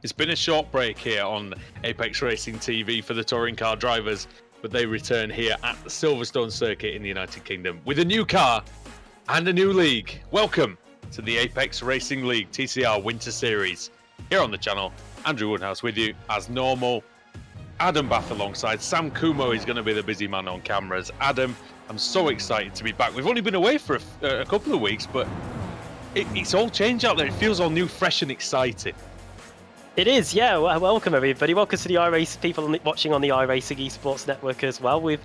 It's been a short break here on Apex Racing TV for the touring car drivers, but they return here at the Silverstone circuit in the United Kingdom with a new car and a new league. Welcome to the Apex Racing League TCR Winter Series. Here on the channel, Andrew Woodhouse with you as normal. Adam Bath alongside Sam Kumo is going to be the busy man on cameras. Adam, I'm so excited to be back. We've only been away for a couple of weeks, but it's all changed out there. It feels all new, fresh and exciting. It is, yeah. Well, welcome everybody. Welcome to the iRacing people watching on the iRacing Esports Network as well. We've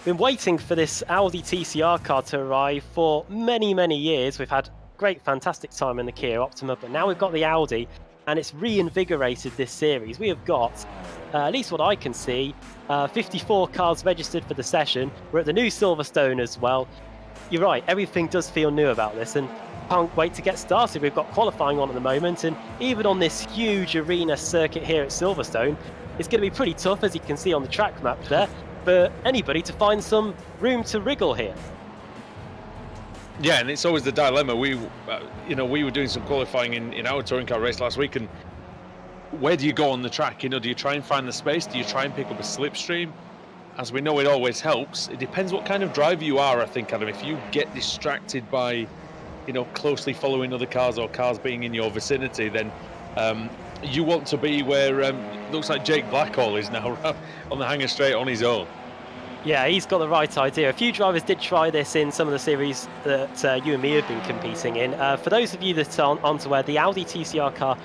been waiting for this Audi TCR car to arrive for many, many years. We've had great, fantastic time in the Kia Optima, but now we've got the Audi, and it's reinvigorated this series. We have got, at least what I can see, 54 cars registered for the session. We're at the new Silverstone as well. You're right, everything does feel new about this, and can't wait to get started. We've got qualifying on at the moment, and even on this huge arena circuit here at Silverstone, it's going to be pretty tough, as you can see on the track map there, for anybody to find some room to wriggle here. Yeah, and it's always the dilemma. We were doing some qualifying in our touring car race last week, and where do you go on the track? Do you try and find the space? Do you try and pick up a slipstream? As we know, it always helps. It depends what kind of driver you are, I think, Adam. If you get distracted by closely following other cars or cars being in your vicinity, then you want to be where looks like Jake Blackhall is now on the hanger straight on his own. Yeah, he's got the right idea. A few drivers did try this in some of the series that you and me have been competing in. For those of you that aren't aware, the Audi TCR car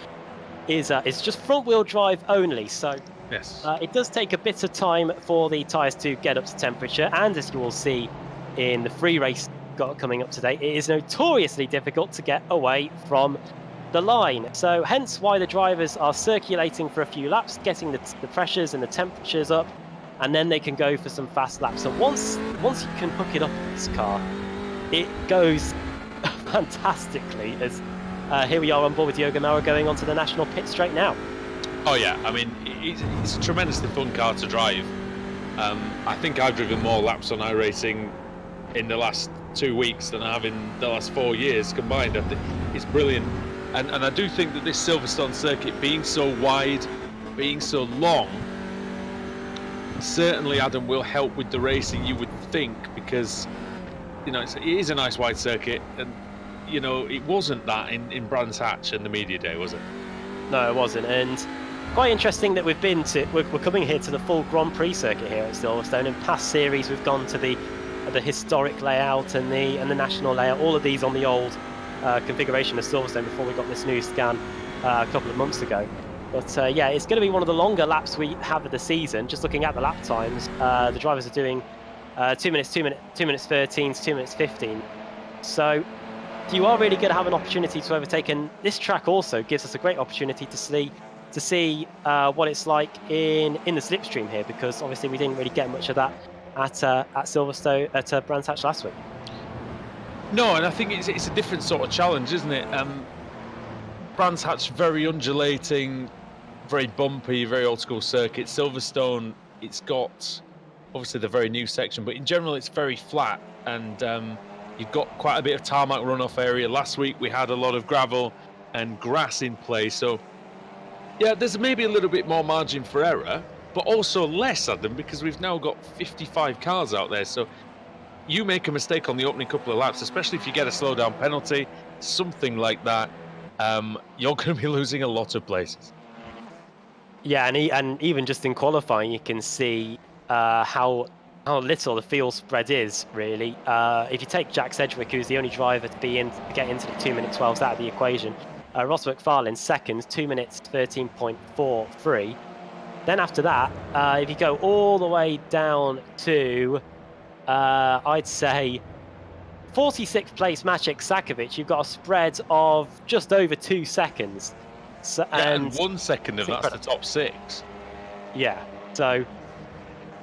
is just front-wheel drive only, so yes, it does take a bit of time for the tyres to get up to temperature, and as you will see in the free race coming up today, it is notoriously difficult to get away from the line. So hence why the drivers are circulating for a few laps, getting the pressures and the temperatures up, and then they can go for some fast laps. So once you can hook it up in this car, it goes fantastically. As here we are on board with Yoga Maurer going onto the national pit straight now. Oh yeah, I mean it's a tremendously fun car to drive. I think I've driven more laps on iRacing in the last 2 weeks than I have in the last 4 years combined. I think it's brilliant, and I do think that this Silverstone circuit being so wide, being so long, certainly, Adam, will help with the racing, you would think, because it is a nice wide circuit, and it wasn't that in Brands Hatch and the media day, was it? No, it wasn't. And quite interesting that we're coming here to the full Grand Prix circuit here at Silverstone. In past series we've gone to the historic layout and the national layout, all of these on the old configuration of Silverstone before we got this new scan a couple of months ago. But yeah, it's going to be one of the longer laps we have of the season. Just looking at the lap times, the drivers are doing 2 minutes 13 to 2 minutes 15. So you are really going to have an opportunity to overtake, and this track also gives us a great opportunity to see what it's like in the slipstream here, because obviously we didn't really get much of that at Silverstone, at Brands Hatch last week. No, and I think it's a different sort of challenge, isn't it? Brands Hatch, very undulating, very bumpy, very old school circuit. Silverstone, it's got obviously the very new section, but in general it's very flat, and you've got quite a bit of tarmac runoff area. Last week we had a lot of gravel and grass in play, so yeah, there's maybe a little bit more margin for error, but also less, Adam, because we've now got 55 cars out there. So you make a mistake on the opening couple of laps, especially if you get a slowdown penalty, something like that, you're going to be losing a lot of places. Yeah, and even just in qualifying, you can see how little the field spread is, really. If you take Jack Sedgwick, who's the only driver to get into the 2 minute 12s out of the equation, Ross McFarlane second, 2 minutes 13.43. Then after that, if you go all the way down to, I'd say, 46th place Maciek Sakovic, you've got a spread of just over 2 seconds. So, yeah, and 1 second of that's the top 6. Yeah, so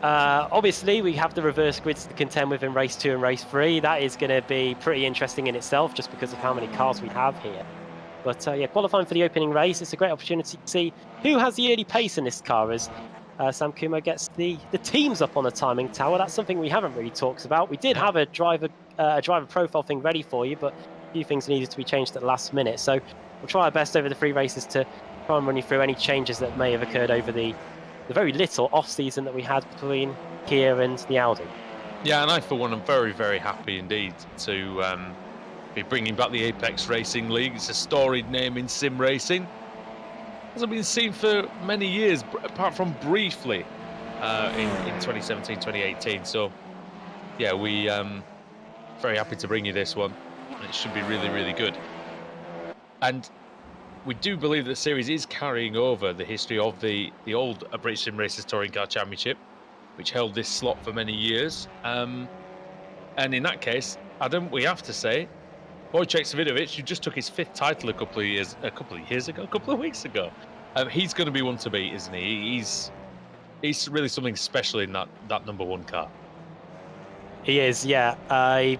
obviously we have the reverse grids to contend with in race 2 and race 3. That is going to be pretty interesting in itself, just because of how many cars we have here. But yeah, qualifying for the opening race, it's a great opportunity to see who has the early pace in this car, as Sam Kumo gets the teams up on the timing tower. That's something we haven't really talked about. We did have a driver profile thing ready for you, but a few things needed to be changed at the last minute. So we'll try our best over the free races to try and run you through any changes that may have occurred over the very little off-season that we had between Kia and the Audi. Yeah, and I, for one, am very, very happy indeed to be bringing back the Apex Racing League. It's a storied name in sim racing. Hasn't been seen for many years, apart from briefly in 2017, 2018. So, yeah, we very happy to bring you this one. It should be really, really good. And we do believe that the series is carrying over the history of the old British Sim Racers Touring Car Championship, which held this slot for many years. And in that case, Adam, we have to say, Wojciech Savidovic, who just took his 5th title a couple of weeks ago, he's going to be one to beat, isn't he? He's really something special in that number 1 car. He is, yeah.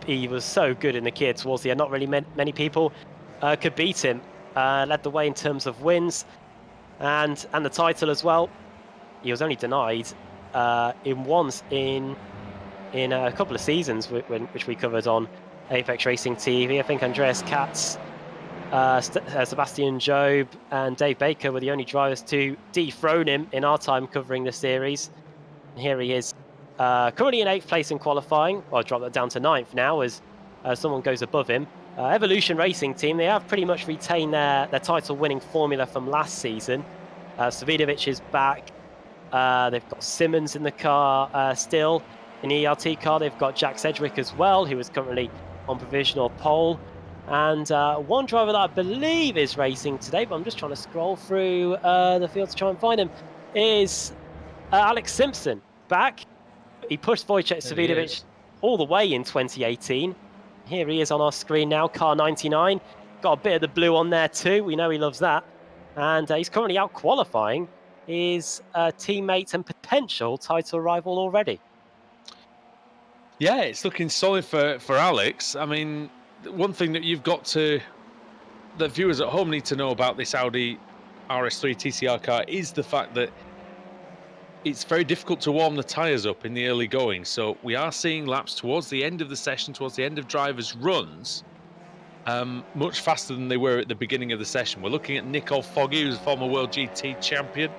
He was so good in the Kia towards the end. Not really many people could beat him. Led the way in terms of wins and the title as well. He was only denied in once in a couple of seasons, which we covered on Apex Racing TV. I think Andreas Katz, Sebastian Job, and Dave Baker were the only drivers to dethrone him in our time covering the series. And here he is, currently in 8th place in qualifying. Well, I'll drop that down to 9th now as someone goes above him. Evolution Racing Team, they have pretty much retained their title-winning formula from last season. Savidovic is back. They've got Simmons in the car still. In the ERT car, they've got Jack Sedgwick as well, who is currently on provisional pole. And one driver that I believe is racing today, but I'm just trying to scroll through the field to try and find him, is Alex Simpson back. He pushed Wojciech Savidovic all the way in 2018. Here he is on our screen now, car 99. Got a bit of the blue on there too. We know he loves that. And he's currently out qualifying his teammate and potential title rival already. Yeah, it's looking solid for Alex. I mean, one thing that the viewers at home need to know about this Audi RS3 TCR car is the fact that it's very difficult to warm the tyres up in the early going. So we are seeing laps towards the end of the session, towards the end of drivers' runs, much faster than they were at the beginning of the session. We're looking at Nicole Foggy, who's a former World GT champion.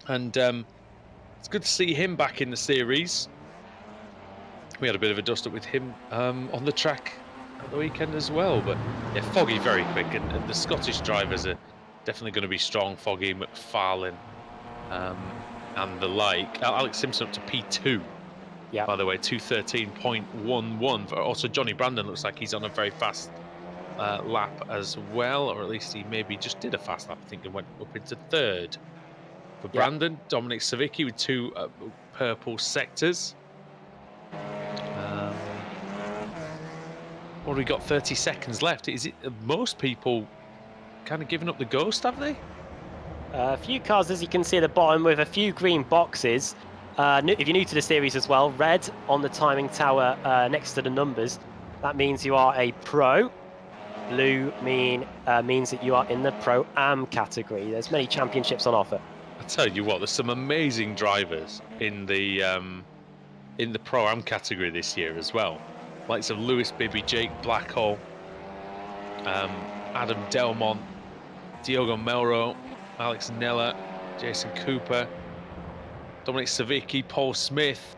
And it's good to see him back in the series. We had a bit of a dust-up with him on the track at the weekend as well. But yeah, Foggy very quick. And the Scottish drivers are definitely going to be strong. Foggy, McFarlane, and the like. Alex Simpson up to P2. Yeah. By the way, 2:13.11. Also, Johnny Brandon looks like he's on a very fast lap as well, or at least he maybe just did a fast lap. I think he went up into 3rd. For Brandon, Dominic Savicki with 2 purple sectors. What have we got? 30 seconds left. Is it most people kind of giving up the ghost, have they? A few cars, as you can see at the bottom, with a few green boxes. If you're new to the series as well, red on the timing tower next to the numbers. That means you are a pro. Blue means that you are in the Pro-Am category. There's many championships on offer. I tell you what, there's some amazing drivers in the Pro-Am category this year as well. Likes of Lewis Bibby, Jake Blackhall, Adam Delmont, Diogo Melro, Alex Nella, Jason Cooper, Dominic Savicki, Paul Smith,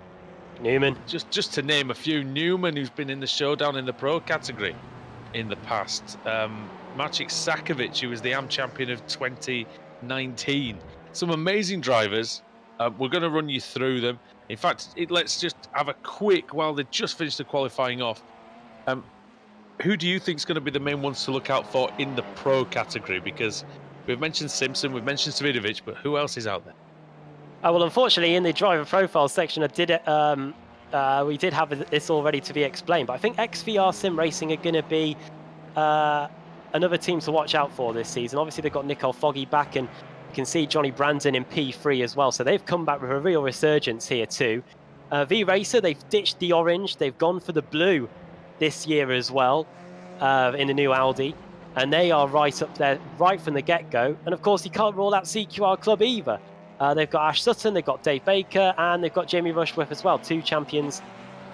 Newman. Just to name a few. Newman, who's been in the showdown in the Pro category in the past. Maciej Sakovic, who was the AM champion of 2019. Some amazing drivers. We're going to run you through them. In fact, let's just have a quick, while they just finished the qualifying off, who do you think is going to be the main ones to look out for in the Pro category? Because we've mentioned Simpson, we've mentioned Savidovic, but who else is out there? Well, unfortunately, in the driver profile section, we did have this all ready to be explained, but I think XVR Sim Racing are going to be another team to watch out for this season. Obviously, they've got Nicole Foggy back, and you can see Johnny Brandon in P3 as well. So they've come back with a real resurgence here too. V-Racer, they've ditched the orange. They've gone for the blue this year as well in the new Audi. And they are right up there, right from the get-go. And of course, you can't rule out CQR Club either. They've got Ash Sutton, they've got Dave Baker, and they've got Jamie Rushworth as well. 2 champions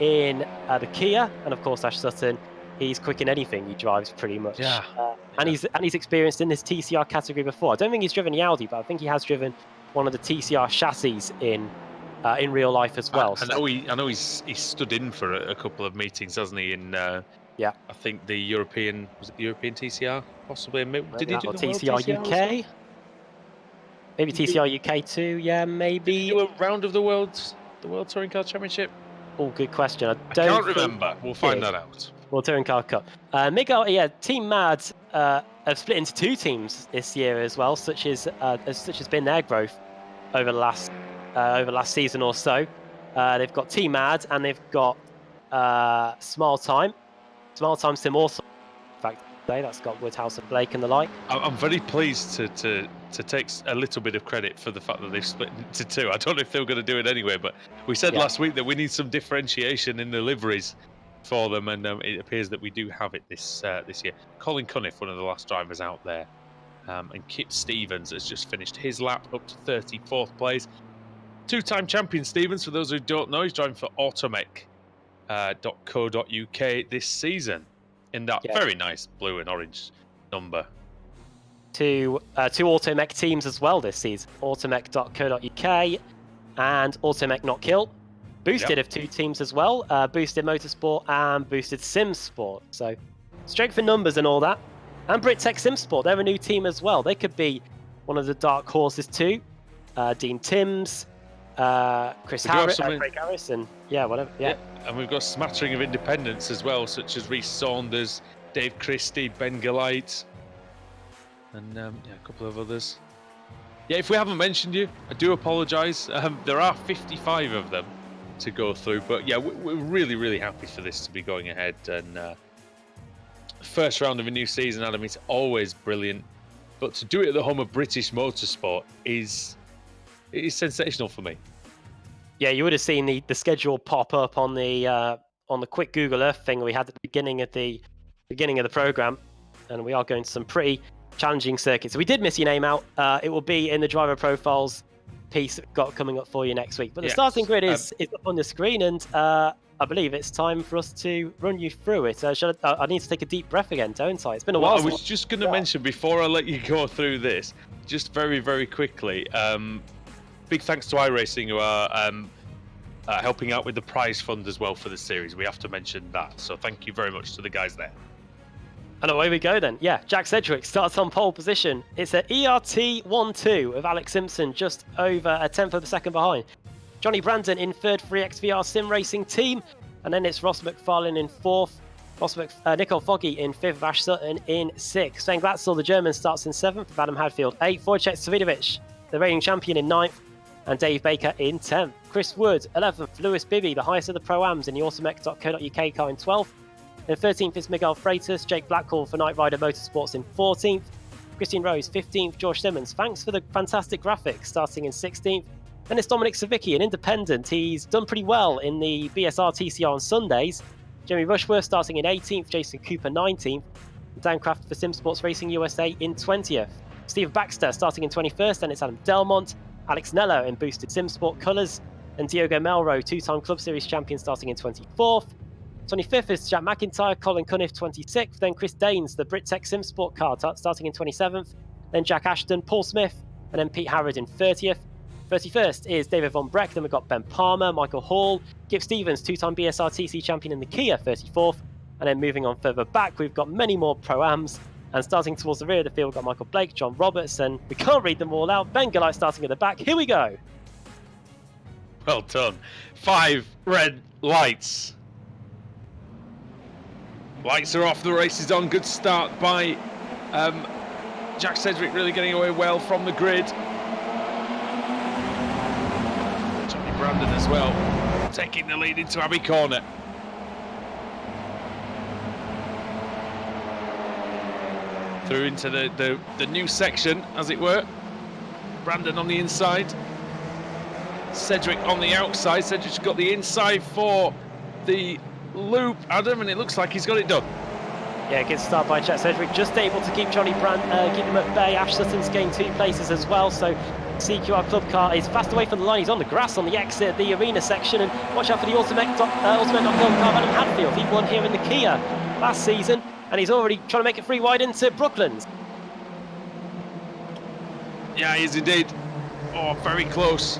in the Kia. And of course, Ash Sutton he's quick in anything he drives pretty much. Yeah. And he's experienced in this TCR category before. I don't think he's driven the Audi, but I think he has driven one of the TCR chassis in real life as well. I know he's stood in for a couple of meetings, hasn't he? In yeah, I think the European TCR possibly. Did he do the World TCR TCR UK? as well? Maybe TCR UK too. Yeah, maybe. Did he do a round of the World Touring Car Championship? Oh, good question. I can't remember. We'll find that out. World Touring Car Cup. Miguel, Team Mad have split into 2 teams this year as well, such has been their growth over the last season or so. They've got Team Mad and they've got Small Time Sim also. In fact, that's got Woodhouse and Blake and the like. I'm very pleased to take a little bit of credit for the fact that they've split into 2. I don't know if they were going to do it anyway, but we said last week that we need some differentiation in the liveries for them, and it appears that we do have it this year. Colin Cunniff, one of the last drivers out there, and Kip Stevens has just finished his lap up to 34th place. 2-time champion Stevens, for those who don't know, he's driving for automech.co.uk this season in that very nice blue and orange number. 2 Automech teams as well this season, automech.co.uk and Automech Not Kill. Boosted of 2 teams as well, Boosted Motorsport and Boosted Sim Sport. So strength in numbers and all that. And BritTech Sim Sport, they're a new team as well. They could be one of the dark horses too. Dean Timms, Chris Harris, Craig Harris, and whatever. Yeah. And we've got a smattering of independents as well, such as Rhys Saunders, Dave Christie, Ben Galite, and a couple of others. Yeah, if we haven't mentioned you, I do apologise. There are 55 of them to go through, but yeah, we're really, really happy for this to be going ahead. And first round of a new season, Adam, it's always brilliant, but to do it at the home of British motorsport is sensational for me. Yeah, you would have seen the schedule pop up on the quick Google Earth thing we had at the beginning of the program, and we are going to some pretty challenging circuits. So we did miss your name out. It will be in the driver profiles piece got coming up for you next week. But the starting grid is up on the screen, and I believe it's time for us to run you through it. I need to take a deep breath again, don't I? It's been a while. I was just going to mention before I let you go through this, just very, very quickly. Big thanks to iRacing, who are helping out with the prize fund as well for the series. We have to mention that. So thank you very much to the guys there. And away we go then. Yeah, Jack Sedgwick starts on pole position. It's an ERT 1-2 of Alex Simpson, just over a tenth of a second behind. Johnny Brandon in third for XVR Sim Racing team. And then it's Ross McFarlane in fourth. Nicole Foggy in fifth, Ash Sutton in sixth. Sven Glatzel, the German, starts in seventh, with Adam Hadfield eighth. Wojciech Savidovic, the reigning champion, in ninth. And Dave Baker in 10th. Chris Wood, 11th. Lewis Bibby, the highest of the Pro-Ams, in the automech.co.uk car, in 12th. And 13th is Miguel Freitas. Jake Blackhall for Knight Rider Motorsports in 14th. Christian Rose, 15th. George Simmons, thanks for the fantastic graphics, starting in 16th. Then it's Dominic Savicki, an independent. He's done pretty well in the BSR TCR on Sundays. Jeremy Rushworth starting in 18th. Jason Cooper, 19th. Dan Craft for Sim Sports Racing USA in 20th. Steve Baxter starting in 21st. And it's Adam Delmont. Alex Nello in boosted Sim Sport colours, and Diogo Melro, 2-time Club Series champion, starting in 24th. 25th is Jack McIntyre, Colin Cunniff 26th, then Chris Daines, the BritTech Sim Sport car, starting in 27th, then Jack Ashton, Paul Smith, and then Pete Harrod in 30th. 31st is David Von Breck, then we've got Ben Palmer, Michael Hall, Gibb Stevens, 2-time BSR TC champion in the Kia, 34th, and then moving on further back, we've got many more Pro-Ams. And starting towards the rear of the field, we've got Michael Blake, John Roberts, and we can't read them all out. Ben Galite starting at the back. Here we go. Well done. 5 red lights. Lights are off, the race is on. Good start by Jack Sedgwick, really getting away well from the grid. Johnny Brandon as well, taking the lead into Abbey Corner. Through into the new section, as it were. Brandon on the inside. Sedgwick on the outside. Sedgwick's got the inside for the loop, Adam, and it looks like he's got it done. Yeah, good start by Jack Sedgwick. Just able to keep Johnny Brandon, keep him at bay. Ash Sutton's gained 2 places as well, so CQR Club car is fast away from the line. He's on the grass on the exit of the arena section, and watch out for the Automech.com car, Adam Hadfield. He won here in the Kia. last season, and he's already trying to make it free wide into Brooklands. Yeah, he is indeed. Oh, very close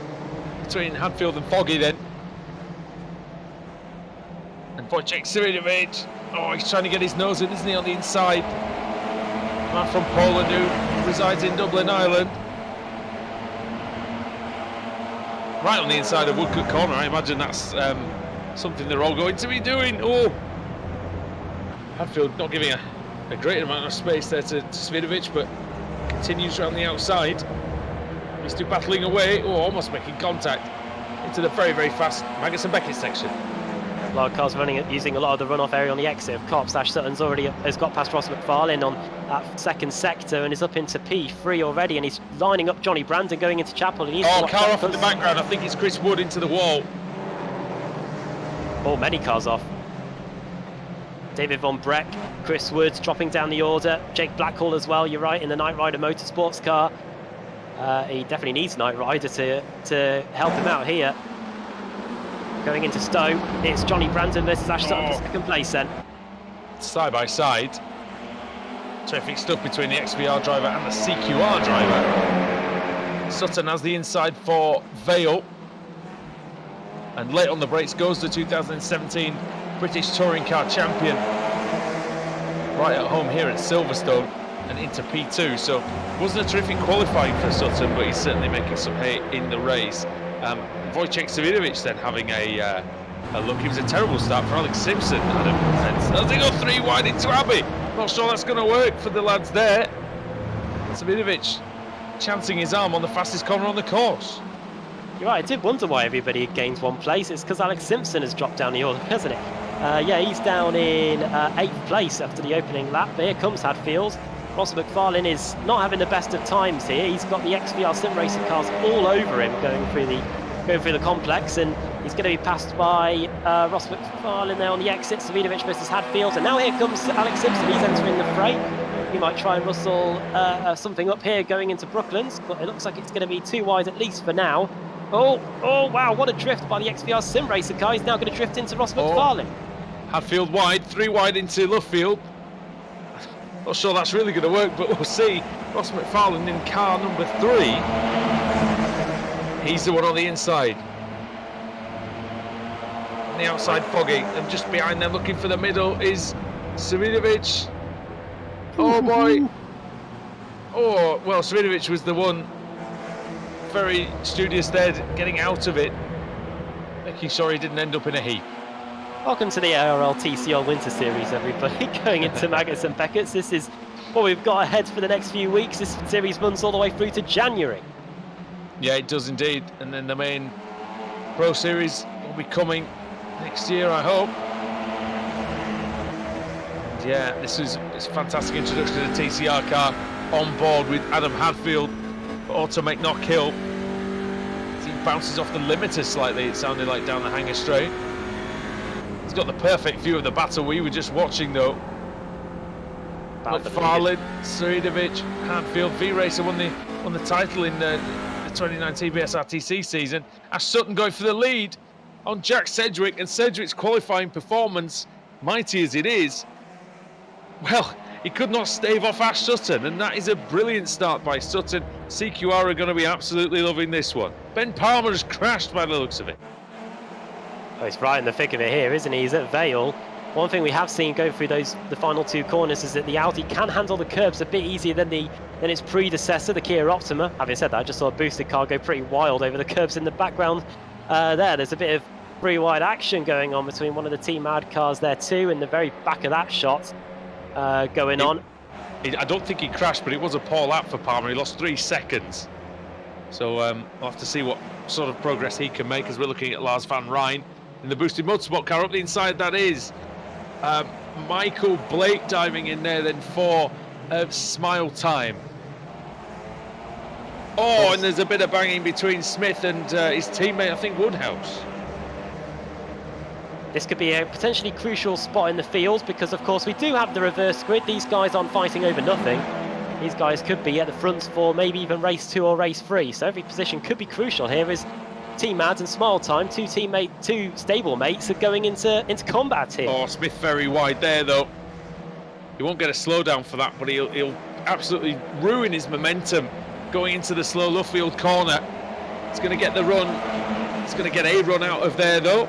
between Hadfield and Foggy then. And Wojciech Sirinovic. Oh, he's trying to get his nose in, isn't he, on the inside? Man from Poland who resides in Dublin, Ireland. Right on the inside of Woodcote Corner. I imagine that's something they're all going to be doing. Oh, Hadfield not giving a great amount of space there to Svidovic, but continues around the outside. These two battling away. Oh, almost making contact into the very, very fast Magnussen Beckett section. A lot of cars running using a lot of the runoff area on the exit of Copse. Ash Sutton's already has got past Ross McFarlane on that second sector and is up into P3 already, and he's lining up Johnny Brandon going into Chapel. And oh, car off in the background. I think it's Chris Wood into the wall. Oh, many cars off. David Von Breck, Chris Woods dropping down the order. Jake Blackhall as well, you're right, in the Knight Rider Motorsports car. He definitely needs Knight Rider to help him out here. Going into Stowe, it's Johnny Brandon versus Ash Sutton for second place then. Side by side. Terrific stuff between the XVR driver and the CQR driver. Sutton has the inside for Vale. And late on the brakes goes the 2017 British Touring Car Champion. Right at home here at Silverstone and into P2. So it wasn't a terrific qualifying for Sutton, but he's certainly making some hay in the race. Wojciech Sirinovic then having a look. It was a terrible start for Alex Simpson. And as they go 3 wide into Abbey. Not sure that's going to work for the lads there. Sirinovic chancing his arm on the fastest corner on the course. You're right, I did wonder why everybody gains 1 place. It's because Alex Simpson has dropped down the order, hasn't it? Yeah, he's down in 8th place after the opening lap. But here comes Hadfield. Ross McFarlane is not having the best of times here. He's got the XVR Sim Racing cars all over him going through the complex, and he's going to be passed by Ross McFarlane there on the exit. Svidovic versus Hadfield, and now here comes Alex Simpson. He's entering the fray. He might try and rustle something up here going into Brooklands, but it looks like it's going to be 2 wide at least for now. Oh wow, what a drift by the XVR Sim Racer car. He's now going to drift into Ross McFarlane. Hadfield wide, 3 wide into Luffield. Not sure that's really going to work, but we'll see. Ross McFarlane in car number 3. He's the one on the inside. On the outside, Foggy. And just behind them, looking for the middle, is Svidovic. Oh boy. Oh, well, Svidovic was the one very studious there, getting out of it, making sure he didn't end up in a heap. Welcome to the ARL TCR Winter Series, everybody. Going into Magnussen Beckett's. This is what we've got ahead for the next few weeks. This series runs all the way through to January. Yeah, it does indeed. And then the main Pro Series will be coming next year, I hope. And yeah, this is a fantastic introduction to the TCR car on board with Adam Hadfield for Automec Knock Hill. He bounces off the limiter slightly, it sounded like, down the hanger straight. He's got the perfect view of the battle we were just watching, though. McFarlane, Sirinovic, Hadfield. V-Racer won the title in the 2019 BSRTC season. Ash Sutton going for the lead on Jack Sedgwick, and Sedgwick's qualifying performance, mighty as it is, well, he could not stave off Ash Sutton, and that is a brilliant start by Sutton. CQR are going to be absolutely loving this one. Ben Palmer has crashed by the looks of it. Oh, he's right in the thick of it here, isn't he? He's at Vale. One thing we have seen go through the final 2 corners is that the Audi can handle the curbs a bit easier than its predecessor, the Kia Optima. Having said that, I just saw a boosted car go pretty wild over the curbs in the background. There's a bit of 3 wide action going on between one of the Team Ad cars there too, in the very back of that shot going on. I don't think he crashed, but it was a poor lap for Palmer. He lost 3 seconds. So we'll have to see what sort of progress he can make as we're looking at Lars van Rijn in the boosted motorsport car. Up the inside, that is Michael Blake diving in there then for Smile Time. Oh, and there's a bit of banging between Smith and his teammate, I think, Woodhouse. This could be a potentially crucial spot in the field because, of course, we do have the reverse grid. These guys aren't fighting over nothing. These guys could be at the front for maybe even race 2 or race 3. So every position could be crucial here as Team Ads and Smile Time, 2 stable mates, are going into combat here. Oh, Smith very wide there, though. He won't get a slowdown for that, but he'll absolutely ruin his momentum going into the slow Luffield corner. He's going to get the run. He's going to get a run out of there, though.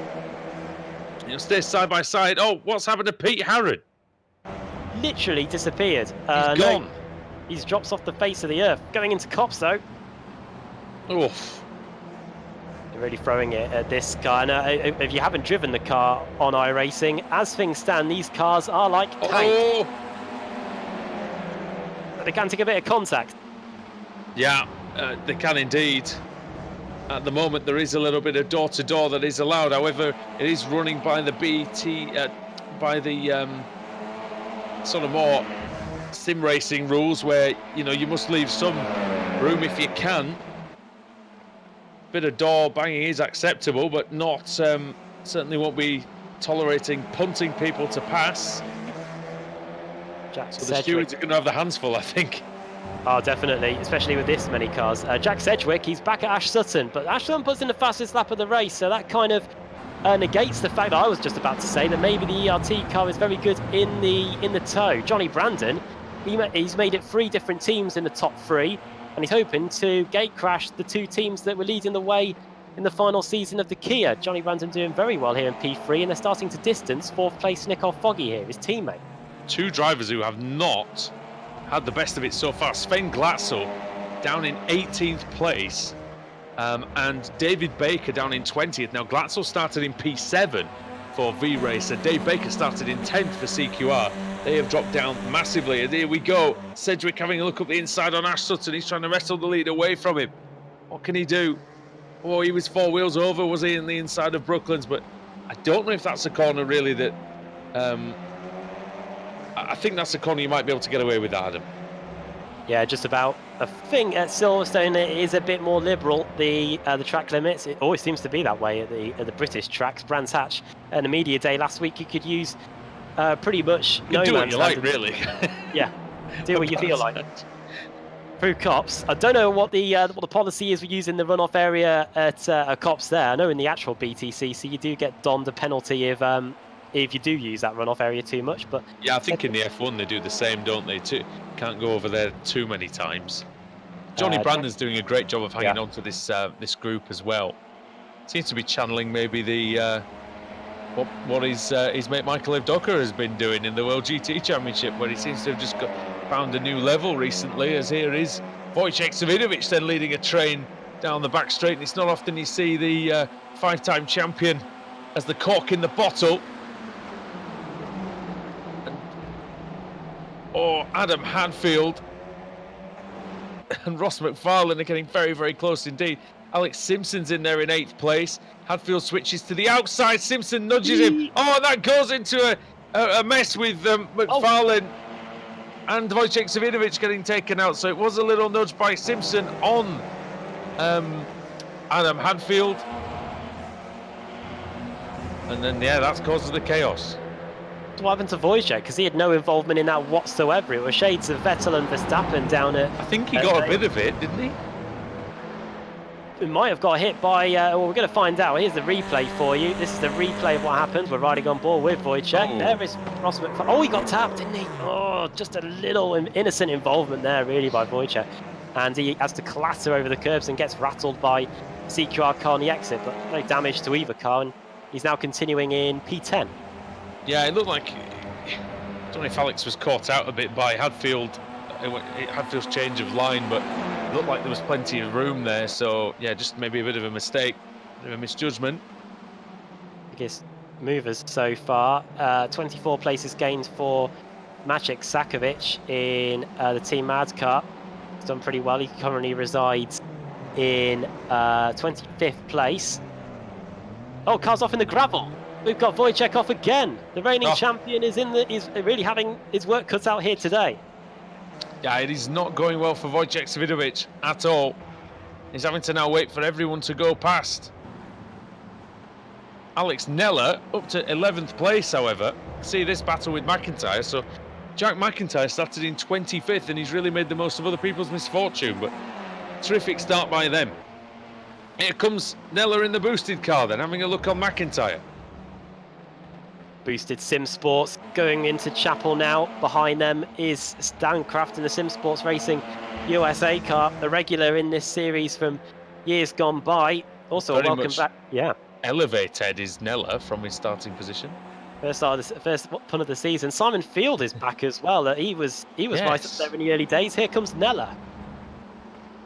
He'll stay side by side. Oh, what's happened to Pete Harron? Literally disappeared. He's gone. No, he's dropped off the face of the earth. Going into Copse, though. Oof. They're really throwing it at this car. And if you haven't driven the car on iRacing, as things stand, these cars are like tanks. Oh. They can take a bit of contact. Yeah, they can indeed. At the moment, there is a little bit of door-to-door that is allowed. However, it is running by the by the sort of more sim racing rules, where you must leave some room if you can. Bit of door banging is acceptable, but not certainly won't be tolerating punting people to pass. So the stewards are going to have their hands full, I think. Oh, definitely, especially with this many cars. Jack Sedgwick, he's back at Ash Sutton, but Ash Sutton puts in the fastest lap of the race, so that kind of negates the fact that I was just about to say that maybe the ERT car is very good in the tow. Johnny Brandon, he's made it 3 different teams in the top 3, and he's hoping to gate crash the 2 teams that were leading the way in the final season of the Kia. Johnny Brandon doing very well here in P3, and they're starting to distance 4th place Nicole Foggy here, his teammate. 2 drivers who have not had the best of it so far. Sven Glatzel down in 18th place, and David Baker down in 20th. Now, Glatzel started in P7 for V-Racer. Dave Baker started in 10th for CQR. They have dropped down massively, and here we go. Sedgwick having a look up the inside on Ash Sutton. He's trying to wrestle the lead away from him. What can he do? Oh, he was 4 wheels over, was he, in the inside of Brooklands? But I don't know if that's a corner, really, that... I think that's a corner you might be able to get away with, Adam. Yeah, just about. I think at Silverstone it is a bit more liberal, the track limits. It always seems to be that way at the British tracks. Brands Hatch and the media day last week, you could use pretty much you do what you like, really. Yeah, do what you feel like. Through Copse. I don't know what the policy is for using the runoff area at Copse there. I know in the actual BTCC you do get donned a penalty if you do use that runoff area too much, but yeah, I think in the F1 they do the same, don't they? Can't go over there too many times. Johnny Brandon's doing a great job of hanging on to this this group as well. Seems to be channeling maybe the what his mate Michael Evdoka has been doing in the World GT Championship, where he seems to have just found a new level recently. As here is Wojciech Savinovic then leading a train down the back straight, and it's not often you see the 5-time champion as the cork in the bottle. Or Adam Hadfield and Ross McFarlane are getting very, very close indeed. Alex Simpson's in there in 8th place. Hadfield switches to the outside. Simpson nudges him. Oh, that goes into a mess with McFarlane and Wojciech Savinovic getting taken out. So it was a little nudge by Simpson on Adam Hadfield. And then, yeah, that's causes the chaos. What happened to Wojciech? Because he had no involvement in that whatsoever. It was shades of Vettel and Verstappen down at... I think he got a bit of it, didn't he? He might have got hit by... well, we're going to find out. Here's the replay for you. This is the replay of what happened. We're riding on board with Wojciech. Oh. There is Ross McFarlane. Oh, he got tapped, didn't he? Oh, just a little innocent involvement there, really, by Wojciech. And he has to clatter over the curbs and gets rattled by CQR car on the exit, but no damage to either car. And he's now continuing in P10. Yeah, it looked like, I don't know if Alex was caught out a bit by Hadfield's change of line, but it looked like there was plenty of room there. So, yeah, just maybe a bit of a mistake, a bit of a misjudgment. Biggest movers so far. 24 places gained for Maciek Sakovic in the Team Mad car. He's done pretty well. He currently resides in 25th place. Oh, car's off in the gravel. We've got Wojciech off again. The reigning champion is really having his work cut out here today. Yeah, it is not going well for Wojciech Savinovic at all. He's having to now wait for everyone to go past. Alex Neller up to 11th place, however. See this battle with McIntyre. So Jack McIntyre started in 25th, and he's really made the most of other people's misfortune. But terrific start by them. Here comes Neller in the boosted car then, having a look on McIntyre. boosted Sim Sports going into Chapel now. Behind them is Stancraft in the Sim Sports Racing USA car, the regular in this series from years gone by. Also, Very welcome much back. Yeah. elevated is Nella from his starting position. First pun of the season. Simon Field is back as well. He was right up there in the early days. Here comes Nella.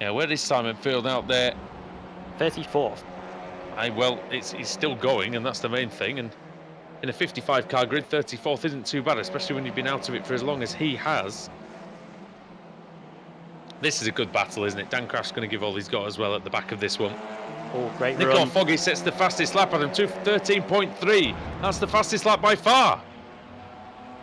Yeah, where is Simon Field out there? 34th. Well, he's still going, and that's the main thing. And in a 55 car grid, 34th isn't too bad, especially when you've been out of it for as long as he has. This is a good battle, isn't it? Dan Craft's going to give all he's got as well at the back of this one. Oh, great Nicole run. Foggy sets the fastest lap on him, 13.3. That's the fastest lap by far.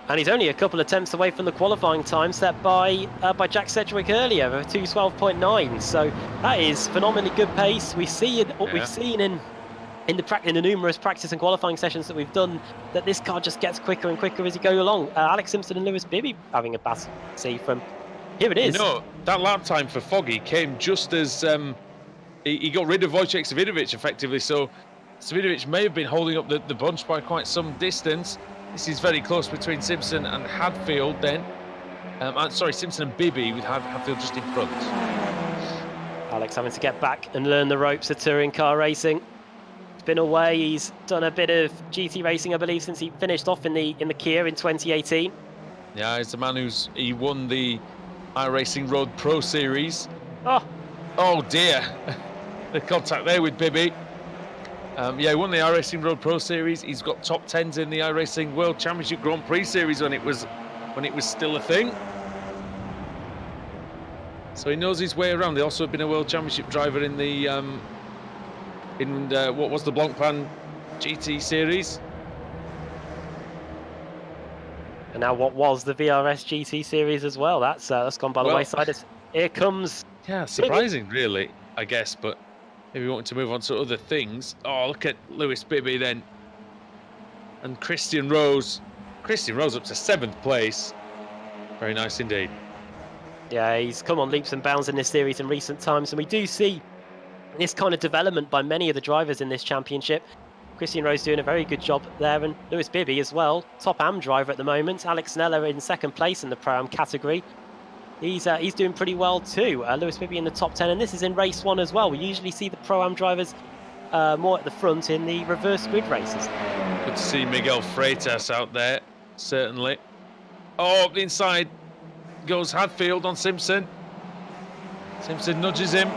And he's only a couple of attempts away from the qualifying time set by Jack Sedgwick earlier of 2:12.9. So that is phenomenally good pace. We've seen in the numerous practice and qualifying sessions that we've done that this car just gets quicker and quicker as you go along. Alex Simpson and Lewis Bibby having a battle. See from here it is. You know, that lap time for Foggy came just as he got rid of Wojciech Savidovic effectively. So Savidovic may have been holding up the bunch by quite some distance. This is very close between Simpson and Hadfield then. Simpson and Bibby with Hadfield just in front. Alex having to get back and learn the ropes of touring car racing. He's been away. He's done a bit of GT racing, I believe, since he finished off in the Kia in 2018. Yeah, he's the man he won the iRacing Road Pro Series. Oh dear. The contact there with Bibby. He won the iRacing Road Pro Series. He's got top 10s in the iRacing World Championship Grand Prix Series when it was still a thing. So he knows his way around. He also been a World Championship driver in the what was the Blancpain GT Series. And now what was the VRS GT Series as well. That's gone by the wayside. Here comes. Yeah, surprising, really, I guess, but maybe wanting to move on to other things. Oh, look at Lewis Bibby then. And Christian Rose. Christian Rose up to 7th place. Very nice indeed. Yeah, he's come on leaps and bounds in this series in recent times, and we do see this kind of development by many of the drivers in this championship. Christian Rose doing a very good job there, and Lewis Bibby as well, top AM driver at the moment. Alex Nella in 2nd place in the Pro-Am category. He's doing pretty well too. Lewis Bibby in the top 10, and this is in race 1 as well. We usually see the Pro-Am drivers more at the front in the reverse grid races. Good to see Miguel Freitas out there, certainly. Oh, up the inside goes Hadfield on Simpson. Simpson nudges him.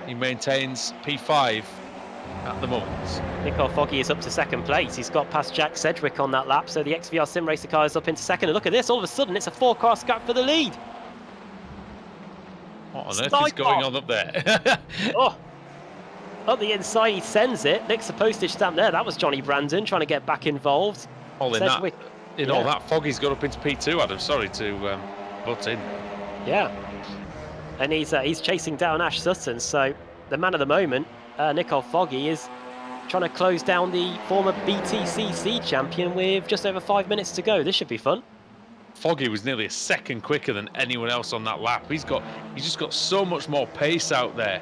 He maintains P5 at the moment. Nicole Foggy is up to 2nd place. He's got past Jack Sedgwick on that lap, so the XVR Sim Racer car is up into 2nd. And look at this, all of a sudden it's a 4-car scrap for the lead. What on earth is going on up there? Up the inside he sends it, nicks the postage stamp there. That was Johnny Brandon trying to get back involved. All that, Foggy's got up into P2, Adam. Sorry to butt in. Yeah. And he's chasing down Ash Sutton, so the man of the moment, Nicole Foggy, is trying to close down the former BTCC champion with just over 5 minutes to go. This should be fun. Foggy was nearly a second quicker than anyone else on that lap. He's just got so much more pace out there.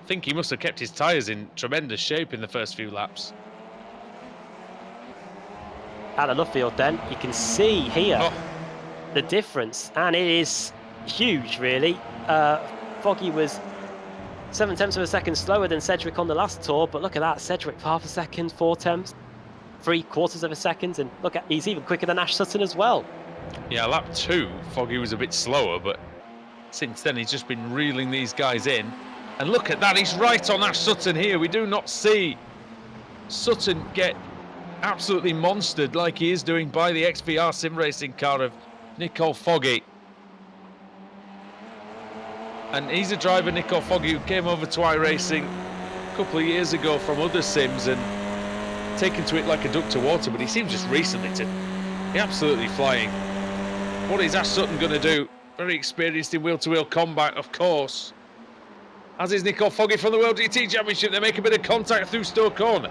I think he must have kept his tyres in tremendous shape in the first few laps. Alan Luffield then, you can see here the difference, and it is huge really. Foggy was 7/10 of a second slower than Sedgwick on the last tour, but look at that, Sedgwick half a second, 4/10, 3/4 of a second, and look at, he's even quicker than Ash Sutton as well. Yeah, lap 2, Foggy was a bit slower, but since then he's just been reeling these guys in. And look at that, he's right on Ash Sutton here. We do not see Sutton get absolutely monstered like he is doing by the XVR sim racing car of Nicole Foggy. And he's a driver, Nicole Foggy, who came over to iRacing a couple of years ago from other sims and taken to it like a duck to water, but he seems just recently to be absolutely flying. What is Ash Sutton going to do? Very experienced in wheel-to-wheel combat, of course. As is Nicole Foggy from the World GT Championship. They make a bit of contact through Stowe Corner.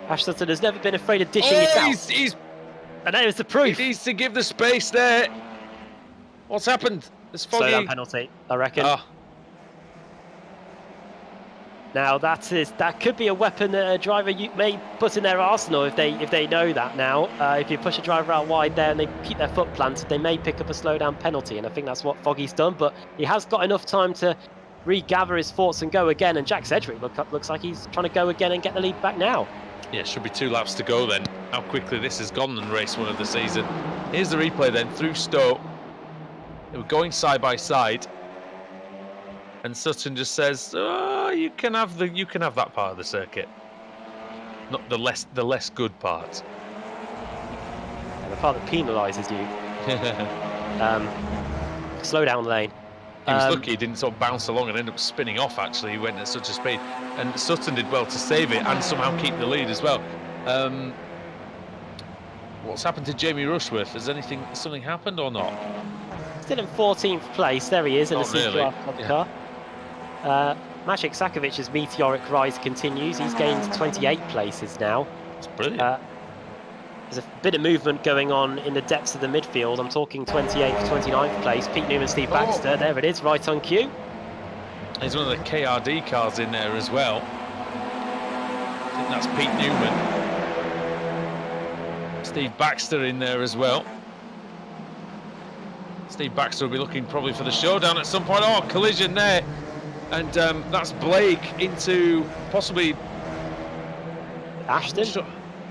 Ash Sutton has never been afraid of dishing it out. And there's the proof. He needs to give the space there. What's happened? There's Foggy. Slow down penalty, I reckon. Now that could be a weapon that a driver may put in their arsenal if they know that now. If you push a driver out wide there and they keep their foot planted, they may pick up a slowdown penalty, and I think that's what Foggy's done. But he has got enough time to regather his thoughts and go again. And Jack Sedgwick looks like he's trying to go again and get the lead back now. Yeah, should be 2 laps to go then. How quickly this has gone in race 1 of the season. Here's the replay then through Stowe. They were going side by side, and Sutton just says, "Oh, you can have that part of the circuit, not the less good part." And the part that penalises you. Slow down lane. He was lucky he didn't sort of bounce along and end up spinning off. Actually, he went at such a speed, and Sutton did well to save it and somehow keep the lead as well. What's happened to Jamie Rushworth? Has something happened or not? Still in 14th place. There he is in the CQR really. car. Maciek Sakovic's meteoric rise continues. He's gained 28 places now. It's brilliant. There's a bit of movement going on in the depths of the midfield. I'm talking 28th, 29th place. Pete Newman, Steve Baxter. There it is, right on cue. There's one of the KRD cars in there as well. I think that's Pete Newman. Steve Baxter in there as well. Steve Baxter will be looking probably for the showdown at some point. Oh, collision there. And that's Blake into possibly Ashton?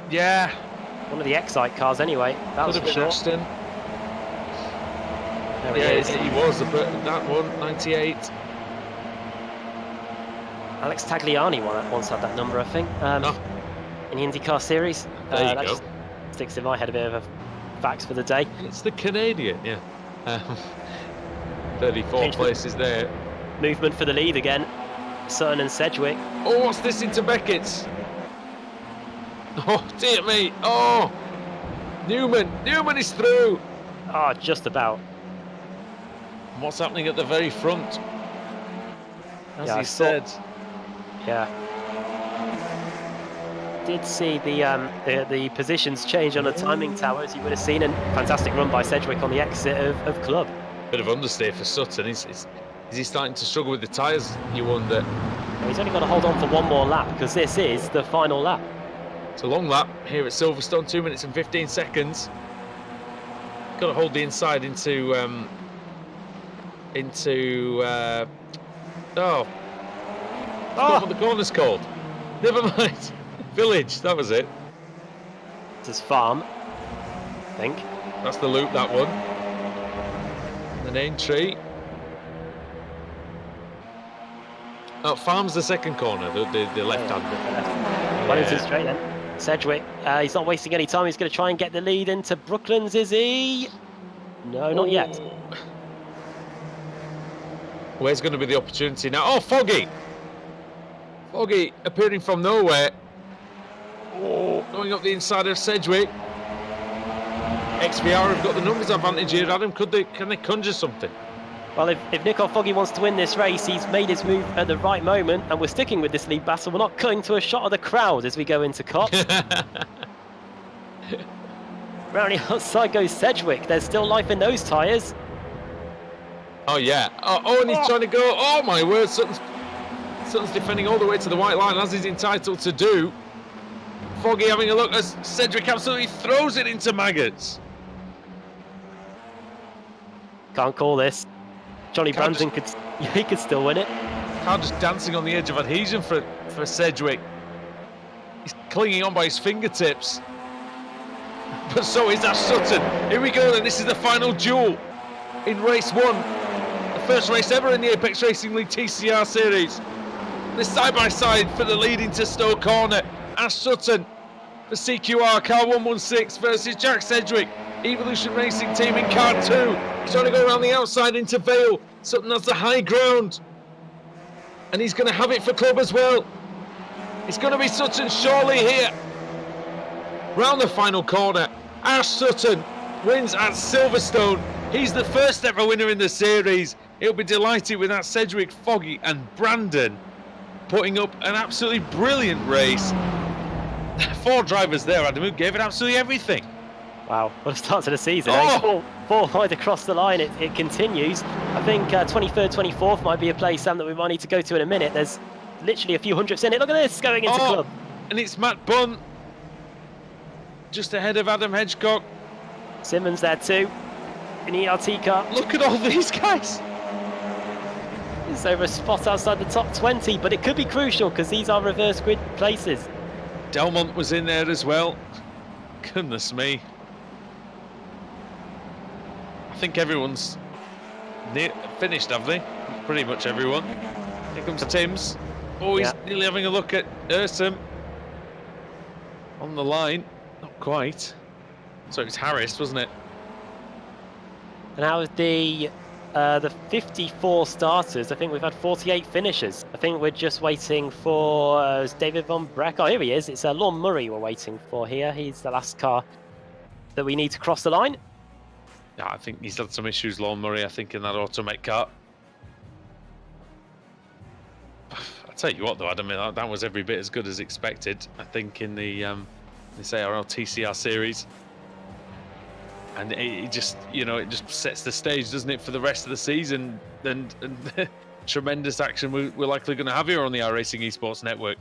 Yeah. One of the Excite cars anyway. That was for sure. Ashton. There he is. He was that one, 98. Alex Tagliani once had that number, I think, in the IndyCar series. There you go. Just sticks in my head a bit of a facts for the day. It's the Canadian, yeah. 34 places there. Movement for the lead again. Sutton and Sedgwick. Oh, what's this into Beckett's? Oh, dear me. Oh, Newman is through. Oh, just about. And what's happening at the very front? As he said. Yeah. Did see the positions change on the timing tower, as you would have seen, and fantastic run by Sedgwick on the exit of club. Bit of understeer for Sutton. Is he starting to struggle with the tyres, you wonder? Well, he's only got to hold on for one more lap, because this is the final lap. It's a long lap here at Silverstone, 2 minutes and 15 seconds. Got to hold the inside into what the corner's called. Never mind. Village, that was it. This is Farm, I think. That's the loop, that one. The name tree. Oh, Farm's the second corner, the left-hand. Wellington straight then. Sedgwick, he's not wasting any time. He's going to try and get the lead into Brooklands, is he? No, not yet. Where's going to be the opportunity now? Oh, Foggy! Foggy appearing from nowhere. Oh, going up the inside of Sedgwick. XVR have got the numbers advantage here, Adam. Can they conjure something? Well, if Nico Foggy wants to win this race, he's made his move at the right moment, and we're sticking with this lead battle. We're not cutting to a shot of the crowd as we go into COP. Round the outside goes Sedgwick. There's still life in those tyres. Oh, yeah. Oh, and he's trying to go. Oh, my word. Sutton's defending all the way to the white line, as he's entitled to do. Foggy having a look as Sedgwick absolutely throws it into maggots. Can't call this. Johnny Brandon could still win it. Car just dancing on the edge of adhesion for Sedgwick. He's clinging on by his fingertips. But so is Ash Sutton. Here we go then. This is the final duel in race 1. The first race ever in the Apex Racing League TCR series. This side by side for the lead into Stowe Corner. Ash Sutton, the CQR car 116 versus Jack Sedgwick, Evolution Racing Team in car 2. He's trying to go around the outside into Vale. Sutton has the high ground, and he's going to have it for club as well. It's going to be Sutton surely here. Round the final corner, Ash Sutton wins at Silverstone. He's the first ever winner in the series. He'll be delighted with that. Sedgwick, Foggy and Brandon putting up an absolutely brilliant race. 4 drivers there, Adam, who gave it absolutely everything. Wow, what a start to the season. Four wide across the line, it continues. I think 23rd, 24th might be a place, Sam, that we might need to go to in a minute. There's literally a few hundredths in it. Look at this, going into club. And it's Matt Bunn, just ahead of Adam Hedgecock. Simmons there too, in the ERT car. Look at all these guys. It's over a spot outside the top 20, but it could be crucial because these are reverse grid places. Delmont was in there as well. Goodness me. I think everyone's finished, have they? Pretty much everyone. Here comes Timms. Oh, he's nearly having a look at Ursum. On the line. Not quite. So it was Harris, wasn't it? And out of the 54 starters, I think we've had 48 finishers. I think we're just waiting for David Von Breck. Oh, here he is. It's Lorne Murray we're waiting for here. He's the last car that we need to cross the line. Yeah, I think he's had some issues, Lorne Murray, I think, in that Automech car. I tell you what, though, Adam, that was every bit as good as expected, I think, in the this ARL TCR series. And it just, you know, it just sets the stage, doesn't it, for the rest of the season, and tremendous action we're likely going to have here on the iRacing Esports Network.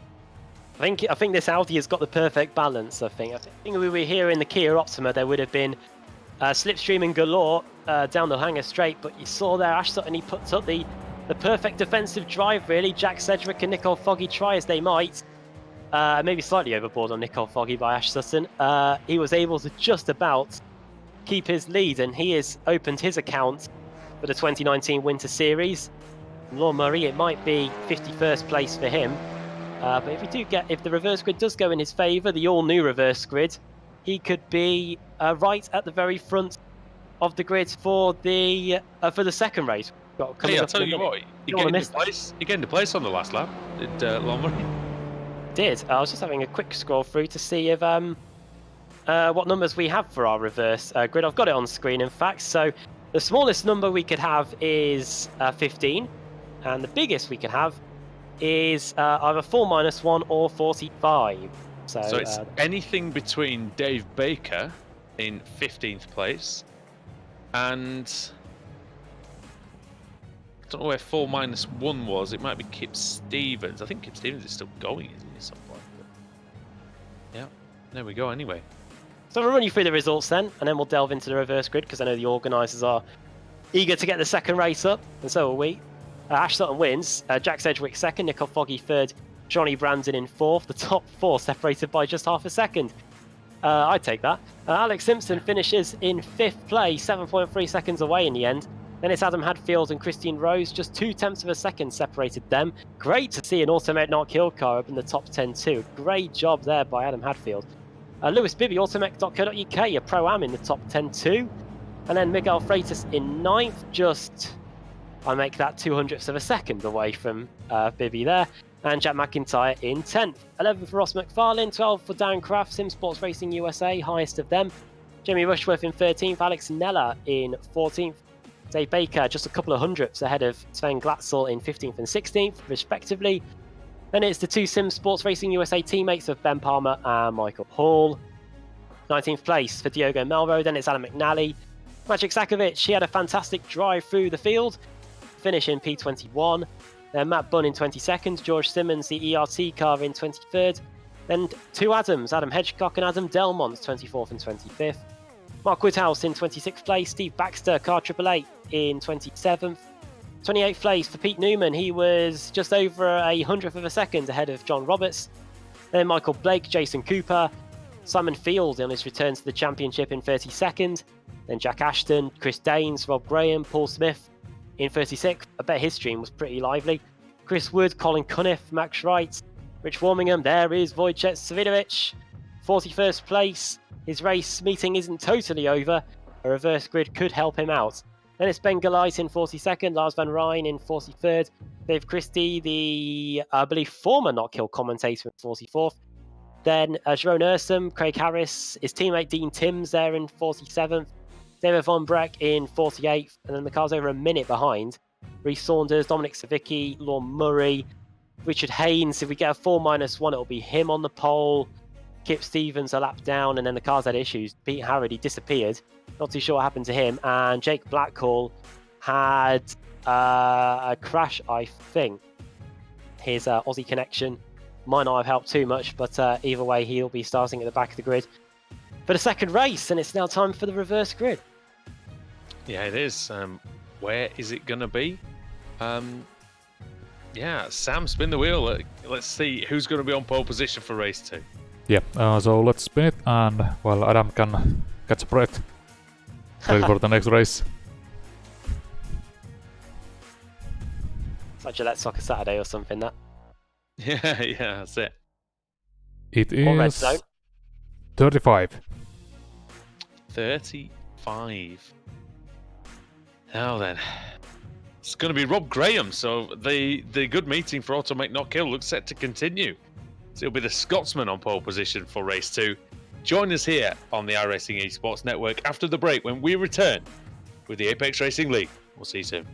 I think this Audi has got the perfect balance. I think we were here in the Kia Optima, there would have been slipstreaming galore down the Hanger Straight, but you saw there Ash Sutton, he puts up the perfect defensive drive, really. Jack Sedgwick and Nicole Foggy, try as they might, maybe slightly overboard on Nicole Foggy by Ash Sutton, he was able to just about keep his lead, and he has opened his account for the 2019 Winter Series. Lorne Murray, it might be 51st place for him, but if the reverse grid does go in his favour, the all-new reverse grid, he could be right at the very front of the grid for the second race. Hey, I'll tell you what, he gained a place on the last lap, did Lorne Murray? Did. I was just having a quick scroll through to see if what numbers we have for our reverse grid. I've got it on screen, in fact. So the smallest number we could have is 15, and the biggest we could have is either 4-1 or 45. So it's anything between Dave Baker in 15th place and I don't know where 4-1 was. It might be Kip Stevens. I think Kip Stevens is still going, isn't he, at some point? But yeah, there we go. Anyway. So we'll run you through the results then, and then we'll delve into the reverse grid, because I know the organisers are eager to get the second race up, and so are we. Ash Sutton wins, Jack Sedgwick second, Nicole Foggy third, Johnny Brandon in fourth, the top four separated by just half a second. I'd take that. Alex Simpson finishes in fifth place, 7.3 seconds away in the end. Then it's Adam Hadfield and Christine Rose, just 0.2 of a second separated them. Great to see an Automech Not Kill car up in the top 10 too. Great job there by Adam Hadfield. Lewis Bibby, automech.co.uk, a Pro-Am in the top 10 too. And then Miguel Freitas in 9th, I make that 0.02 of a second away from Bibby there. And Jack McIntyre in 10th. 11th for Ross McFarlane, 12th for Dan Kraft, Sim Sports Racing USA, highest of them. Jamie Rushworth in 13th, Alex Nella in 14th. Dave Baker just a couple of hundredths ahead of Sven Glatzel in 15th and 16th, respectively. Then it's the two Sim Sports Racing USA teammates of Ben Palmer and Michael Hall. 19th place for Diogo Melro. Then it's Alan McNally. Magic Sakovic, he had a fantastic drive through the field, finish in P21. Then Matt Bunn in 22nd. George Simmons, the ERT car, in 23rd. Then two Adams, Adam Hedgecock and Adam Delmont, 24th and 25th. Mark Woodhouse in 26th place. Steve Baxter, car 888, in 27th. 28th place for Pete Newman. He was just over 100th of a second ahead of John Roberts. Then Michael Blake, Jason Cooper, Simon Field on his return to the championship in 32nd. Then Jack Ashton, Chris Daines, Rob Graham, Paul Smith in 36th. I bet his stream was pretty lively. Chris Wood, Colin Cunniff, Max Wright, Rich Warmingham. There is Wojciech Savidovic, 41st place. His race meeting isn't totally over. A reverse grid could help him out. Then it's Ben Galight in 42nd, Lars Van Rijn in 43rd, Dave Christie, the, I believe, former Not Kill commentator, in 44th. Then Jerome Ursum, Craig Harris, his teammate Dean Timms there in 47th, David Von Breck in 48th, and then the car's over a minute behind. Reece Saunders, Dominic Savicki, Lorne Murray, Richard Haynes. If we get a 4-1, it'll be him on the pole. Kip Stevens a lap down, and then the car's had issues. Pete Harrody disappeared. Not too sure what happened to him. And Jake Blackhall had a crash, I think. his Aussie connection might not have helped too much, but either way, he'll be starting at the back of the grid for the second race, and it's now time for the reverse grid. Yeah, it is. Where is it going to be? Yeah, Sam, spin the wheel. Let's see who's going to be on pole position for race 2. Yeah, so let's spin it, and well, Adam can catch a breath. Ready for the next race. It's like Gillette Soccer Saturday or something, that. Yeah, that's it. It Or red is zone. 35. 35. Now then, it's going to be Rob Graham. So the good meeting for Auto Make Not Kill looks set to continue. So it'll be the Scotsman on pole position for race 2. Join us here on the iRacing Esports Network after the break when we return with the Apex Racing League. We'll see you soon.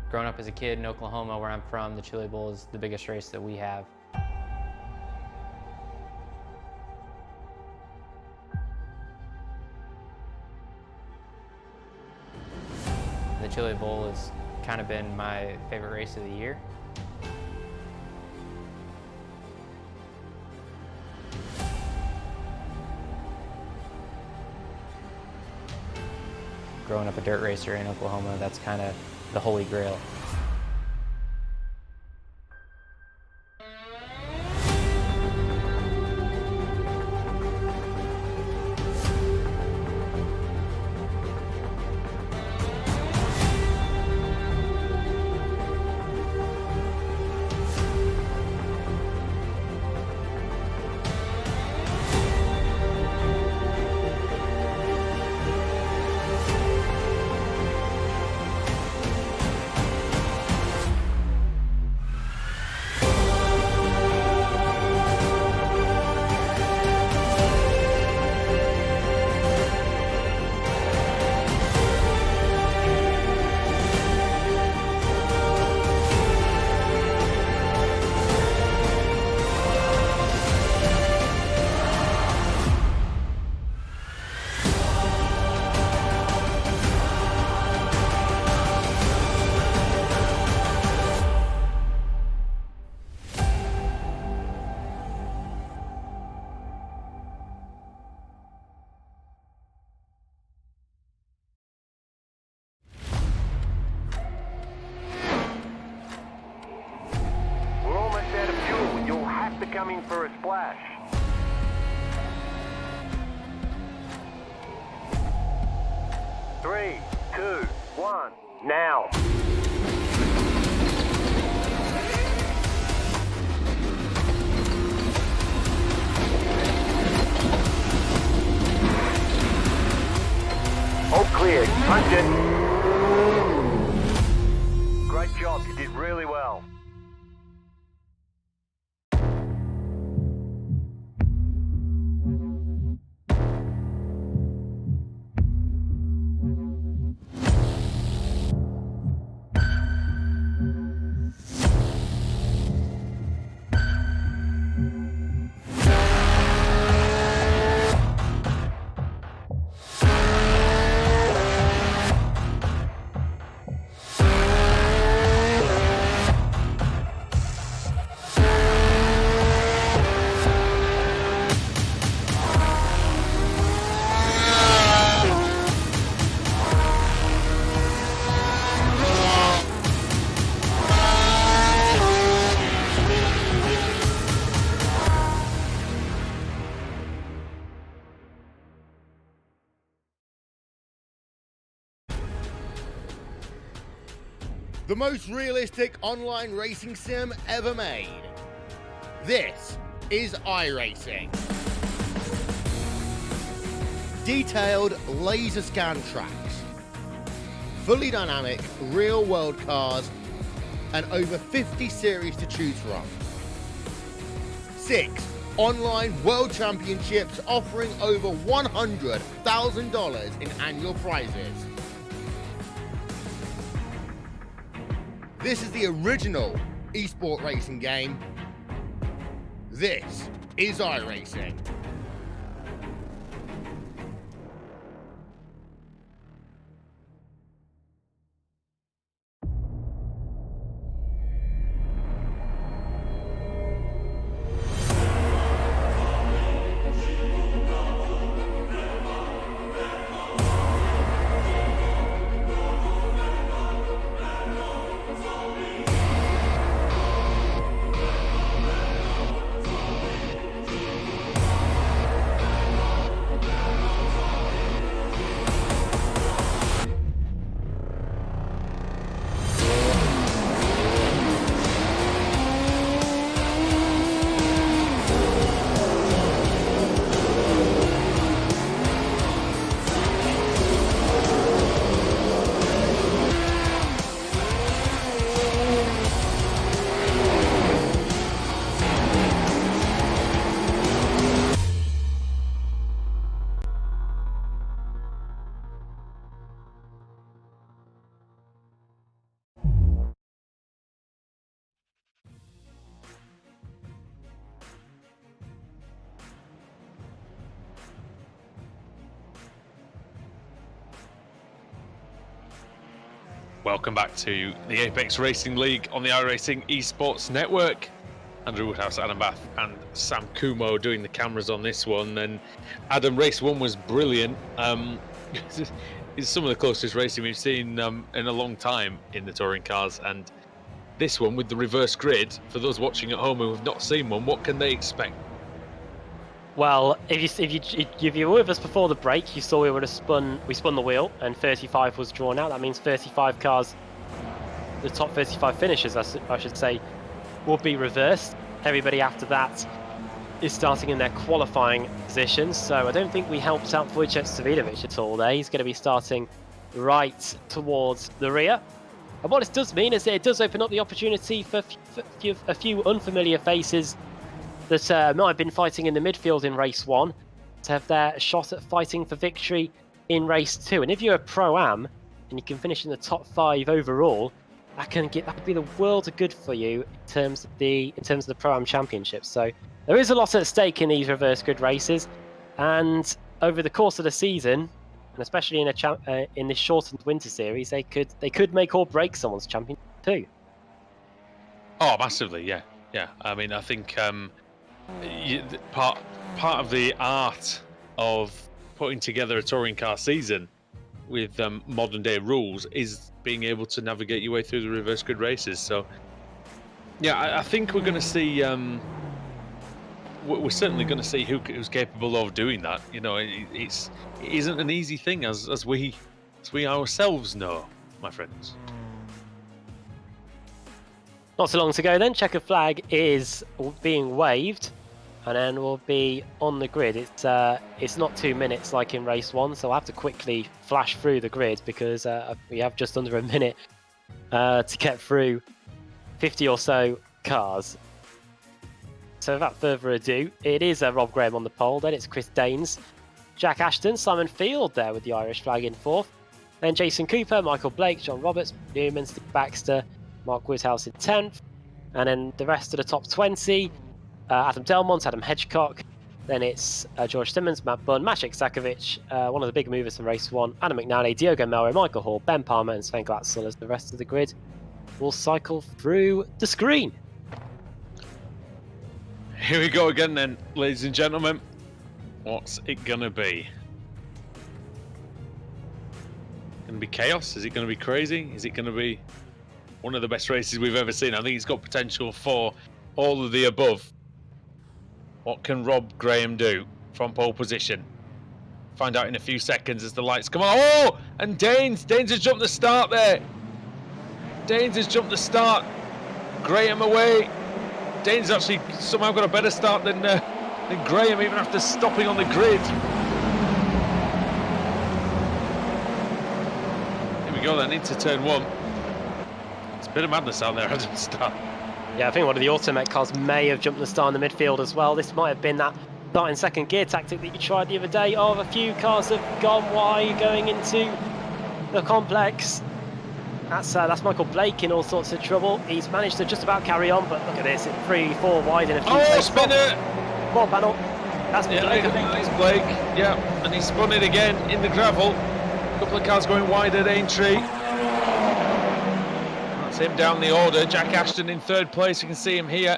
Growing up as a kid in Oklahoma, where I'm from, the Chili Bowl is the biggest race that we have. The Chili Bowl has kind of been my favorite race of the year. Growing up a dirt racer in Oklahoma, that's kind of the holy grail. Coming for a splash. Three, two, one, now. All clear, punch it. Great job, you did really well. The most realistic online racing sim ever made. This is iRacing. Detailed laser scan tracks, fully dynamic real world cars, and over 50 series to choose from. 6 online world championships offering over $100,000 in annual prizes. This is the original esport racing game. This is iRacing. Welcome back to the Apex Racing League on the iRacing Esports Network. Andrew Woodhouse, Adam Bath, and Sam Kumo doing the cameras on this one. And Adam, race 1 was brilliant. It's some of the closest racing we've seen in a long time in the touring cars. And this one with the reverse grid, for those watching at home who have not seen one, what can they expect? Well, if you were with us before the break, you saw we spun the wheel and 35 was drawn out. That means 35 cars, the top 35 finishers, I should say, will be reversed. Everybody after that is starting in their qualifying positions. So I don't think we helped out Wojciech Savidovic at all there. He's going to be starting right towards the rear. And what this does mean is that it does open up the opportunity for a few unfamiliar faces that might have been fighting in the midfield in race 1 to have their shot at fighting for victory in race 2. And if you're a Pro-Am and you can finish in the top 5 overall, that could be the world of good for you in terms of the Pro-Am Championship. So there is a lot at stake in these reverse grid races, and over the course of the season, and especially in this shortened winter series, they could make or break someone's championship too. Oh, massively, yeah. I mean, I think part of the art of putting together a touring car season with modern day rules is being able to navigate your way through the reverse grid races. So yeah, I think we're going to see we're certainly going to see who's capable of doing that. You know, it isn't an easy thing, as we ourselves know, my friends. Not so long to go then. Checker flag is being waved, and then we'll be on the grid. It's not 2 minutes like in race 1, so I'll have to quickly flash through the grid because we have just under a minute to get through 50 or so cars. So without further ado, it is Rob Graham on the pole, then it's Chris Daines, Jack Ashton, Simon Field there with the Irish flag in 4th, then Jason Cooper, Michael Blake, John Roberts, Newman, Steve Baxter, Mark Woodhouse in 10th, and then the rest of the top 20, Adam Delmont, Adam Hedgecock, then it's George Simmons, Matt Bunn, Maciek Sakovic, one of the big movers from race 1, Adam McNally, Diogo Melro, Michael Hall, Ben Palmer and Sven Glatzel as the rest of the grid will cycle through the screen. Here we go again then, ladies and gentlemen. What's it gonna be? Gonna be chaos? Is it gonna be crazy? Is it gonna be one of the best races we've ever seen? I think it's got potential for all of the above. What can Rob Graham do from pole position? Find out in a few seconds as the lights come on. Oh! And Daines has jumped the start there. Daines has jumped the start. Graham away. Daines actually somehow got a better start than Graham, even after stopping on the grid. Here we go then, into turn 1. It's a bit of madness out there at the start. Yeah, I think one of the Automet cars may have jumped the start in the midfield as well. This might have been that start in second gear tactic that you tried the other day. Oh, a few cars have gone wide going into the complex. That's Michael Blake in all sorts of trouble. He's managed to just about carry on, but look at this, it's 3-4 wide in a few places. Spinner! Ball panel. That's Blake, I think. Nice Blake, yeah, and he spun it again in the gravel. A couple of cars going wide at Aintree. That's him down the order. Jack Ashton in 3rd place, you can see him here.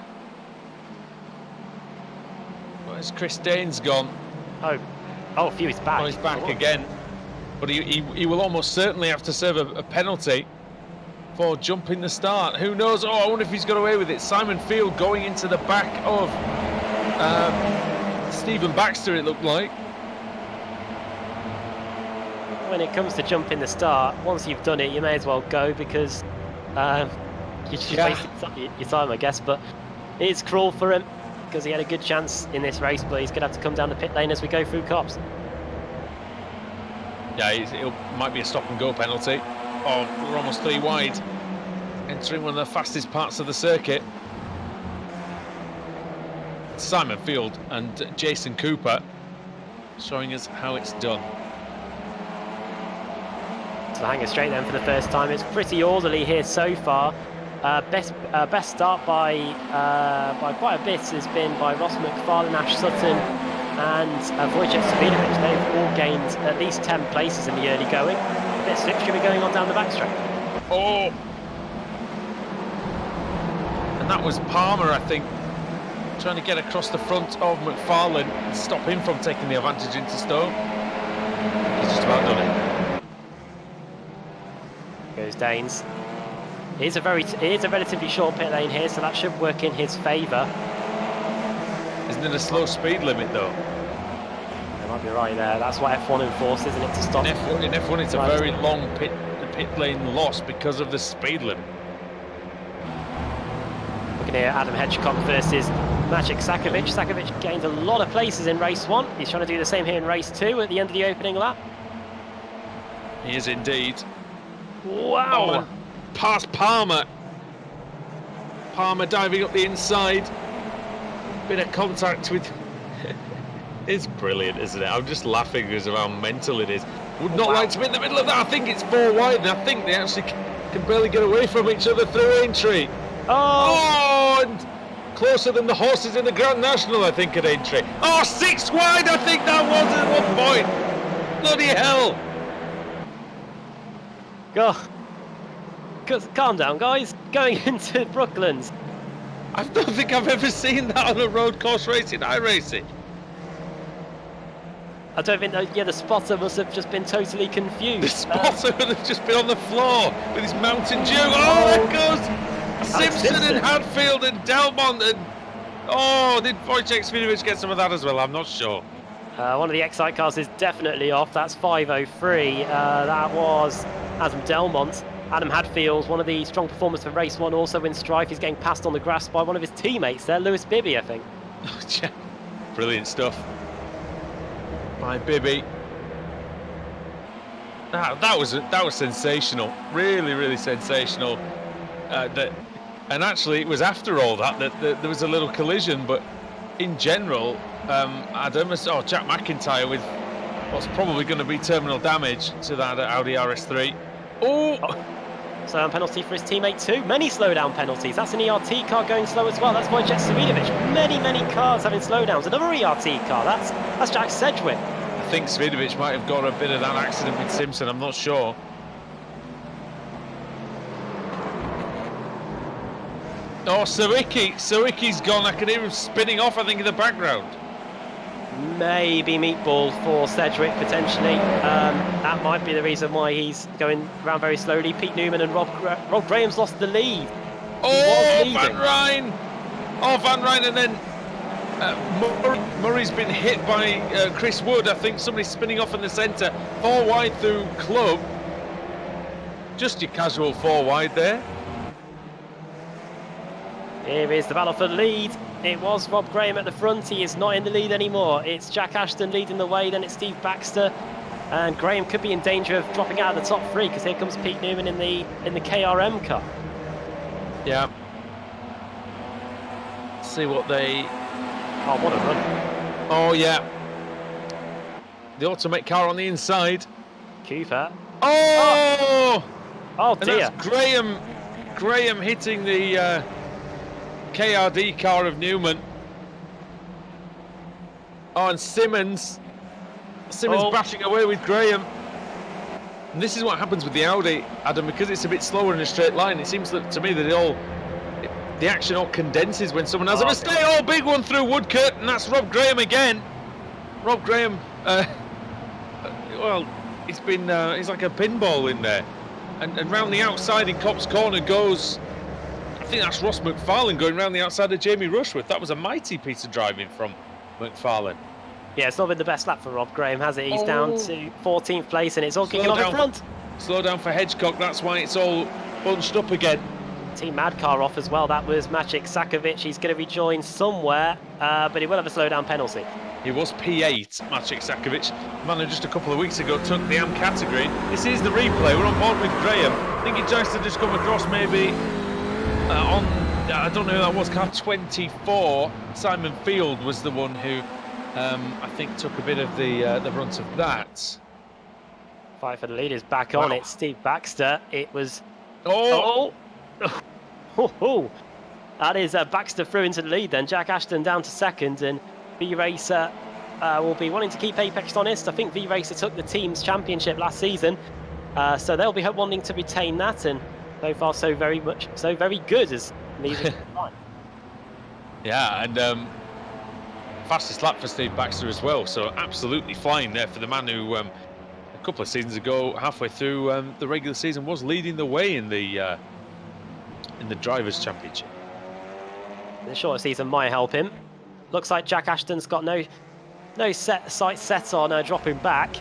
Where's Chris Daines gone? Oh, phew, he's back. Oh, he's back again. But he will almost certainly have to serve a penalty for jumping the start. Who knows? Oh, I wonder if he's got away with it. Simon Field going into the back of Stephen Baxter, it looked like. When it comes to jumping the start, once you've done it, you may as well go because you just wasted your time, I guess. But it's cruel for him because he had a good chance in this race, but he's going to have to come down the pit lane as we go through cops. Yeah, it might be a stop and go penalty. Oh, we're almost 3 wide. Entering one of the fastest parts of the circuit. Simon Field and Jason Cooper showing us how it's done. So hanging straight then for the first time. It's pretty orderly here so far. Best start by quite a bit has been by Ross McFarlane, Ash Sutton and Wojciech Savidovic. They've all gained at least 10 places in the early going. A bit of slipstream going on down the backstretch. Oh! And that was Palmer, I think, trying to get across the front of McFarlane and stop him from taking the advantage into Stowe. He's just about done it. Goes Danes. It is a relatively short pit lane here, so that should work in his favour. Isn't it a slow speed limit though? You might be right there. That's what F1 enforced, isn't it, to stop? In F1 it's a very long pit lane loss because of the speed limit. Looking here, Adam Hedgecock versus Maciej Sakovic. Sakovic gained a lot of places in race 1. He's trying to do the same here in race 2 at the end of the opening lap. He is indeed. Wow! Oh, past Palmer. Palmer diving up the inside. Bit of contact with... It's brilliant, isn't it? I'm just laughing because of how mental it is. Would not like to be in the middle of that. I think it's 4 wide, and I think they actually can barely get away from each other through Aintree. Oh, and closer than the horses in the Grand National, I think, at Aintree. Oh, 6 wide, I think that was at one point. Bloody hell. Go. Calm down, guys. Going into Brooklands. I don't think I've ever seen that on a road course race in iRacing. I don't think, the spotter must have just been totally confused. The spotter would have just been on the floor with his Mountain Dew. Oh, there goes Simpson and Hadfield and Delmont and... Oh, did Wojciech Swinovich get some of that as well? I'm not sure. One of the Excite cars is definitely off. That's 5:03. That was Adam Delmont. Adam Hadfield, one of the strong performers for race 1, also in strife. He's getting passed on the grass by one of his teammates there, Lewis Bibby, I think. Brilliant stuff. My Bibby. That was sensational. Really, really sensational. And actually, it was after all that there was a little collision. But in general, Jack McIntyre with what's probably going to be terminal damage to that Audi RS3. Oh! Slowdown penalty for his teammate too. Many slowdown penalties. That's an ERT car going slow as well. That's Wojciech Swinovich. Many cars having slowdowns. Another ERT car. That's Jack Sedgwick. I think Swinovich might have got a bit of that accident with Simpson. I'm not sure. Oh, Sawicki's gone. I can hear him spinning off, I think, in the background. Maybe meatball for Sedgwick, potentially. That might be the reason why he's going around very slowly. Pete Newman and Rob Graham's lost the lead. Oh, Van Rijn! Oh, Van Rijn, and then Murray's been hit by Chris Wood. I think somebody's spinning off in the centre. 4 wide through Club. Just your casual 4 wide there. Here is the battle for the lead. It was Rob Graham at the front. He is not in the lead anymore. It's Jack Ashton leading the way, then it's Steve Baxter. And Graham could be in danger of dropping out of the top 3 because here comes Pete Newman in the KRM car. Yeah. See what they... Oh, what a run. Oh, yeah. The Automate car on the inside. Cooper. Oh! Oh, and dear. that's Graham hitting the KRD car of Newman. Oh, and Simmons bashing away with Graham. And this is what happens with the Audi, Adam, because it's a bit slower in a straight line. It seems to me that the action all condenses when someone has a mistake. Oh, big one through Woodcourt, and that's Rob Graham again. Rob Graham, well, he's like a pinball in there. And round the outside in Cops Corner goes, I think that's Ross McFarlane going round the outside of Jamie Rushworth. That was a mighty piece of driving from McFarlane. Yeah, it's not been the best lap for Rob Graham, has it? He's down to 14th place and it's all kicking off in front. Slow down for Hedgecock, that's why it's all bunched up again. Team Mad car off as well. That was Maciej Sakovic. He's going to rejoin somewhere, but he will have a slowdown penalty. He was P8, Maciej Sakovic. Man who just a couple of weeks ago took the AM category. This is the replay. We're on board with Graham. I think he tries to just come across maybe on, I don't know who that was, car 24. Simon Field was the one who I think took a bit of the brunt of that. Fight for the lead is back on. It's Steve Baxter. It was... Oh! That is Baxter through into the lead then. Jack Ashton down to second, and V-Racer will be wanting to keep Apex honest. I think V-Racer took the team's championship last season, so they'll be wanting to retain that, and So far, so very good as neither. Yeah, and fastest lap for Steve Baxter as well. So absolutely flying there for the man who a couple of seasons ago, halfway through the regular season, was leading the way in the Drivers' Championship. The shorter season might help him. Looks like Jack Ashton's got no sights set on dropping back.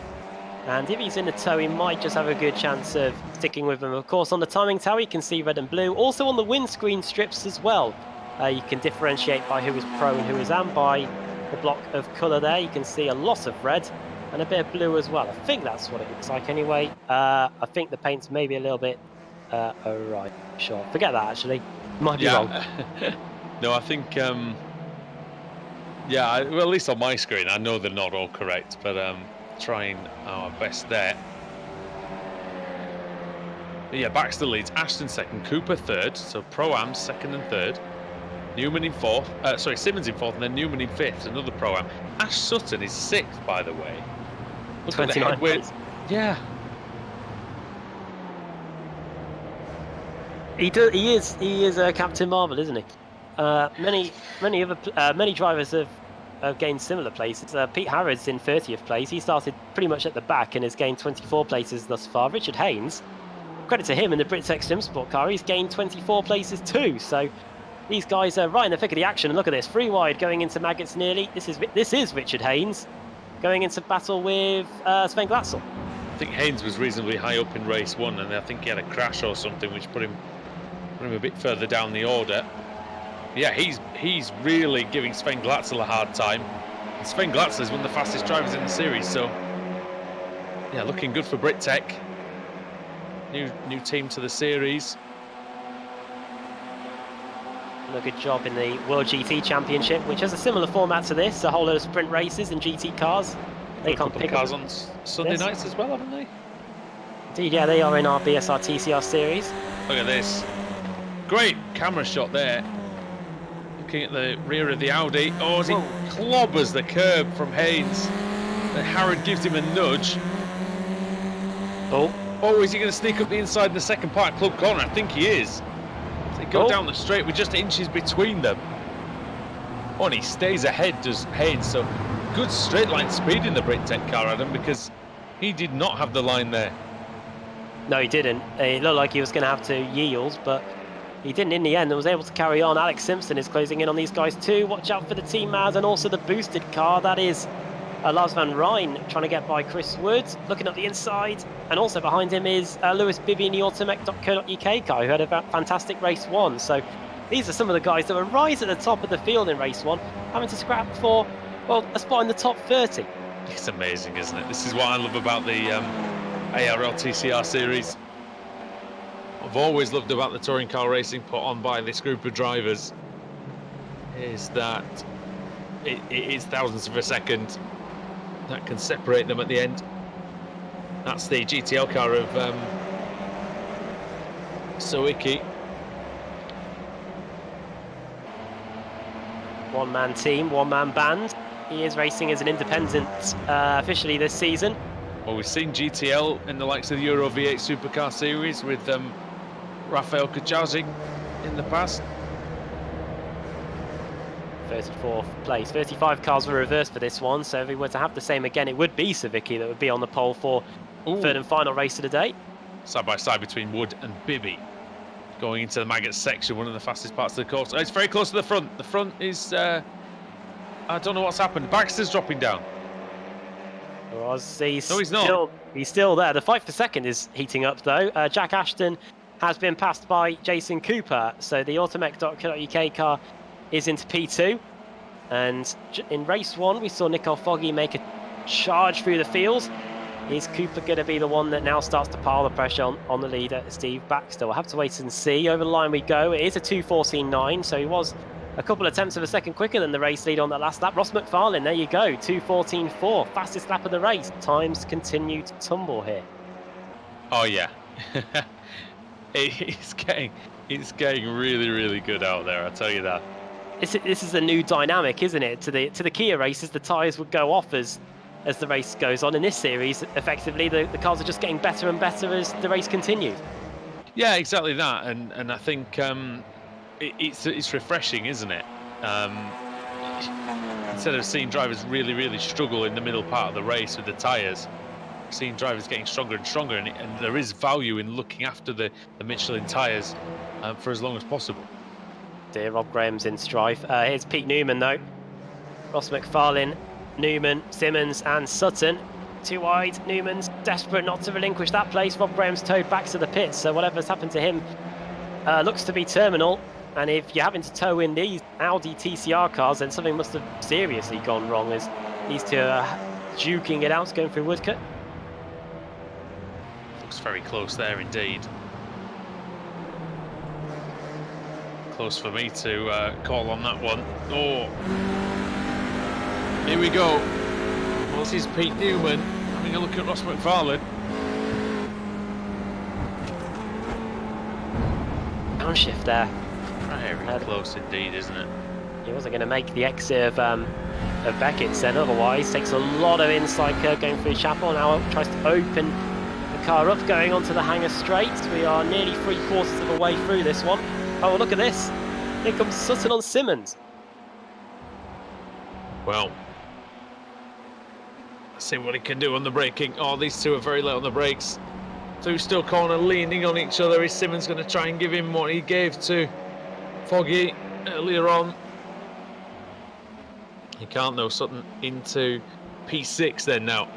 And if he's in the tow, he might just have a good chance of sticking with him. Of course, on the timing tower, you can see red and blue. Also on the windscreen strips as well. You can differentiate by who is pro and who is am by the block of colour there. You can see a lot of red and a bit of blue as well. I think that's what it looks like anyway. I think the paint's maybe a little bit right. Sure. Forget that, actually. Might be wrong. No, I think... well, at least on my screen, I know they're not all correct, but trying our best there. But yeah, Baxter leads, Ashton second, Cooper third, so Pro-Am second and third. Newman in fourth, Simmons in fourth, and then Newman in fifth, another Pro-Am. Ash Sutton is sixth, by the way. Look 29 at the headwind. Yeah. He is Captain Marvel, isn't he? Many drivers have gained similar places. Pete Harrod's in 30th place. He started pretty much at the back and has gained 24 places thus far. Richard Haynes, credit to him in the Brits Extreme Sport car, he's gained 24 places too. So these guys are right in the thick of the action. And look at this, free wide going into Maggots nearly. This is Richard Haynes going into battle with Sven Glatzel. I think Haynes was reasonably high up in race one, and I think he had a crash or something which put him a bit further down the order. Yeah, he's really giving Sven Glatzel a hard time. And Sven Glatzel is one of the fastest drivers in the series, so yeah, looking good for BritTech. New team to the series. A good job in the World GT Championship, which has a similar format to this, a whole lot of sprint races and GT cars. They can't pick cars up on Sunday nights as well, haven't they? Indeed, yeah, they are in our BSR TCR series. Look at this. Great camera shot there. Looking at the rear of the Audi. Oh, as he clobbers the curb from Haynes. And Harrod gives him a nudge. Oh, is he going to sneak up the inside in the second part club corner? I think he is. So they go down the straight with just inches between them. Oh, and he stays ahead, does Haynes. So good straight line speed in the BritTech car, Adam, because he did not have the line there. No, he didn't. It looked like he was going to have to yield, but he didn't in the end and was able to carry on. Alex Simpson is closing in on these guys too. Watch out for the Team Maz and also the boosted car. That is Lars van Rijn trying to get by Chris Wood, looking at the inside. And also behind him is Lewis Bibby in the Automech.co.uk car, who had a fantastic race one. So these are some of the guys that were right at the top of the field in race one, having to scrap for, well, a spot in the top 30. It's amazing, isn't it? This is what I love about the ARL TCR series. I've always loved about the touring car racing put on by this group of drivers is that it is thousandths of a second that can separate them at the end. That's the GTL car of Sawicki. One-man team, one-man band. He is racing as an independent officially this season. Well, we've seen GTL in the likes of the Euro V8 Supercar Series with Rafael Kajazin in the past. 34th place. 35 cars were reversed for this one, so if we were to have the same again, it would be Savicki that would be on the pole for third and final race of the day. Side by side between Wood and Bibby. Going into the Maggots section, one of the fastest parts of the course. Oh, it's very close to the front. The front is... I don't know what's happened. Baxter's dropping down. No, he's not. He's still there. The fight for second is heating up, though. Jack Ashton has been passed by Jason Cooper, so the Automech.co.uk car is into P2. And in race one, we saw Nicole Foggy make a charge through the field. Is Cooper going to be the one that now starts to pile the pressure on the leader, Steve Baxter? We'll have to wait and see. Over the line we go. It is a 2:14.9, so he was a couple of tenths of a second quicker than the race lead on that last lap. Ross McFarlane, there you go, 2:14.4, fastest lap of the race. Times continue to tumble here. Oh yeah, it's getting really, really good out there. I tell you that. This is a new dynamic, isn't it? To the Kia races, the tyres would go off as the race goes on. In this series, effectively, the cars are just getting better and better as the race continues. Yeah, exactly that, and I think it's refreshing, isn't it? Instead of seeing drivers really struggle in the middle part of the race with the tyres, seeing drivers getting stronger and stronger, and there is value in looking after the Michelin tyres for as long as possible. Dear Rob Graham's in strife. Here's Pete Newman though. Ross McFarlane, Newman, Simmons and Sutton. Too wide. Newman's desperate not to relinquish that place. Rob Graham's towed back to the pits, so whatever's happened to him looks to be terminal. And if you're having to tow in these Audi TCR cars, then something must have seriously gone wrong, as these two are duking it out, going through Woodcut. Looks very close there indeed. Close for me to call on that one. Oh, here we go. Well, this is Pete Newman having a look at Ross McFarlane. Downshift there. Very close indeed, isn't it? He wasn't going to make the exit of Beckett's then, otherwise. Takes a lot of inside curve going through Chapel. Now tries to open the car up, going onto the hangar straight. We are nearly 3/4 of the way through this one. Oh, look at this. Here comes Sutton on Simmons. Well, let's see what he can do on the braking. Oh, these two are very late on the brakes. Through still corner, leaning on each other. Is Simmons going to try and give him what he gave to Foggy earlier on? He can't though. Sutton into P6 then now.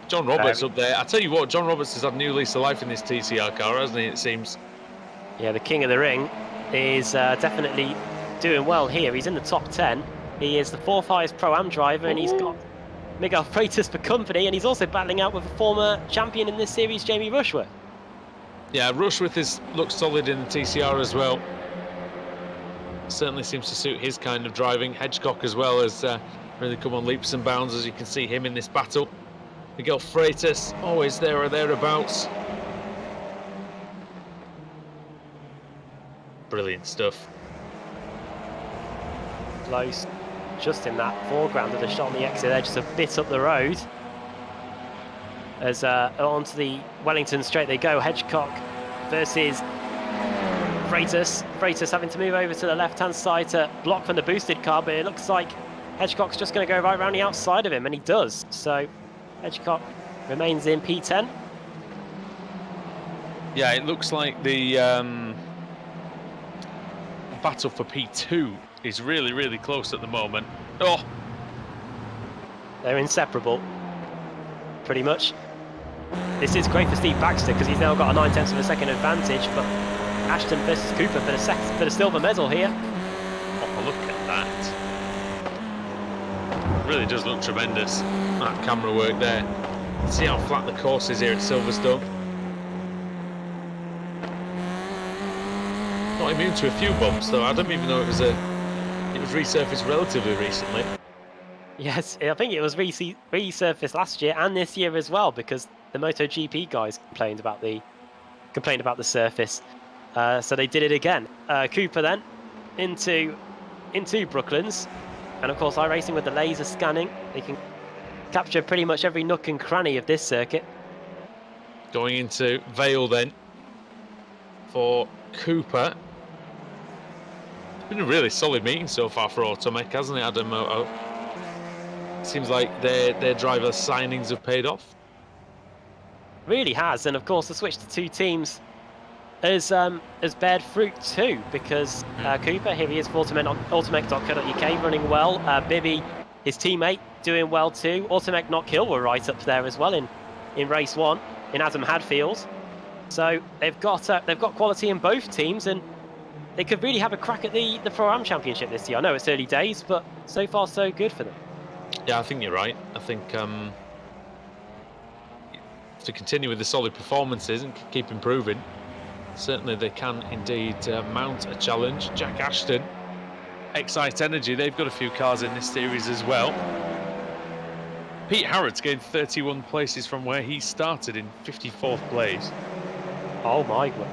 John Roberts up there. I tell you what, John Roberts has had a new lease of life in this TCR car, hasn't he, it seems? Yeah, the king of the ring is definitely doing well here. He's in the top 10. He is the 4th highest Pro-Am driver, and he's got Miguel Freitas for company, and he's also battling out with a former champion in this series, Jamie Rushworth. Yeah, Rushworth looks solid in the TCR as well. Certainly seems to suit his kind of driving. Hedgecock as well has really come on leaps and bounds, as you can see him in this battle. Miguel Freitas, always there or thereabouts. Brilliant stuff. Close, just in that foreground of the shot on the exit there, just a bit up the road. As onto the Wellington straight they go. Hedgecock versus Freitas. Freitas having to move over to the left-hand side to block from the boosted car, but it looks like Hedgecock's just going to go right around the outside of him, and he does. So Hedgecock remains in P10. Yeah, it looks like the battle for P2 is really close at the moment. Oh, they're inseparable, pretty much. This is great for Steve Baxter because he's now got a 9/10 of a second advantage, but Ashton versus Cooper for the silver medal here. Oh, look at that. Really does look tremendous, that camera work there. See how flat the course is here at Silverstone. Not immune to a few bumps though, Adam, even though it was resurfaced relatively recently. Yes, I think it was resurfaced last year and this year as well, because the MotoGP guys complained about the surface, so they did it again. Cooper then into Brooklands, and of course iRacing with the laser scanning, they can capture pretty much every nook and cranny of this circuit. Going into Vale then for Cooper. It's been a really solid meeting so far for Automek, hasn't it, Adam? Seems like their driver signings have paid off. Really has, and of course the switch to 2 teams has bared fruit too, because Cooper, here he is for Automek.co.uk, running well. Bibby, his teammate, doing well too. Automek Knock Hill were right up there as well in race 1 in Adam Hadfield. So they've got quality in both teams, and they could really have a crack at the Pro-Am Championship this year. I know it's early days, but so far so good for them. Yeah, I think you're right. I think to continue with the solid performances and keep improving, certainly they can indeed mount a challenge. Jack Ashton, Excite Energy, they've got a few cars in this series as well. Pete Harrod's gained 31 places from where he started in 54th place. Oh my god.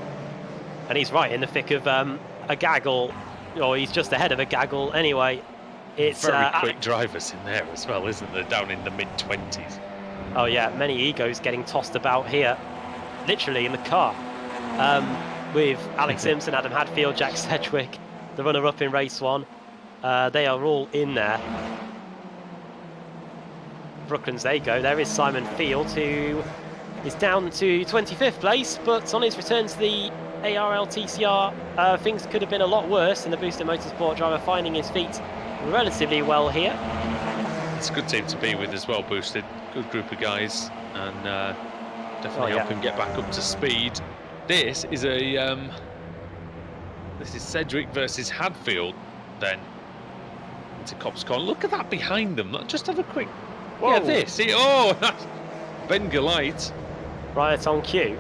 And he's right in the thick of a gaggle, or he's just ahead of a gaggle anyway. It's very quick drivers in there as well, isn't there, down in the mid-20s. Oh yeah, many egos getting tossed about here. literally in the car with Alex Simpson, Adam Hadfield, Jack Sedgwick, the runner-up in race 1. They are all in there. Brooklands, there you go. There is Simon Field, who is down to 25th place, but on his return to the ARL TCR, things could have been a lot worse, and the Boosted Motorsport driver finding his feet relatively well here. It's a good team to be with as well, Boosted. Good group of guys, and definitely help him get back up to speed. This is Sedgwick versus Hadfield, then into Cops Corner. Look at that behind them. Just have a quick. Yeah, this. That's Ben Galite. Right on cue.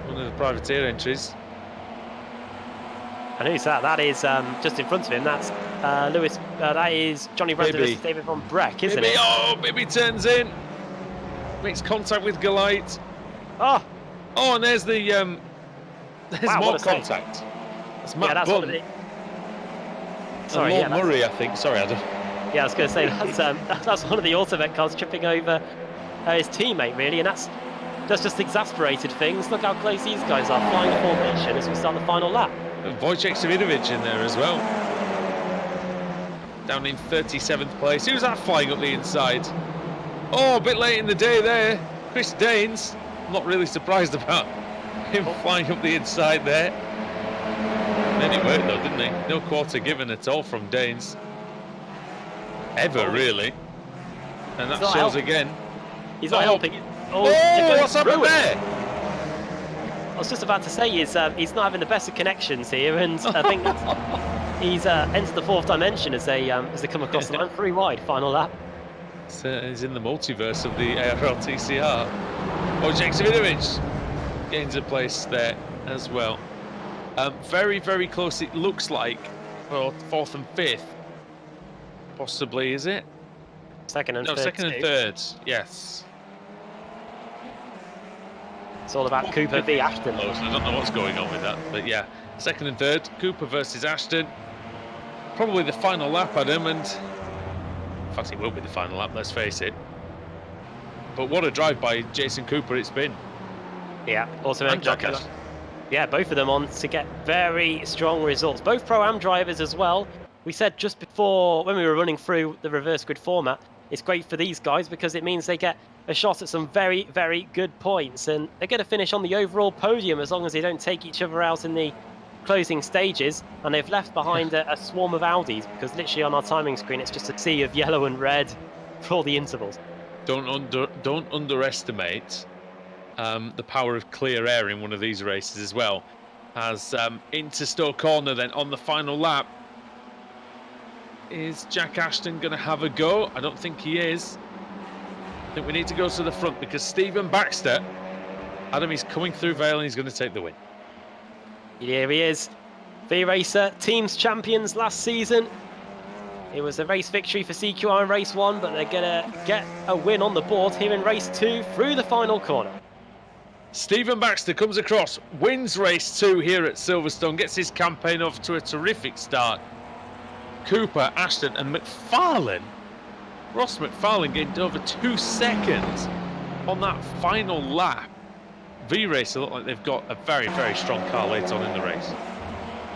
One of the privateer entries. And who's that? That is just in front of him. That's Lewis. That is Johnny Brandon versus David von Breck, isn't it? Oh, Bibby turns in. Makes contact with Galite. Oh, and there's the there's more contact. That's Matt Bunn. Sorry, Lord Murray, I think. Sorry, Adam. Yeah, I was going to say that's one of the Autovet cars tripping over his teammate, really, and that's just exasperated things. Look how close these guys are, flying formation as we start the final lap. And Wojciech Savidovic in there as well. Down in 37th place. Who's that flying up the inside? Oh, a bit late in the day there. Chris Danes. Not really surprised about him flying up the inside there. Then it worked though, didn't he? No quarter given at all from Danes. Ever, really. And that shows again. He's not helping. What's happened there? I was just about to say he's not having the best of connections here, and I think he's entered the 4th dimension as they come across the line. 3 wide, final lap. He's in the multiverse of the ARL TCR. Wojciech Savidovic gains a place there as well. Very, very close, it looks like, for 4th and 5th. Possibly, is it? Second and third. Second and third, yes. It's all about Cooper v Ashton. I don't know what's going on with that, but yeah. Second and third, Cooper versus Ashton. Probably the final lap, Adam, and in fact, it will be the final lap, let's face it. But what a drive by Jason Cooper it's been. Yeah, also and Jack Ashton. Yeah, both of them on to get very strong results. Both Pro-Am drivers as well. We said just before, when we were running through the reverse grid format, it's great for these guys because it means they get a shot at some very, very good points, and they're going to finish on the overall podium as long as they don't take each other out in the closing stages. And they've left behind a swarm of Audis, because literally on our timing screen it's just a sea of yellow and red for all the intervals. Don't underestimate the power of clear air in one of these races as well. As into Stowe Corner then on the final lap. Is Jack Ashton going to have a go? I don't think he is. I think we need to go to the front because Stephen Baxter, Adam, he's coming through Vale and he's going to take the win. Here he is. V-Racer, teams champions last season. It was a race victory for CQR in race 1, but they're going to get a win on the board here in race 2 through the final corner. Stephen Baxter comes across, wins race 2 here at Silverstone, gets his campaign off to a terrific start. Cooper, Ashton and McFarlane. Ross McFarlane gained over 2 seconds on that final lap. V-Racer look like they've got a very, very strong car later on in the race.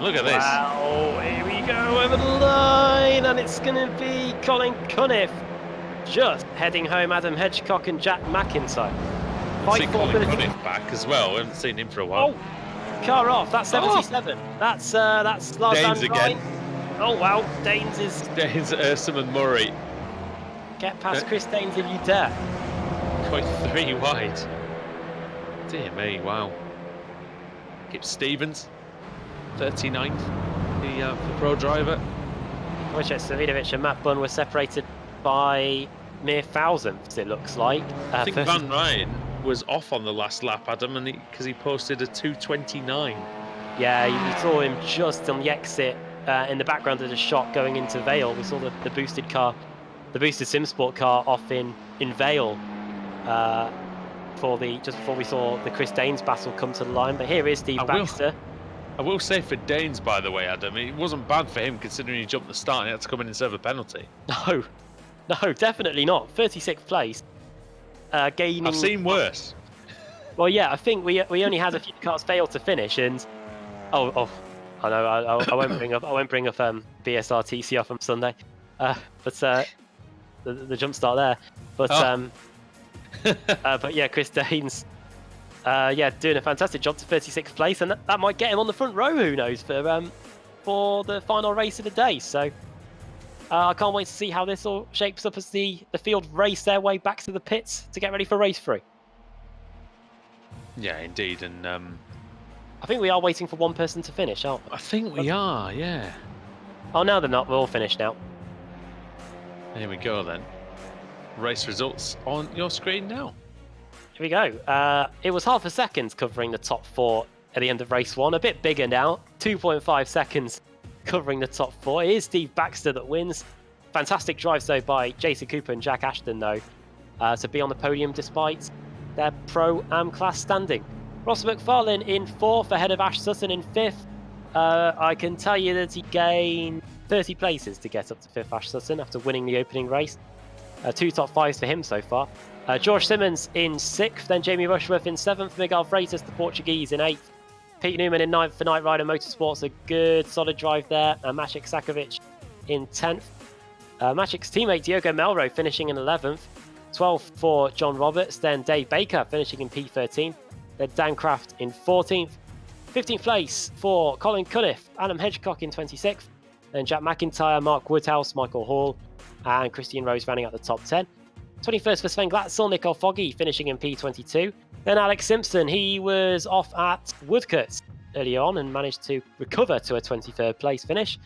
Look at this. Wow, here we go over the line, and it's going to be Colin Cunniff just heading home Adam Hedgecock and Jack McIntyre. I've seen Colin Cunniff back as well. We haven't seen him for a while. Oh, car off. That's 77. That's Lars Danes Van again. Oh wow, Danes is... Danes, Ursum and Murray. Get past Chris Danes if you dare. Going 3 wide. Dear me, wow. Kip Stevens, 39th, the pro driver. Wojciech Savidovic and Matt Bunn were separated by mere thousandths, it looks like. I think Van Ryan was off on the last lap, Adam, and because he posted a 2:29. Yeah, you saw him just on the exit. In the background of the shot going into Vale, we saw the boosted car, the boosted SimSport car off in Vale just before we saw the Chris Danes battle come to the line. But here is Steve Baxter. I will say for Danes, by the way, Adam, it wasn't bad for him considering he jumped the start and he had to come in and serve a penalty. No, definitely not. 36th place, gaining. I've seen worse. Well, yeah, I think we only had a few cars fail to finish, and I know I won't bring up BSR TCR from Sunday, but the jump start there, but yeah, Chris Daines, doing a fantastic job to 36th place, and that might get him on the front row. Who knows for the final race of the day? So I can't wait to see how this all shapes up as the field race their way back to the pits to get ready for race 3. Yeah, indeed, and I think we are waiting for one person to finish, aren't we? I think we are. Yeah. Oh, no, they're not. We're all finished now. Here we go then. Race results on your screen now. Here we go. It was half a second covering the top 4 at the end of race 1. A bit bigger now. 2.5 seconds covering the top 4. It is Steve Baxter that wins. Fantastic drives, though, by Jason Cooper and Jack Ashton, though, to be on the podium despite their Pro-Am class standing. Ross McFarlane in 4th, ahead of Ash Sutton in 5th. I can tell you that he gained 30 places to get up to 5th, Ash Sutton, after winning the opening race. 2 top 5s for him so far. George Simmons in 6th, then Jamie Rushworth in 7th, Miguel Freitas, the Portuguese, in 8th. Pete Newman in 9th for Knight Rider Motorsports, a good solid drive there. Maciek Sakovic in 10th. Maciek's teammate Diogo Melro finishing in 11th. 12th for John Roberts, then Dave Baker finishing in P13. Then Dan Kraft in 14th. 15th place for Colin Cunniff, Adam Hedgecock in 26th. Then Jack McIntyre, Mark Woodhouse, Michael Hall, and Christian Rose rounding out the top 10. 21st for Sven Glatzel, Nicole Foggy finishing in P22. Then Alex Simpson, he was off at Woodcote early on and managed to recover to a 23rd place finish.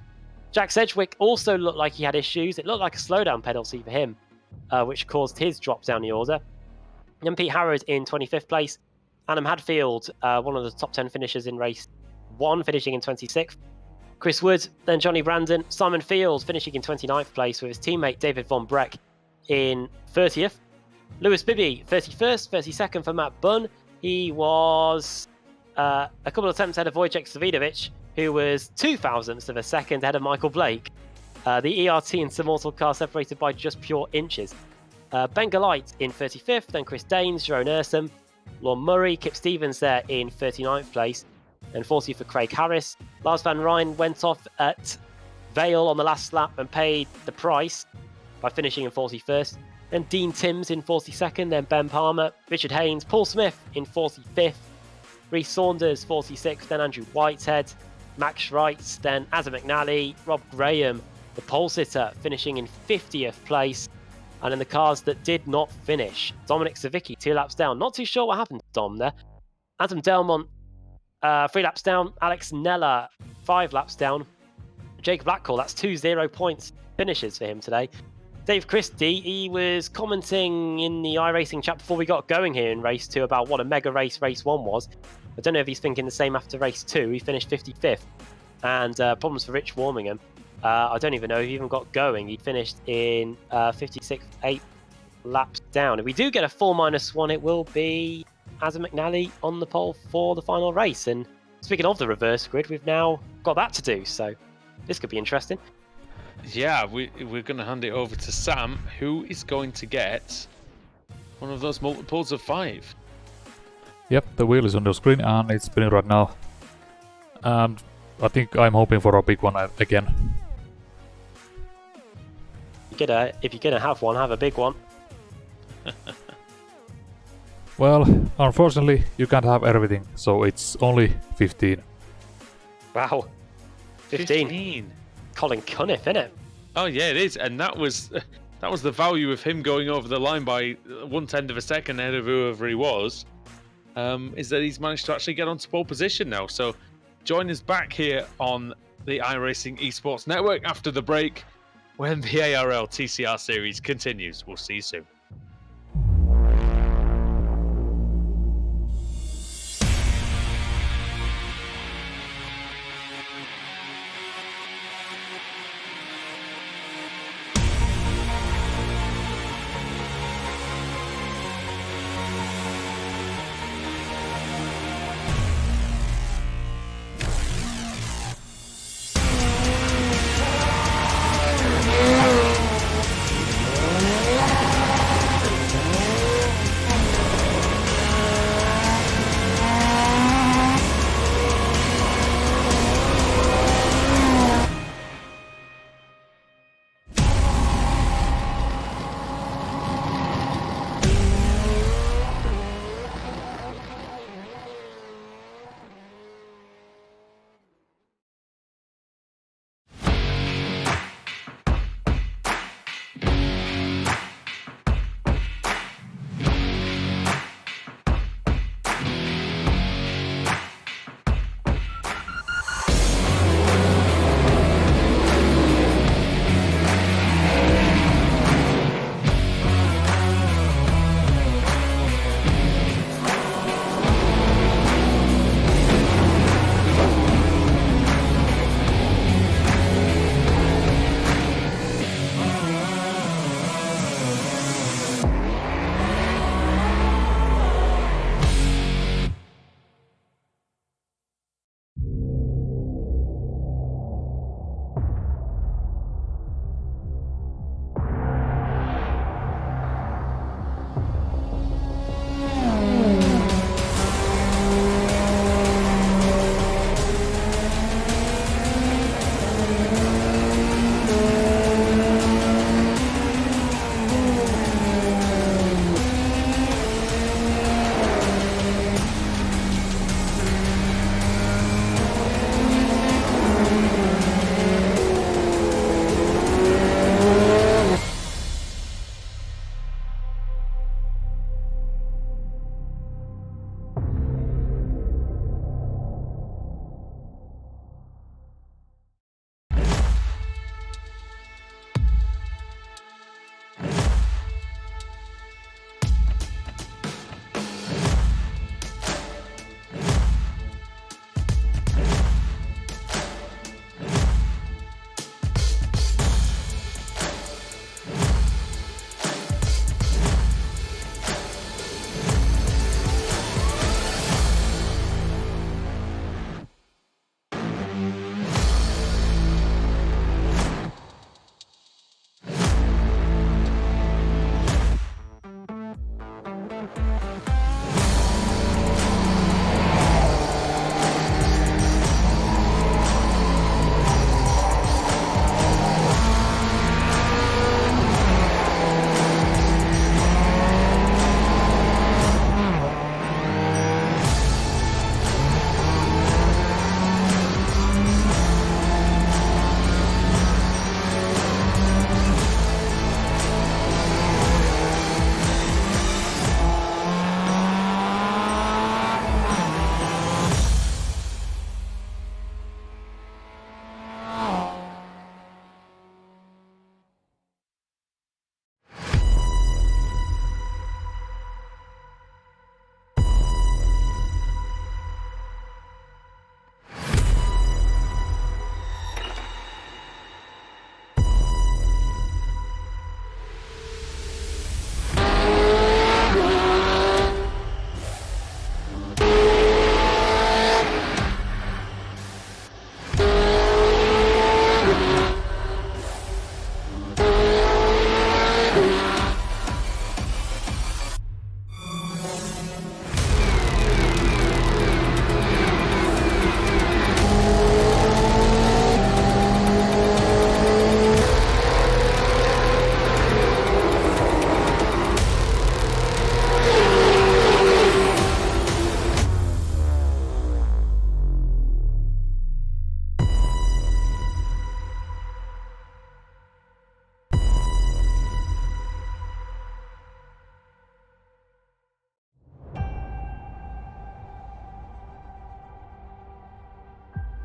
Jack Sedgwick also looked like he had issues. It looked like a slowdown penalty for him, which caused his drop down the order. Then Pete Harrod in 25th place. Adam Hadfield, one of the top 10 finishers in race 1, finishing in 26th. Chris Wood, then Johnny Brandon, Simon Field finishing in 29th place with his teammate David Von Breck in 30th. Lewis Bibby, 31st, 32nd for Matt Bunn. He was a couple of attempts ahead of Wojciech Savidovic, who was 0.02 of a second ahead of Michael Blake. The ERT and Immortal car separated by just pure inches. Ben Galite in 35th, then Chris Daines, Jerome Ersam, Lorne Murray, Kip Stevens there in 39th place, and 40th for Craig Harris. Lars Van Rijn went off at Vale on the last lap and paid the price by finishing in 41st. Then Dean Timms in 42nd, then Ben Palmer, Richard Haynes, Paul Smith in 45th, Rhys Saunders 46th, then Andrew Whitehead, Max Schreitz, then Adam McNally, Rob Graham, the pole sitter, finishing in 50th place. And in the cars that did not finish, Dominic Savicki 2 laps down. Not too sure what happened to Dom there. Adam Delmont 3 laps down. Alex Nella 5 laps down. Jake Blackcall, that's 2 0 points finishes for him today. Dave Christie, he was commenting in the iRacing chat before we got going here in race 2 about what a mega race 1 was. I don't know if he's thinking the same after race 2. He finished 55th. And problems for Rich Warmingham. I don't even know if he even got going. He finished in 56th, 8 laps down. If we do get a full -1, it will be Adam McNally on the pole for the final race. And speaking of the reverse grid, we've now got that to do. So this could be interesting. Yeah, we're going to hand it over to Sam, who is going to get one of those multiples of 5. Yep, the wheel is on the screen and it's spinning right now. And I think I'm hoping for a big one again. If you're gonna have one, have a big one. Well, unfortunately, you can't have everything, so it's only 15. Wow, 15. Colin Cunniff, innit? Oh yeah, it is, and that was the value of him going over the line by 1/10 of a second ahead of whoever he was. Is that he's managed to actually get onto pole position now. So join us back here on the iRacing Esports Network after the break when the ARL TCR series continues. We'll see you soon.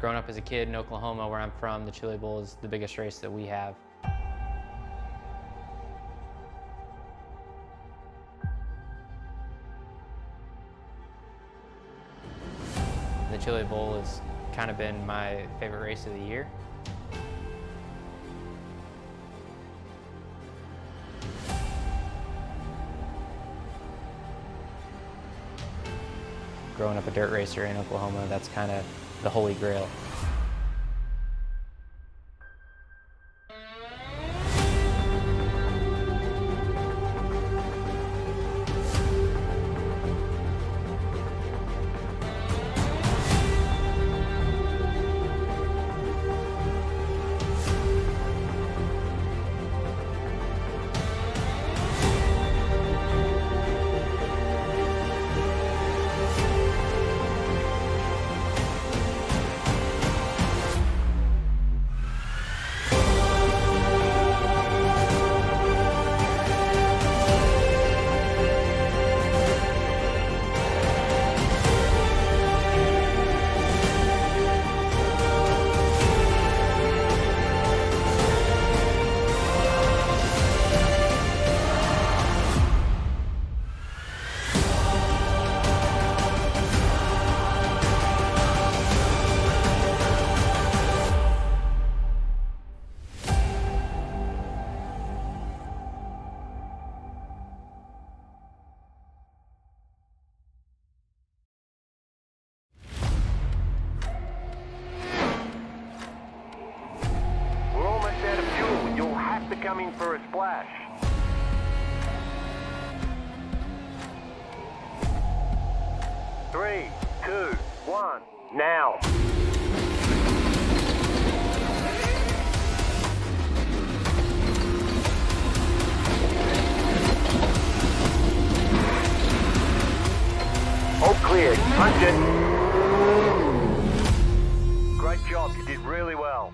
Growing up as a kid in Oklahoma, where I'm from, the Chili Bowl is the biggest race that we have. The Chili Bowl has kind of been my favorite race of the year. Growing up a dirt racer in Oklahoma, that's kind of the holy grail. Coming for a splash. Three, two, one, now. All clear. Punch it. Great job. You did really well.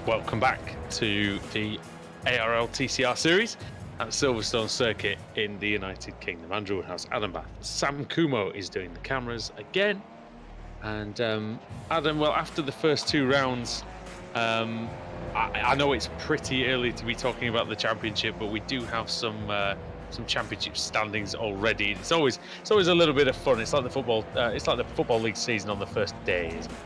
Welcome back to the ARL TCR series at Silverstone circuit in the United Kingdom. Andrew Woodhouse, Adam Bath, Sam Kumo is doing the cameras again. And Adam, well, after the first two rounds, I know it's pretty early to be talking about the championship, but we do have some championship standings already. It's always a little bit of fun. It's like the football league season on the first day, isn't it?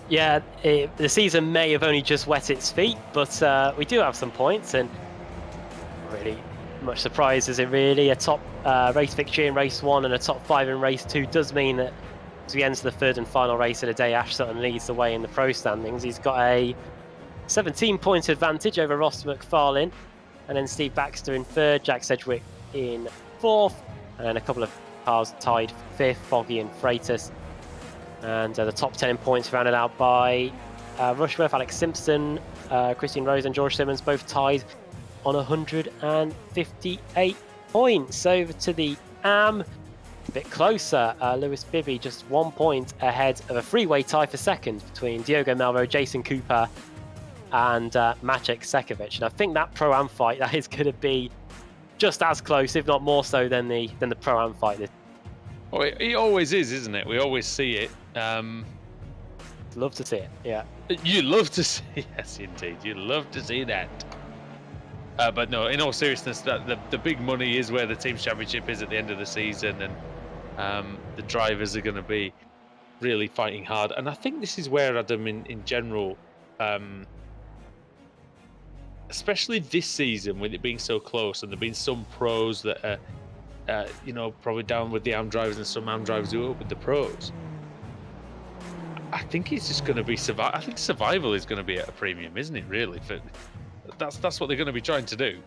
Yeah, the season may have only just wet its feet, but we do have some points, and really much surprise is it really. A top race victory in race 1 and a top 5 in race 2 does mean that as we enter the third and final race of the day, Ash Sutton leads the way in the pro standings. He's got a 17-point advantage over Ross McFarlane, and then Steve Baxter in third, Jack Sedgwick in fourth, and then a couple of cars tied fifth, Foggy and Freitas. And the top 10 points rounded out by Rushworth, Alex Simpson, Christine Rose and George Simmons, both tied on 158 points. Over to the AM. A bit closer, Lewis Bibby just 1 point ahead of a three-way tie for second between Diogo Melro, Jason Cooper, and Maciej Sekovic. And I think that Pro-Am fight, that is going to be just as close, if not more so, than the Pro-Am fight. Oh, it always is, isn't it? We always see it. Love to see it, yeah. You love to see, yes, indeed. You love to see that. But no, in all seriousness, the big money is where the Teams Championship is at the end of the season, and the drivers are going to be really fighting hard. And I think this is where, Adam, in general, especially this season, with it being so close, and there being some pros that are, probably down with the AM drivers and some AM drivers who are up with the pros. I think it's just going to be survival. I think survival is going to be at a premium, isn't it? Really, that's what they're going to be trying to do.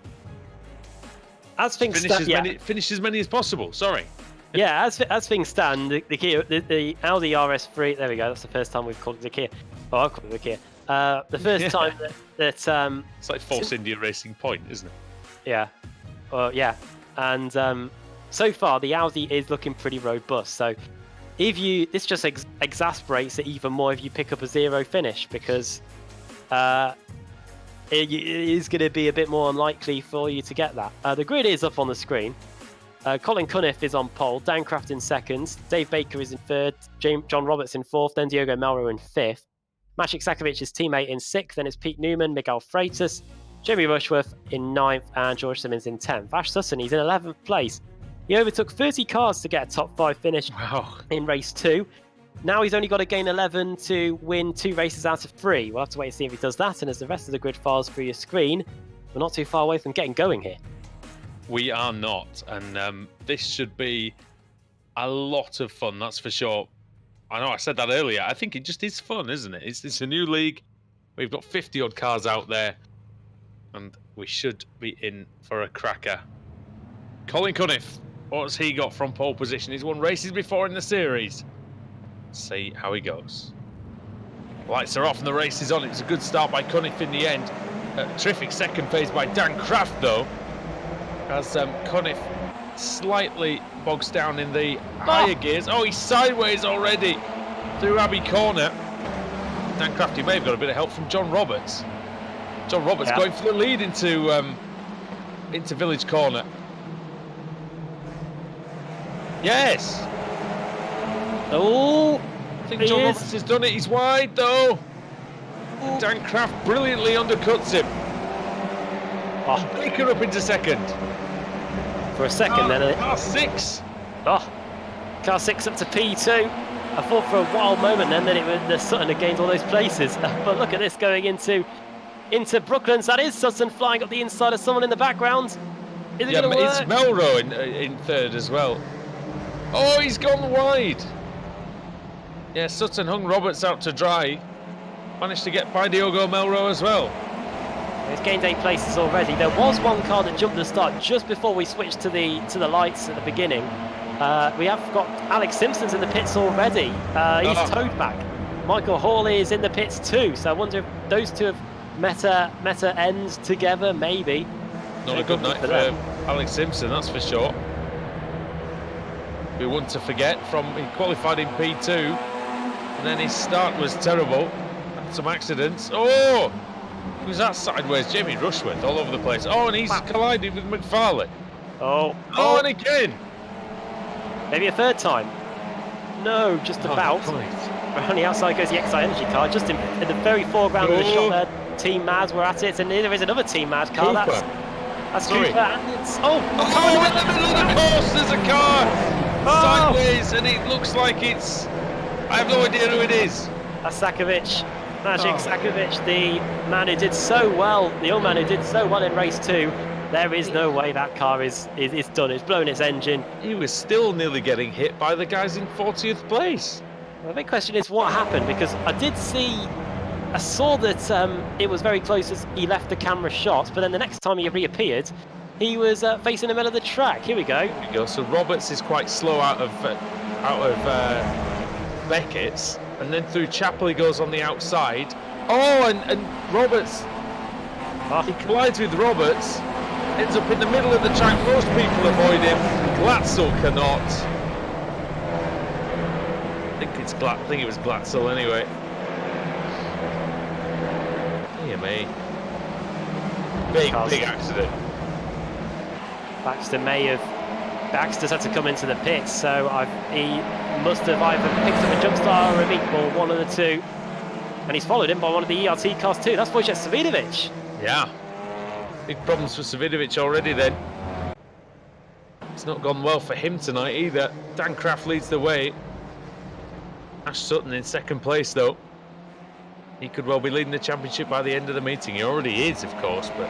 As things stand, finish as many as possible. Sorry. Yeah, as things stand, the Kia, the Audi RS3. There we go. That's the first time we've called it the Kia. Oh, I'll call it the Kia. The first time that it's like Force India Racing Point, isn't it? Yeah. Well, yeah. And so far, the Audi is looking pretty robust. So this just exasperates it even more if you pick up a zero finish, because it is going to be a bit more unlikely for you to get that. The grid is up on the screen. Colin Cunniff is on pole, Dan Craft in second, Dave Baker is in third, John Roberts in fourth, then Diogo Melro in fifth. Maciej Sekovic's teammate in sixth, then it's Pete Newman, Miguel Freitas, Jamie Rushworth in ninth, and George Simmons in 10th. Ash Sutton, he's in 11th place. He overtook 30 cars to get a top 5 finish in race 2. Now he's only got to gain 11 to win 2 races out of 3. We'll have to wait and see if he does that. And as the rest of the grid files through your screen, we're not too far away from getting going here. We are not. And this should be a lot of fun, that's for sure. I know I said that earlier. I think it just is fun, isn't it? It's a new league. We've got 50-odd cars out there. And we should be in for a cracker. Colin Cunniff. What's he got from pole position? He's won races before in the series. Let's see how he goes. Lights are off and the race is on. It's a good start by Cunniff in the end. Terrific second phase by Dan Craft, though. As Cunniff slightly bogs down in the higher gears. Oh, he's sideways already through Abbey Corner. Dan Craft, he may have got a bit of help from John Roberts. John Roberts going for the lead into Village Corner. Yes. Oh, I think John Roberts has done it. He's wide though. And Dan Craft brilliantly undercuts him. Oh, Baker up into second. For a second, then. Car 6. Oh, car 6 up to P2. I thought for a wild moment then that it was the Sutton had gained all those places. But look at this going into Brooklands. That is Sutton flying up the inside of someone in the background. Is it going to work? It's Melro in third as well. Oh, he's gone wide. Yeah, Sutton hung Roberts out to dry. Managed to get by Diogo Melro as well. He's gained 8 places already. There was one car that jumped the start just before we switched to the lights at the beginning. We have got Alex Simpson's in the pits already. He's towed back. Michael Hawley is in the pits too. So I wonder if those two have met ends together, maybe. Not a good night for Alex Simpson, that's for sure. We want to forget he qualified in P2, and then his start was terrible. Had some accidents. Oh, who's that sideways? Jamie Rushworth all over the place. Oh, and he's collided with McFarlane. Oh, and again. Maybe a third time. No, just about. On the outside goes the XI Energy car, just in the very foreground of the shot there. Team Mad were at it, and there is another Team Mad car. That's Cooper, and it's in the middle of the course. There's a car sideways, and it looks like it's. I have no idea who it is. That's Sakovic, Maciej Sakovic, the man who did so well, the young man who did so well in race 2. There is no way that car is done. It's blown its engine. He was still nearly getting hit by the guys in 40th place. Well, the big question is what happened, because I saw that it was very close as he left the camera shot, but then the next time he reappeared, he was facing the middle of the track. Here we go. Here we go. So Roberts is quite slow out of Beckett's, and then through Chapel he goes on the outside. Oh, and Roberts, he collides with Roberts, ends up in the middle of the track. Most people avoid him. Glatzel cannot. I think it was Glatzel anyway. Dear me. Big accident. Baxter's had to come into the pits, so he must have either picked up a jump start or a meatball, one of the two. And he's followed in by one of the ERT cars too. That's Wojciech Savidovic. Yeah. Big problems for Savidovic already then. It's not gone well for him tonight either. Dan Kraft leads the way. Ash Sutton in second place though. He could well be leading the championship by the end of the meeting. He already is, of course, but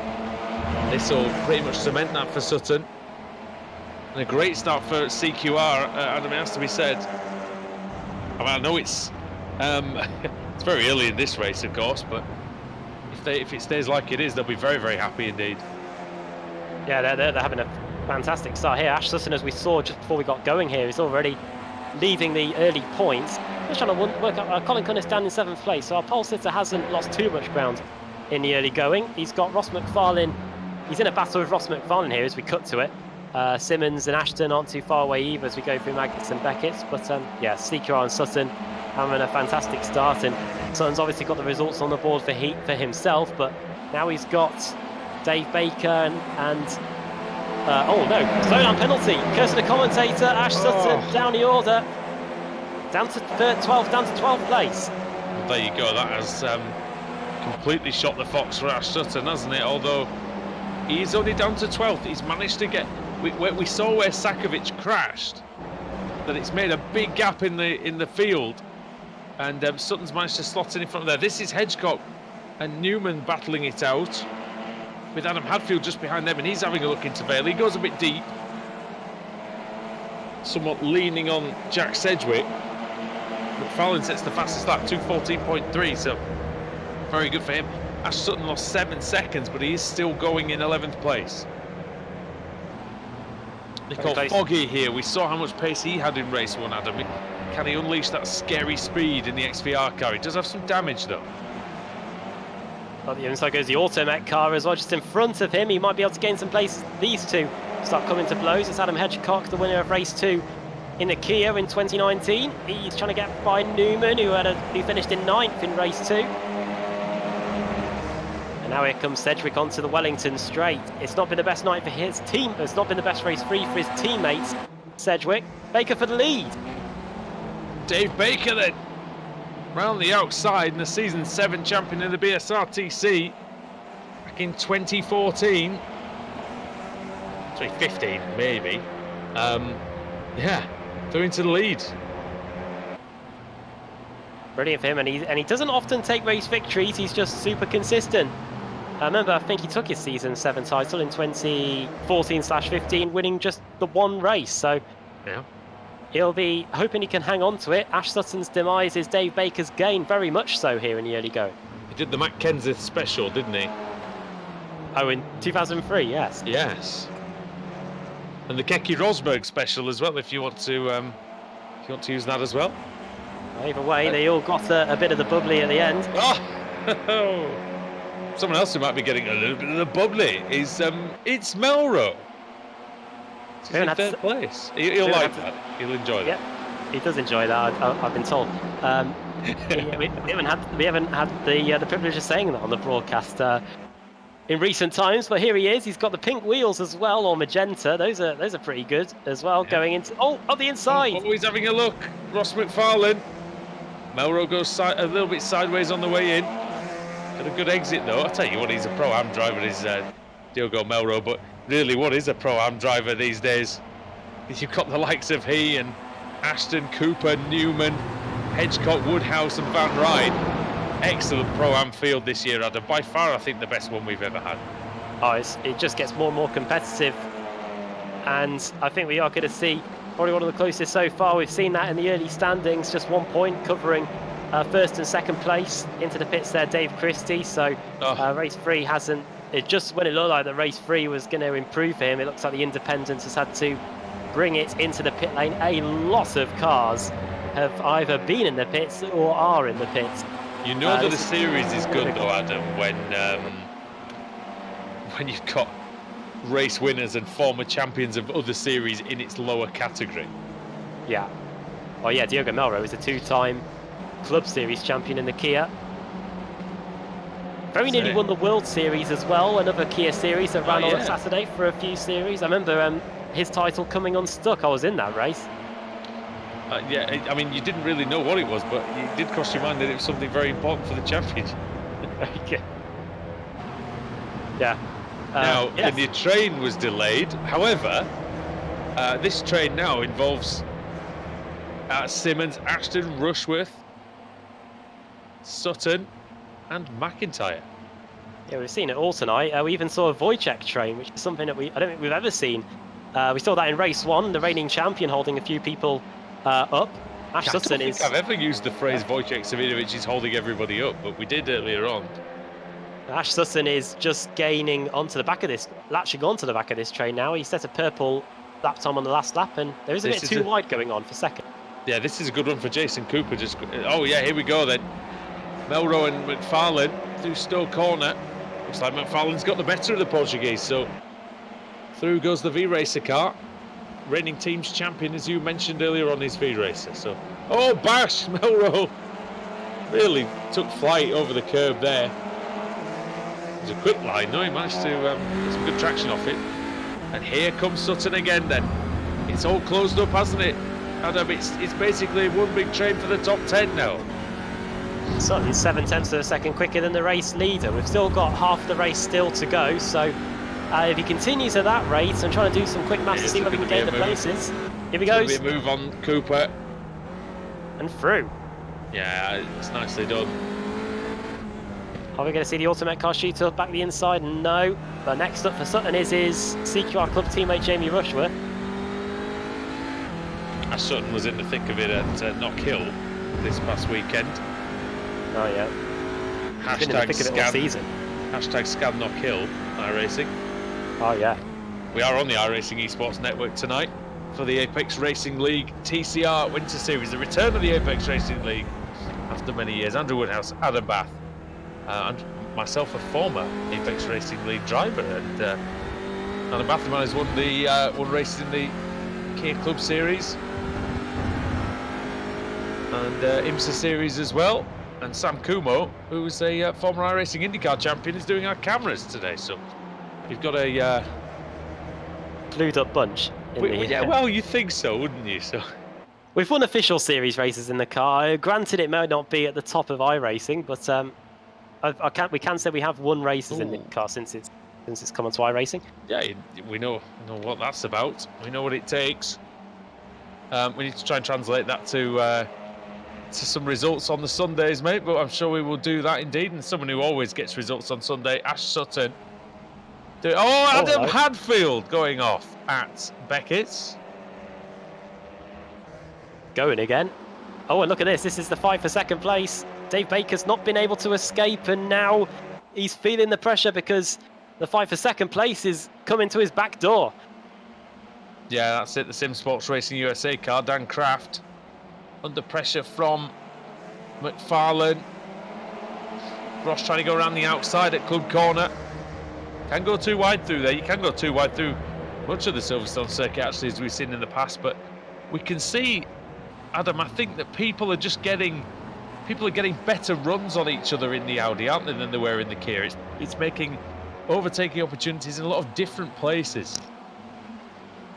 this will pretty much cement that for Sutton. And a great start for CQR, Adam, it has to be said. I mean, I know it's it's very early in this race, of course, but if it stays like it is, they'll be very, very happy indeed. Yeah, they're having a fantastic start here. Ash Sutton, as we saw just before we got going here, is already leading the early points. Just trying to work out, Colin Cunnis down in 7th place, so our pole sitter hasn't lost too much ground in the early going. He's got Ross McFarlane. He's in a battle with Ross McFarlane here as we cut to it. Simmons and Ashton aren't too far away either as we go through Maggots and Beckett's, but yeah, CQR and Sutton having a fantastic start, and Sutton's obviously got the results on the board for himself, but now he's got Dave Baker and oh no, slowdown penalty. Curse of the commentator, Ash Sutton down the order, down to 12th place. Well, there you go. That has completely shot the fox for Ash Sutton, hasn't it? Although he's only down to 12th, he's managed to get. We saw where Sakovic crashed, that it's made a big gap in the field, and Sutton's managed to slot in front of there. This is Hedgecock and Newman battling it out, with Adam Hadfield just behind them, and he's having a look into Vale. He goes a bit deep, somewhat leaning on Jack Sedgwick. McFarlane sets the fastest lap, 2:14.3, so very good for him. Ash Sutton lost 7 seconds, but he is still going in 11th place. Nicole Foggy here, we saw how much pace he had in race 1, Adam. Can he unleash that scary speed in the XVR car? He does have some damage though. On the inside goes the Automet car as well, just in front of him. He might be able to gain some place. These two start coming to blows. It's Adam Hedgecock, the winner of race 2 in the Kia in 2019. He's trying to get by Newman, who finished in 9th in race 2. And now here comes Sedgwick onto the Wellington straight. It's not been the best night for his team. It's not been the best race 3 for his teammates. Sedgwick, Baker for the lead. Dave Baker then, round the outside, and the season 7 champion in the BSRTC back in 2014. 2015, maybe. Yeah, through into the lead. Brilliant for him, and he doesn't often take race victories. He's just super consistent. I remember, I think he took his season 7 title in 2014/15, winning just the one race. So yeah, he'll be hoping he can hang on to it. Ash Sutton's demise is Dave Baker's gain, very much so here in the early go. He did the Matt Kenseth special, didn't he? Oh, in 2003, yes. Yes. And the Keke Rosberg special as well, if you want to use that as well. Either way, they all got a bit of the bubbly at the end. Oh, someone else who might be getting a little bit of the bubbly is it's Melrose. He's in 3rd place. He'll like that. He'll enjoy that. Yeah, he does enjoy that. I've been told. We haven't had the privilege of saying that on the broadcast in recent times, but here he is. He's got the pink wheels as well, or magenta. Those are pretty good as well. Yeah. Going into on the inside. Oh, he's having a look. Ross McFarlane. Melrose goes a little bit sideways on the way in. Got a good exit though. I'll tell you what, he's a Pro-Am driver, is Diogo Melrose, but really what is a Pro-Am driver these days? You've got the likes of he and Ashton, Cooper, Newman, Hedgecock, Woodhouse and Van Ryn. Excellent Pro-Am field this year, Adam. By far, I think the best one we've ever had. Oh, it just gets more and more competitive, and I think we are going to see probably one of the closest so far. We've seen that in the early standings, just 1 point covering 1st and 2nd place. Into the pits there, Dave Christie. So race 3 hasn't. It just when it looked like the race 3 was going to improve for him, it looks like the Independent has had to bring it into the pit lane. A lot of cars have either been in the pits or are in the pits. You know that the series is good though, Adam, when you've got race winners and former champions of other series in its lower category. Yeah. Oh yeah, Diogo Melro is a 2-time Club Series champion in the Kia. Very nearly won the World Series as well, another Kia Series that ran on a Saturday for a few series. I remember his title coming unstuck. I was in that race. Yeah, I mean, you didn't really know what it was, but it did cross your mind that it was something very important for the championship. Okay. Yeah. Now, yes. the train was delayed. However, this train now involves Simmons, Ashton, Rushworth, Sutton, and McIntyre. Yeah, we've seen it all tonight. We even saw a Wojciech train, which is something that I don't think we've ever seen. We saw that in race 1, the reigning champion holding a few people up. Ash Sutton I don't think I've ever used the phrase Wojciech Savinovic is holding everybody up, but we did earlier on. Ash Sutton is just gaining onto the back of this, latching onto the back of this train now. He set a purple lap time on the last lap, and there is a bit too wide going on for second. Yeah, this is a good one for Jason Cooper. Oh yeah, here we go then. Melro and McFarlane through Stowe Corner. Looks like McFarlane's got the better of the Portuguese, so through goes the V-Racer car. Reigning team's champion, as you mentioned earlier on, his V-Racer. So, oh, bash! Melro really took flight over the curb there. It was a quick line, though. He managed to get some good traction off it. And here comes Sutton again then. It's all closed up, hasn't it, Adam? It's basically one big train for the top 10 now. Sutton's 7/10 of a second quicker than the race leader. We've still got half the race still to go, so if he continues at that rate and trying to do some quick maths to see whether he can gain the places. Here he goes. It's gonna be a move on Cooper. And through. Yeah, it's nicely done. Are we going to see the Ultimate car shoot up back the inside? No. But next up for Sutton is his CQR Club teammate Jamie Rushworth. Ash Sutton was in the thick of it at Knock Hill this past weekend. Oh yeah. Hashtag been in the thick of it all season. Hashtag scan Knock Hill iRacing. Oh yeah. We are on the iRacing Esports Network tonight for the Apex Racing League TCR Winter Series, the return of the Apex Racing League after many years. Andrew Woodhouse, Adam Bath, and myself, a former Apex Racing League driver, and Adam Bath has won races in the Kia Club Series and IMSA Series as well. And Sam Kumo, who's a former iRacing IndyCar champion, is doing our cameras today. So we've got a glued up bunch. Yeah, well, you think so, wouldn't you? So we've won official series races in the car. Granted, it may not be at the top of iRacing, but we can say we have won races in the car since it's come onto iRacing. Yeah, we know what that's about. We know what it takes. We need to try and translate that to some results on the Sundays, mate. But I'm sure we will do that indeed. And someone who always gets results on Sunday, Ash Sutton. Adam Hadfield going off at Beckett's. Going again. Oh, and look at this. This is the fight for second place. Dave Baker's not been able to escape, and now he's feeling the pressure because the fight for second place is coming to his back door. Yeah, that's it. The Sim Sports Racing USA car, Dan Kraft, under pressure from McFarlane. Ross trying to go around the outside at Club Corner. Can go too wide through there. You can go too wide through much of the Silverstone circuit, actually, as we've seen in the past. But we can see, Adam, I think that people are getting better runs on each other in the Audi, aren't they, than they were in the Kia. It's making overtaking opportunities in a lot of different places.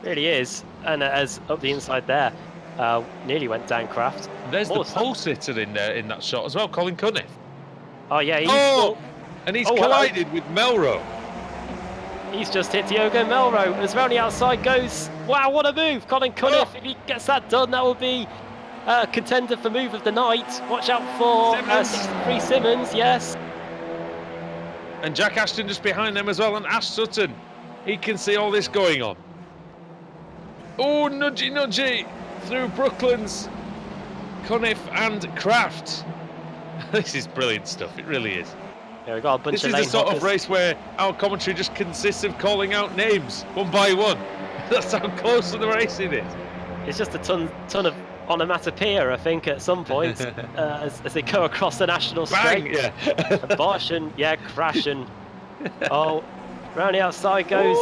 It really is. And as up the inside there, nearly went down Kraft. There's the pole sitter in there in that shot as well, Colin Cunniff. Oh yeah, he's collided with Melro. He's just hit Diogo Melro. As round the outside goes. Wow, what a move! Colin Cunniff, if he gets that done, that will be a contender for move of the night. Watch out for 63 Simmons, yes. And Jack Ashton just behind them as well, and Ash Sutton. He can see all this going on. Oh, nudgy through Brooklands, Cunniff and Kraft. This is brilliant stuff, it really is. Yeah, we got a bunch this of is the sort of race where our commentary just consists of calling out names one by one. That's how close to the race it is. It's just a ton of onomatopoeia, I think, at some point, as they go across the national straight. Yeah. Bosh and crash and round the outside goes.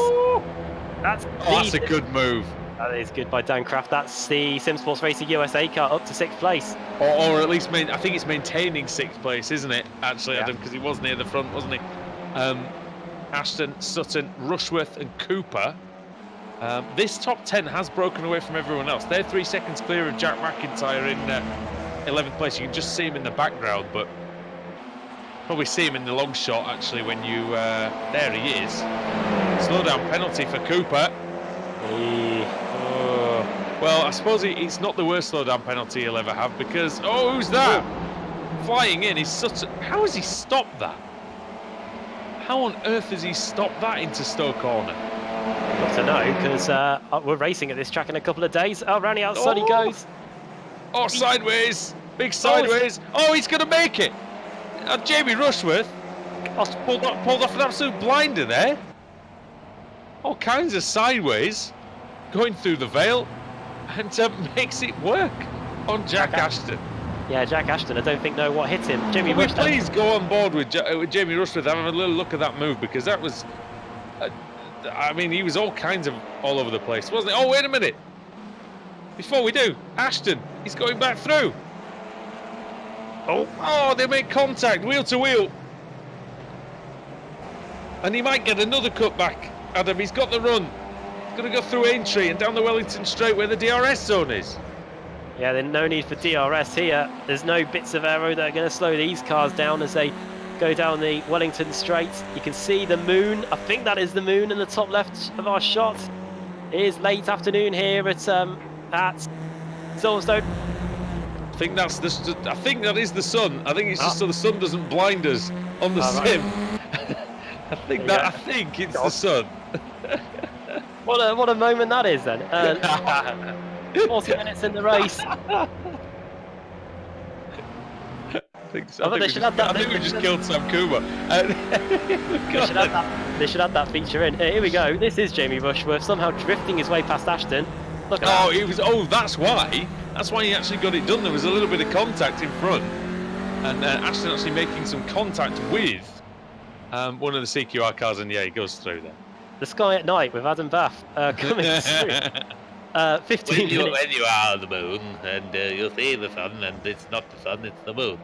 That's a good move. That is good by Dan Craft. That's the Sim Sports Racing USA car up to 6th place. Or at least, I think it's maintaining 6th place, isn't it, actually, Yeah. Adam? Because he was near the front, wasn't he? Ashton, Sutton, Rushworth and Cooper. This top 10 has broken away from everyone else. They're 3 seconds clear of Jack McIntyre in 11th place. You can just see him in the background, but probably see him in the long shot, actually, when you... there he is. Slowdown penalty for Cooper. Well, I suppose it's not the worst slowdown penalty he'll ever have because... Oh, who's that? Flying in is Sutton. How has he stopped that? How on earth has he stopped that into Stowe Corner? Not to know, because we're racing at this track in a couple of days. Oh, round the outside he goes. Oh, sideways. Big sideways. Oh, he's going to make it. Jamie Rushworth pulled off an absolute blinder there. All kinds of sideways. Going through the veil. And makes it work on Jack Ashton. Yeah, Jack Ashton, I don't think know what hit him. Jamie Can we Rushworth. please go on board with Jamie Rushworth, have a little look at that move, because that was... I mean, he was all kinds of all over the place, wasn't he? Oh, wait a minute. Before we do, Ashton, he's going back through. Oh, they make contact, wheel to wheel. And he might get another cutback, Adam. He's got the run. He's going to go through Aintree and down the Wellington Straight where the DRS zone is. Yeah, there's no need for DRS here. There's no bits of aero that are going to slow these cars down as they go down the Wellington Straight. You can see the moon. I think that is the moon in the top left of our shot. It is late afternoon here at Silverstone. I think that is the sun. I think it's just so the sun doesn't blind us on the sim. Right. I think it's the sun. What a moment that is then. 40 minutes in the race. I think so. I think we just killed Sam Cooper. They should add that feature in. Here we go. This is Jamie Rushworth somehow drifting his way past Ashton. Look at that. It was. Oh, that's why. That's why he actually got it done. There was a little bit of contact in front, and Ashton actually making some contact with one of the CQR cars, and yeah, he goes through there. The Sky at Night with Adam Bath coming through. 15 minutes. When you are on the moon and you see the sun, and it's not the sun, it's the moon.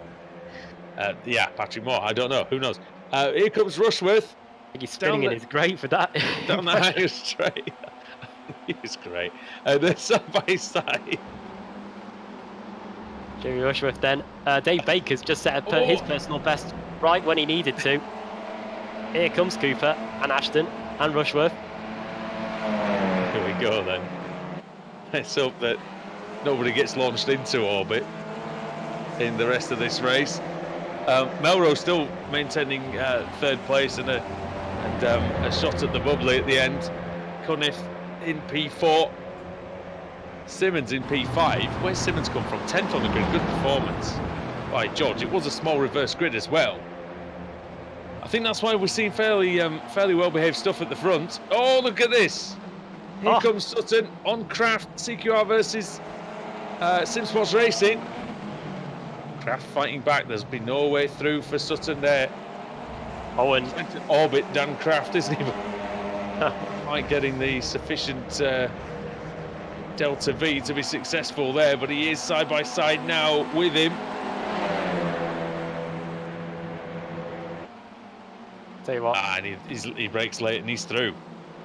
Yeah, Patrick Moore. I don't know. Who knows? Here comes Rushworth. I think he's spinning in his grave for that. Down the higher straight. He was great. They're side by side. Jamie Rushworth then. Dave Baker's just set his personal best right when he needed to. Here comes Cooper and Ashton and Rushworth. Here we go then. Let's hope that nobody gets launched into orbit in the rest of this race. Melrose still maintaining 3rd place and a shot at the bubbly at the end. Cunniff in P4. Simmons in P5. Where's Simmons come from? 10th on the grid. Good performance by George. It was a small reverse grid as well. I think that's why we're seeing fairly well-behaved stuff at the front. Oh, look at this. Here comes Sutton on Craft. CQR versus Sim Sports Racing. Craft fighting back. There's been no way through for Sutton there. Owen. Trying to orbit Dan Craft, isn't he? Quite getting the sufficient Delta V to be successful there, but he is side by side now with him. Tell you what. And he breaks late and he's through.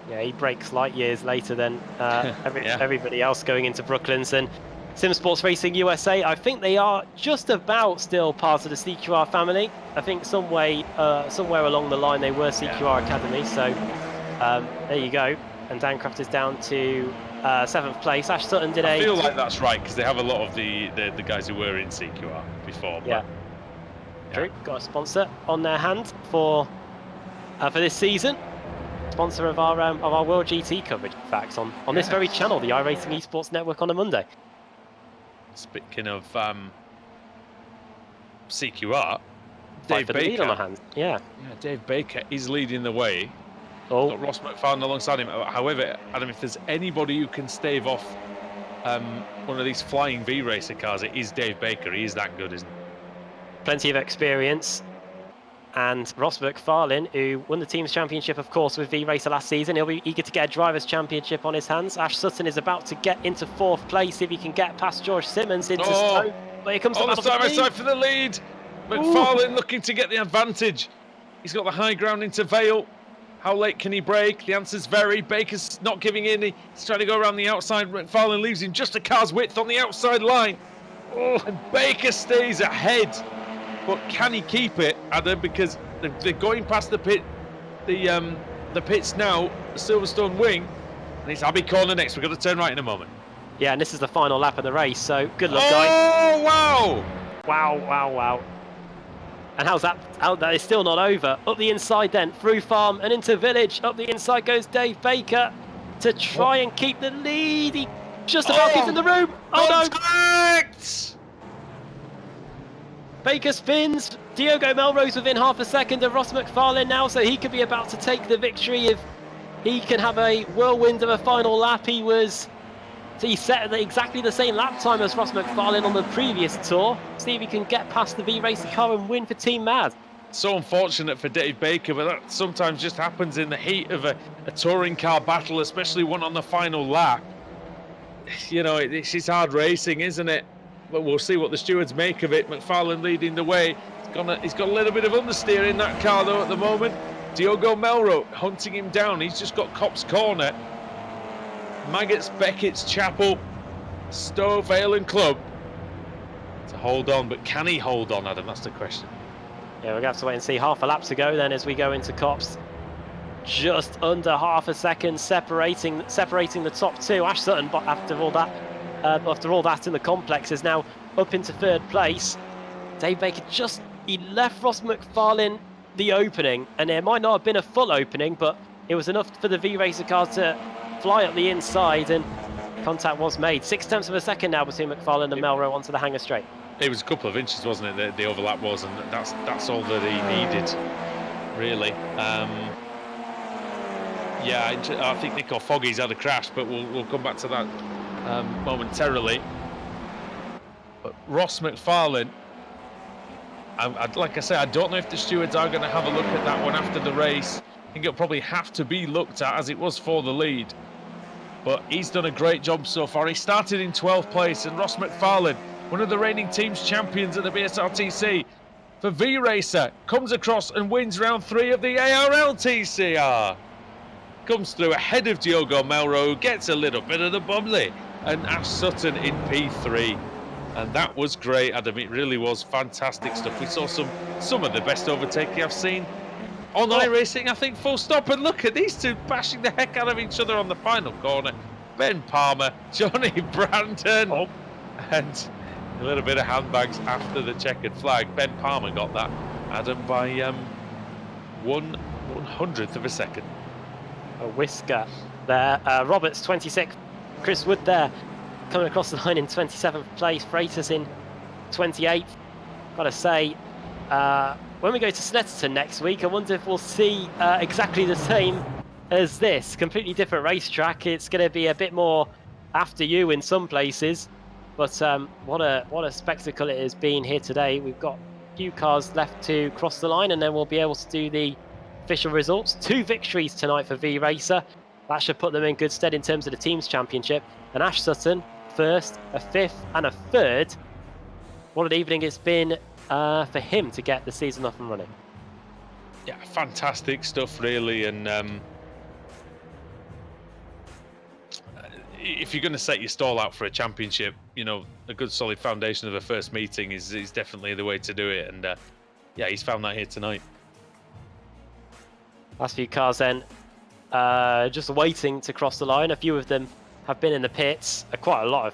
Yeah, he breaks light years later than everybody else going into Brooklands. And Sim Sports Racing USA, I think they are just about still part of the CQR family. I think somewhere along the line they were CQR Academy. So there you go. And Dan Craft is down to 7th place. Ash Sutton did I feel like that's right because they have a lot of the guys who were in CQR before. Yeah. True. Got a sponsor on their hand for this season. Sponsor of our World GT coverage, in fact, on this very channel, the iRacing Esports Network, on a Monday. Speaking of CQR, Dave Baker on our hands. Yeah, Dave Baker is leading the way. Oh, Got Ross McFarlane alongside him. However, Adam, if there's anybody who can stave off one of these flying V-Racer cars, it is Dave Baker. He is that good, isn't he? plenty of experience. And Ross McFarlane, who won the team's championship, of course, with V-Racer last season, he'll be eager to get a driver's championship on his hands. Ash Sutton is about to get into 4th place if he can get past George Simmons into Stone. But here comes the battle side for by side for the lead. McFarlane looking to get the advantage. He's got the high ground into Vale. How late can he break? The answer's very. Baker's not giving in. He's trying to go around the outside. McFarlane leaves him just a car's width on the outside line. And Baker stays ahead. But can he keep it, Adam? Because they're going past the pits now, the Silverstone wing, and it's Abbey Corner next. We've got to turn right in a moment. Yeah, and this is the final lap of the race, so good luck, guys. Oh, wow! Wow. And how's that? That is still not over. Up the inside then, through farm and into village. Up the inside goes Dave Baker to try and keep the lead. He just about gets in the room. Oh Contact! no! Baker spins. Diogo Melrose within half a second of Ross McFarlane now, so he could be about to take the victory if he can have a whirlwind of a final lap. He set exactly the same lap time as Ross McFarlane on the previous tour. See if he can get past the V-Racer car and win for Team Mad. So unfortunate for Dave Baker, but that sometimes just happens in the heat of a touring car battle, especially one on the final lap. You know, it's hard racing, isn't it? But we'll see what the stewards make of it. McFarlane leading the way. He's got a little bit of understeer in that car though at the moment. Diogo Melrose hunting him down. He's just got Copse Corner. Maggots, Beckett's Chapel, Stowe, Vale and Club to hold on, but can he hold on, Adam? That's the question. Yeah, we're going to have to wait and see. Half a lap to go then as we go into Copse. Just under half a second separating the top two. Ash Sutton, after all that in the complex, is now up into 3rd place. Dave Baker he left Ross McFarlane the opening, and it might not have been a full opening, but it was enough for the V-Racer car to fly up the inside, and contact was made. 0.6 of a second now between McFarlane and Melrose onto the hanger straight. It was a couple of inches, wasn't it? The overlap was, and that's all that he needed, really. Yeah, I think Nico Foggy's had a crash, but we'll come back to that momentarily. But Ross McFarlane, like I say, I don't know if the stewards are going to have a look at that one after the race. I think it'll probably have to be looked at, as it was for the lead. But he's done a great job so far. He started in 12th place, and Ross McFarlane, one of the reigning team's champions at the BSRTC for V-Racer, comes across and wins round 3 of the ARL TCR. Comes through ahead of Diogo Melrose, gets a little bit of the bubbly, and Ash Sutton in P3. And that was great, Adam. It really was fantastic stuff. We saw some of the best overtaking I've seen on iRacing, I think, full stop. And look at these two bashing the heck out of each other on the final corner. Ben Palmer, Johnny Brandon, and a little bit of handbags after the checkered flag. Ben Palmer got that, Adam, by 1/100th of a second. A whisker there. Roberts 26th, Chris Wood there coming across the line in 27th place. Freitas in 28th. Gotta say, when we go to Snetterton next week, I wonder if we'll see exactly the same as this. Completely different racetrack. It's going to be a bit more after you in some places, but what a spectacle it has been here today. We've got a few cars left to cross the line, and then we'll be able to do the official results. 2 victories tonight for V-Racer. That should put them in good stead in terms of the team's championship. And Ash Sutton, 1st, a 5th and a 3rd. What an evening it's been for him to get the season up and running. Yeah, fantastic stuff, really. And if you're going to set your stall out for a championship, you know, a good solid foundation of a first meeting is definitely the way to do it. And yeah, he's found that here tonight. Last few cars then, just waiting to cross the line. A few of them have been in the pits. Quite a lot of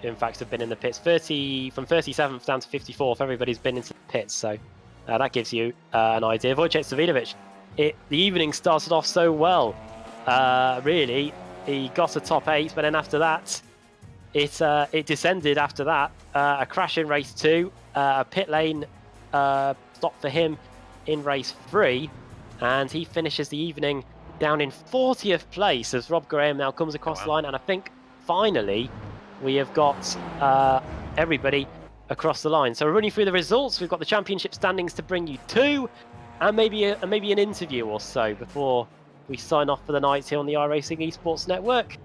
in fact, have been in the pits. From 37th down to 54th, everybody's been into the pits. So that gives you an idea. Wojciech Savinovic, the evening started off so well. Really, he got a top 8, but then after that, it descended after that. A crash in race 2, a pit lane stop for him in race 3. And he finishes the evening down in 40th place as Rob Graham now comes across the line. And I think finally we have got everybody across the line. So we're running through the results. We've got the championship standings to bring you to. and maybe an interview or so before we sign off for the night here on the iRacing Esports Network.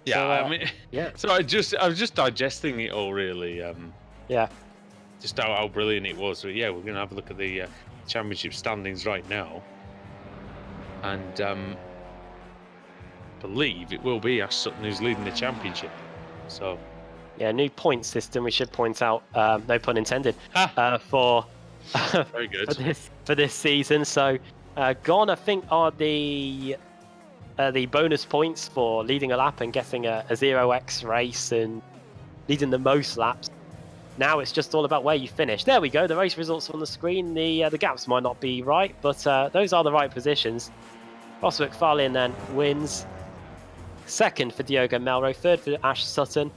Yeah, So, I mean, yeah. So I was just digesting it all, really. Yeah. Just how brilliant it was. So yeah, we're going to have a look at the championship standings right now, and believe it will be Ash Sutton who's leading the championship. So Yeah, new point system. We should point out, no pun intended, for very good for this season. So gone, I think, are the bonus points for leading a lap and getting a 0x race and leading the most laps. Now it's just all about where you finish. There we go. The race results on the screen. The gaps might not be right, but those are the right positions. Ross McFarlane then wins. Second for Diogo Melro. Third for Ash Sutton.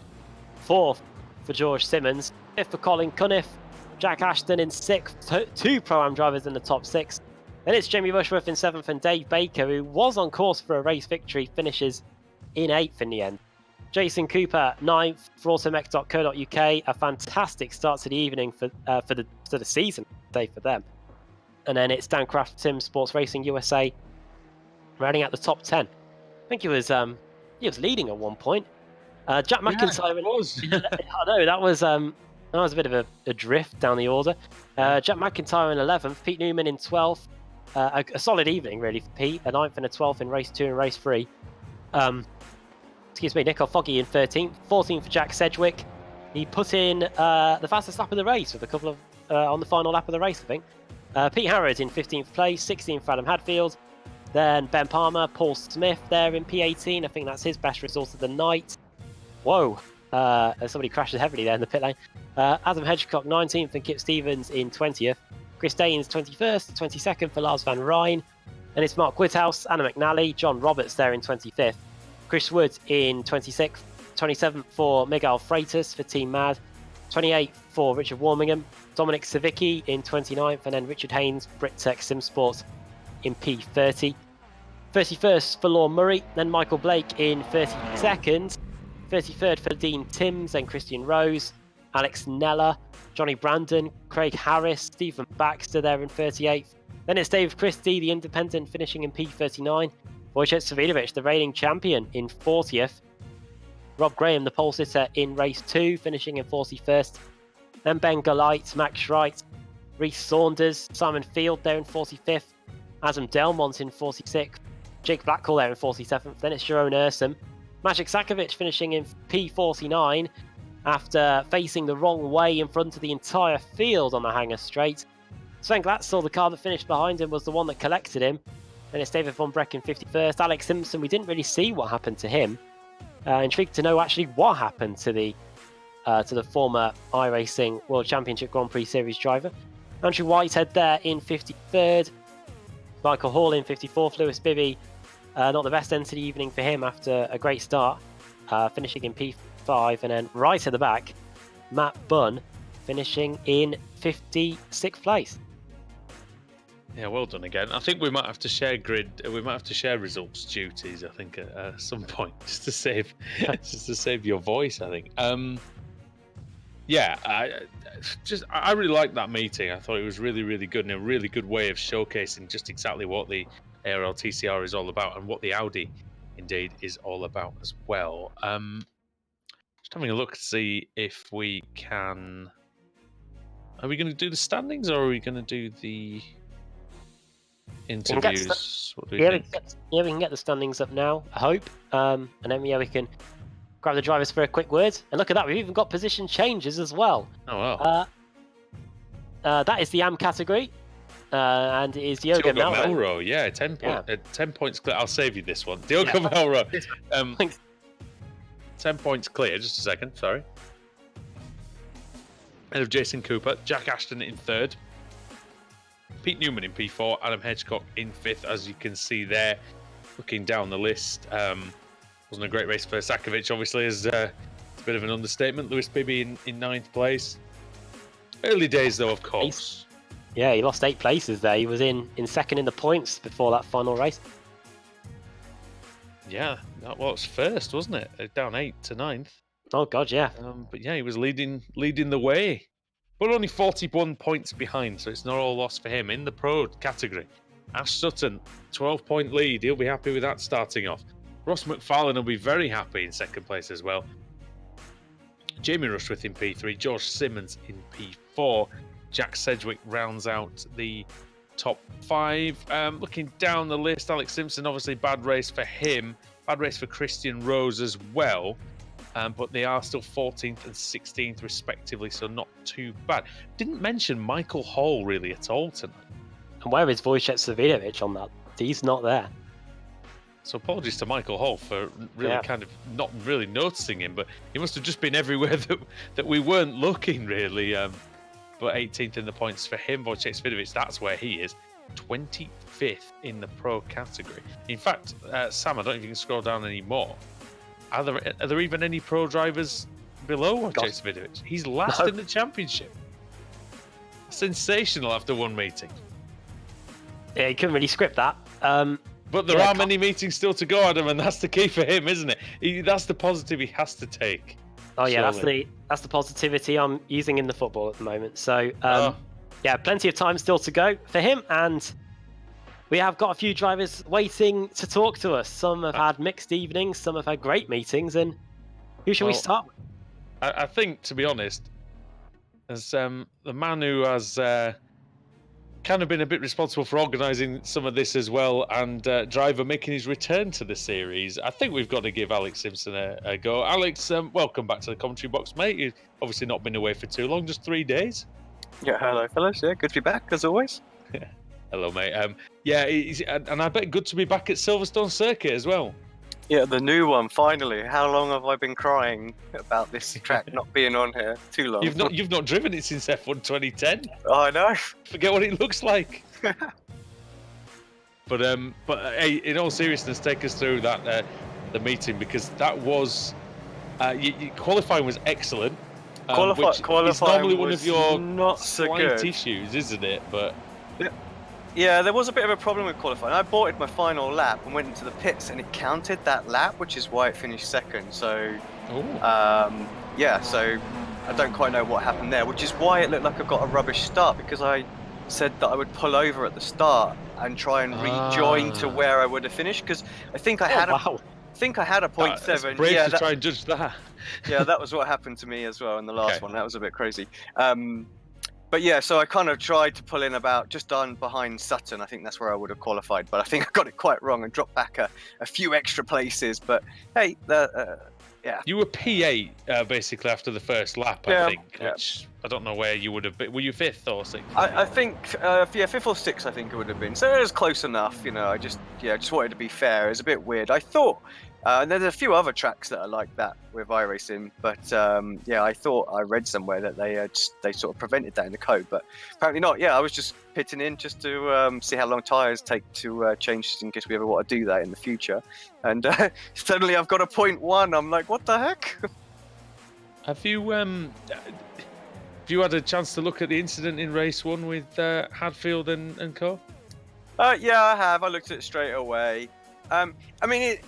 Fourth for George Simmons. Fifth for Colin Cunniff. Jack Ashton in sixth. Two Pro-Am drivers in the top six. Then it's Jamie Rushworth in seventh, and Dave Baker, who was on course for a race victory, finishes in eighth in the end. Jason Cooper, ninth for automech.co.uk. A fantastic start to the evening for the season day for them. And then it's Dan Craft, Tim Sports Racing USA, rounding out the top 10. I think he was leading at one point. Jack McIntyre. Yeah, I know that was a bit of a drift down the order. Jack McIntyre in 11th, Pete Newman in 12th. A solid evening really for Pete. A 9th and a 12th in race 2 and race 3. Nico Foggy in 13th, 14th for Jack Sedgwick. He put in the fastest lap of the race with a couple of on the final lap of the race, I think. Pete Harrod in 15th place, 16th for Adam Hadfield. Then Ben Palmer, Paul Smith there in P18. I think that's his best result of the night. Whoa, somebody crashed heavily there in the pit lane. Adam Hedgecock 19th and Kip Stevens in 20th. Chris Daines 21st, 22nd for Lars van Rijn. Then it's Mark Whithouse, Anna McNally, John Roberts there in 25th. Chris Wood in 26th, 27th for Miguel Freitas for Team Mad, 28th for Richard Warmingham, Dominic Savicki in 29th, and then Richard Haynes, BritTech Sim Sports in P30. 31st for Lorne Murray, then Michael Blake in 32nd, 33rd for Dean Timms, then Christian Rose, Alex Nella, Johnny Brandon, Craig Harris, Stephen Baxter there in 38th. Then it's Dave Christie, the independent, finishing in P39. Wojciech Savinovic, the reigning champion, in 40th. Rob Graham, the pole sitter, in race 2, finishing in 41st. Then Ben Galight, Max Schreidt, Reece Saunders, Simon Field there in 45th. Adam Delmont in 46th. Jake Blackwell there in 47th. Then it's Jeroen Ursum. Magic Sakovic finishing in P49 after facing the wrong way in front of the entire field on the Hanger Straight. Sven Glatzel, the car that finished behind him, was the one that collected him. And it's David von Breck in 51st. Alex Simpson, we didn't really see what happened to him. Intrigued to know actually what happened to the former iRacing World Championship Grand Prix Series driver. Andrew Whitehead there in 53rd. Michael Hall in 54th. Lewis Bibby, not the best end to the evening for him after a great start, finishing in P5. And then right at the back, Matt Bunn finishing in 56th place. Yeah, well done again. I think we might have to share we might have to share results duties, I think, at some point, just to save your voice, I think. I really liked that meeting. I thought it was really, really good and a really good way of showcasing just exactly what the ARL TCR is all about and what the Audi indeed is all about as well. Just having a look to see if we can. Are we going to do the standings or are we going to do the interviews? What do we think? We can get the standings up now, I hope. And then we can grab the drivers for a quick word. And look at that, we've even got position changes as well. Oh, wow. That is the AM category. And it is Diogo Melro. Yeah, 10 points clear. I'll save you this one. Diogo Melro. 10 points clear. Just a second, sorry. Ahead of Jason Cooper. Jack Ashton in 3rd. Pete Newman in P4, Adam Hedgecock in 5th, as you can see there. Looking down the list, wasn't a great race for Sakovic, obviously, is a bit of an understatement. Lewis Bibby in 9th place. Early days, though, of course. Yeah, he lost 8 places there. He was in 2nd in the points before that final race. Yeah, that was first, wasn't it? Down 8 to 9th. Oh, God, yeah. But yeah, he was leading the way but only 41 points behind, so it's not all lost for him. In the pro category, Ash Sutton, 12-point lead. He'll be happy with that starting off. Ross McFarlane will be very happy in second place as well. Jamie Rushworth in P3, George Simmons in P4. Jack Sedgwick rounds out the top 5. Looking down the list, Alex Simpson, obviously bad race for him. Bad race for Christian Rose as well. But they are still 14th and 16th respectively, so not too bad. Didn't mention Michael Hall really at all tonight. And where is Wojciech Savinovic on that? He's not there. So apologies to Michael Hall for really kind of not really noticing him, but he must have just been everywhere that we weren't looking really. But 18th in the points for him, Wojciech Savinovic, that's where he is. 25th in the pro category. In fact, Sam, I don't know if you can scroll down any more. Are there even any pro drivers below Wojciech Savinovic? He's last in the championship. Sensational after one meeting. Yeah, he couldn't really script that. But there are many meetings still to go, Adam, and that's the key for him, isn't it? That's the positive he has to take. Oh yeah, surely. that's the positivity I'm using in the football at the moment. So yeah, plenty of time still to go for him, and we have got a few drivers waiting to talk to us. Some have had mixed evenings, some have had great meetings, and who shall we start with? I think, to be honest, as the man who has kind of been a bit responsible for organising some of this as well, and driver making his return to the series, I think we've got to give Alex Simpson a go. Alex, welcome back to the commentary box, mate. You've obviously not been away for too long, just 3 days. Yeah, hello, fellas. Yeah, good to be back, as always. Hello, mate. And I bet good to be back at Silverstone Circuit as well. Yeah, the new one, finally. How long have I been crying about this track not being on here? Too long. You've not driven it since F1 2010. Oh, I know. Forget what it looks like. But hey, in all seriousness, take us through that the meeting, because that was qualifying was excellent. Qualifying is normally one was of your not so slight good. issues, isn't it? But yeah, there was a bit of a problem with qualifying. I aborted my final lap and went into the pits, and it counted that lap, which is why it finished second. So, yeah, so I don't quite know what happened there, which is why it looked like I got a rubbish start, because I said that I would pull over at the start and try and rejoin to where I would have finished, because I think I had a 0.7. It's brave yeah, to try and judge that. Yeah, that was what happened to me as well in the last one. That was a bit crazy. But yeah, so I kind of tried to pull in about just on behind Sutton. I think that's where I would have qualified, but I think I got it quite wrong and dropped back a few extra places. But hey, yeah. You were P8 basically after the first lap, I think. Which I don't know where you would have been. Were you 5th or 6th? I think, yeah, 5th or 6th, I think it would have been. So it was close enough, you know. I just wanted to be fair. It was a bit weird. I thought. And there's a few other tracks that are like that with iRacing, but yeah, I thought I read somewhere that they sort of prevented that in the code, but apparently not. Yeah, I was just pitting in just to see how long tyres take to change in case we ever want to do that in the future. And suddenly I've got a 0.1. I'm like, what the heck? Have you had a chance to look at the incident in race 1 with Hadfield and co? Yeah, I have. I looked at it straight away. I mean,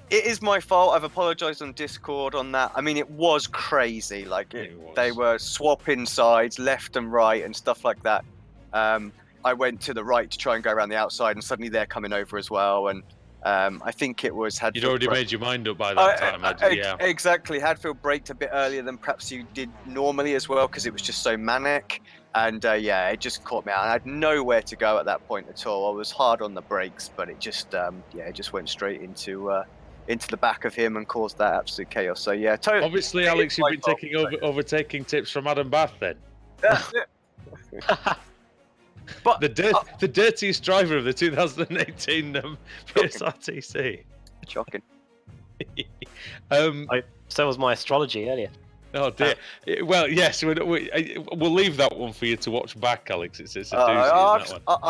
it is my fault. I've apologised on Discord on that. I mean, it was crazy. Like, they were swapping sides left and right and stuff like that. I went to the right to try and go around the outside, and suddenly they're coming over as well. And I think it was Hadfield. You'd already made your mind up by that time, yeah. Exactly. Hadfield braked a bit earlier than perhaps you did normally as well, because it was just so manic. And yeah, it just caught me out. I had nowhere to go at that point at all. I was hard on the brakes, but it just it just went straight into the back of him and caused that absolute chaos. So yeah, totally. Obviously, Alex, you've been taking overtaking tips from Adam Bath then. That's it. But the dirtiest driver of the 2018 PSRTC. Shocking. So was my astrology earlier. Oh dear. Well, yes, we'll leave that one for you to watch back, Alex. It's a doozy, that one.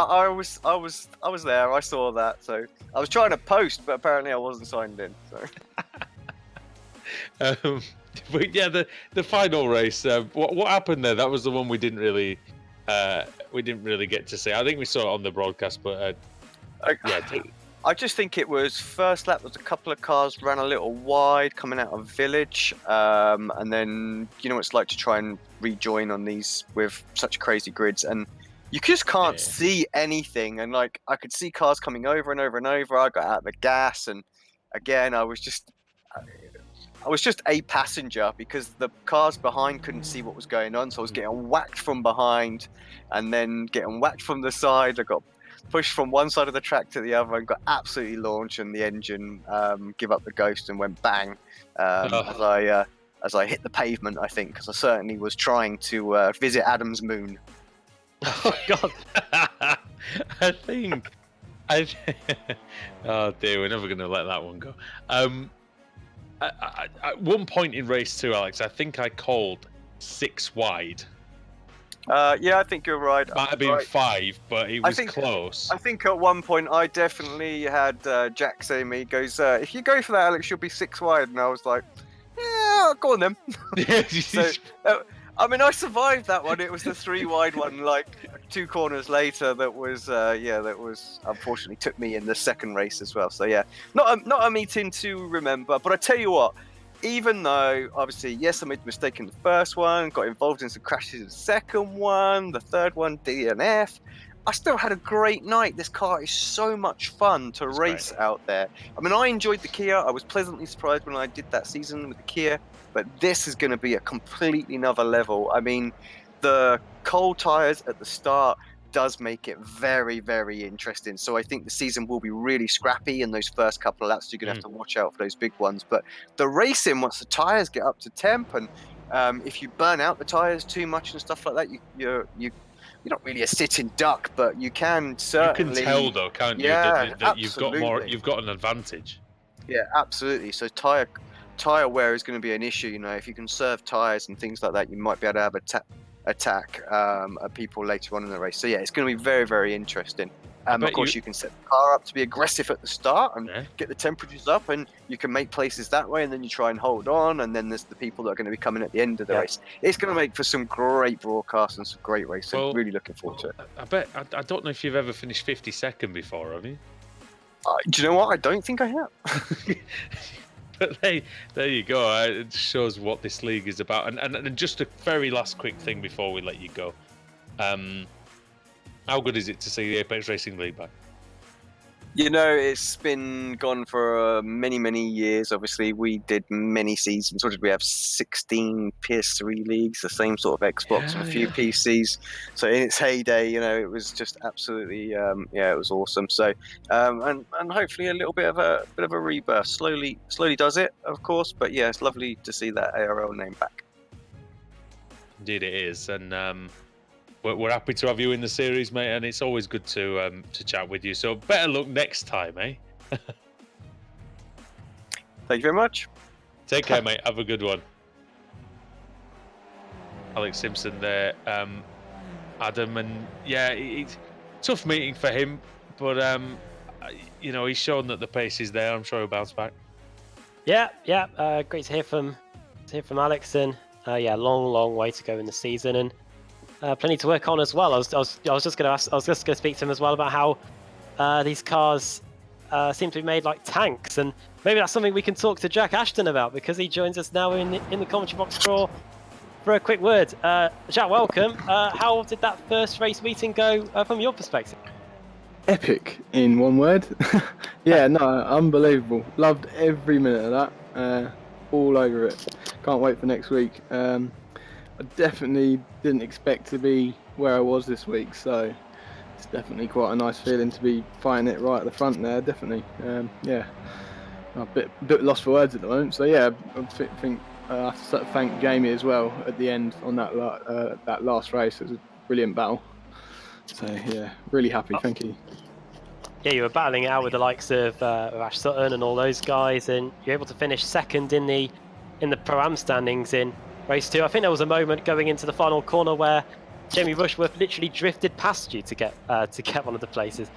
I was there. I saw that. So I was trying to post, but apparently I wasn't signed in. So. But yeah, the final race. What happened there? That was the one we didn't really get to see. I think we saw it on the broadcast, but yeah. I just think it was first lap. There was a couple of cars ran a little wide coming out of Village, and then you know what it's like to try and rejoin on these with such crazy grids, and you just can't see anything. And like I could see cars coming over and over and over. I got out of the gas, and again I was just a passenger because the cars behind couldn't see what was going on, so I was getting whacked from behind, and then getting whacked from the side. I got pushed from one side of the track to the other and got absolutely launched, and the engine give up the ghost and went bang as I hit the pavement, I think, because I certainly was trying to visit Adam's moon. Oh God! I think. Oh dear, we're never going to let that one go. At one point in race 2, Alex, I think I called 6 wide. Yeah, I think you're right. Might have been 5, but it was close. I think at one point I definitely had Jack say to me, he goes, if you go for that, Alex, you'll be 6 wide. And I was like, yeah, go on then. So, I mean, I survived that one. It was the 3 wide one, like 2 corners later. That was unfortunately took me in the second race as well. So yeah, not a meeting to remember. But I tell you what, even though obviously yes, I made a mistake in the first one, got involved in some crashes in the second one, the third one DNF. I still had a great night. This car is so much fun to race out there. I mean, I enjoyed the Kia. I was pleasantly surprised when I did that season with the Kia, but this is going to be a completely another level. I mean, the cold tires at the start does make it very, very interesting. So I think the season will be really scrappy in those first couple of laps. So you're going to have to watch out for those big ones. But the racing, once the tires get up to temp, and if you burn out the tires too much and stuff like that, you're not really a sitting duck, but you can certainly. You can tell though, can't you? Yeah, that you've got more. You've got an advantage. Yeah, absolutely. So tire wear is going to be an issue. You know, if you can serve tires and things like that, you might be able to have attack people later on in the race. So yeah, it's going to be very, very interesting. Of course, you can set the car up to be aggressive at the start and get the temperatures up, and you can make places that way, and then you try and hold on, and then there's the people that are going to be coming at the end of the race. It's going to make for some great broadcasts and some great racing. Well, really looking forward to it. I don't know if you've ever finished 52nd before, have you? Do you know what? I don't think I have. But there you go. It shows what this league is about. And just a very last quick thing before we let you go. How good is it to see the Apex Racing League back? You know, it's been gone for many, many years. Obviously, we did many seasons. What did we have? 16 PS3 leagues, the same sort of Xbox and a few PCs. So in its heyday, you know, it was just absolutely, it was awesome. So, and hopefully a little bit of a rebirth. Slowly does it, of course. But yeah, it's lovely to see that ARL name back. Indeed, it is, and we're happy to have you in the series, mate, and it's always good to chat with you. So better luck next time, eh? Thank you very much. Take care, mate. Have a good one. Alex Simpson there, Adam, and yeah, it's tough meeting for him, but you know, he's shown that the pace is there. I'm sure he'll bounce back. Yeah. Great to hear from Alex, and long way to go in the season, and plenty to work on as well. I was just going to speak to him as well about how these cars seem to be made like tanks, and maybe that's something we can talk to Jack Ashton about, because he joins us now in the commentary box for a quick word. Jack, welcome. How did that first race meeting go from your perspective? Epic, in one word. Yeah, no, unbelievable. Loved every minute of that. All over it. Can't wait for next week. I definitely didn't expect to be where I was this week, so it's definitely quite a nice feeling to be fighting it right at the front there. Definitely, yeah. I'm a bit lost for words at the moment, so yeah, I think I have to thank Jamie as well at the end on that last race. It was a brilliant battle. So yeah, really happy. Thank you. Yeah, you were battling it out with the likes of Ash Sutton and all those guys, and you're able to finish second in the Pro-Am standings in race 2. I think there was a moment going into the final corner where Jamie Rushworth literally drifted past you to get one of the places.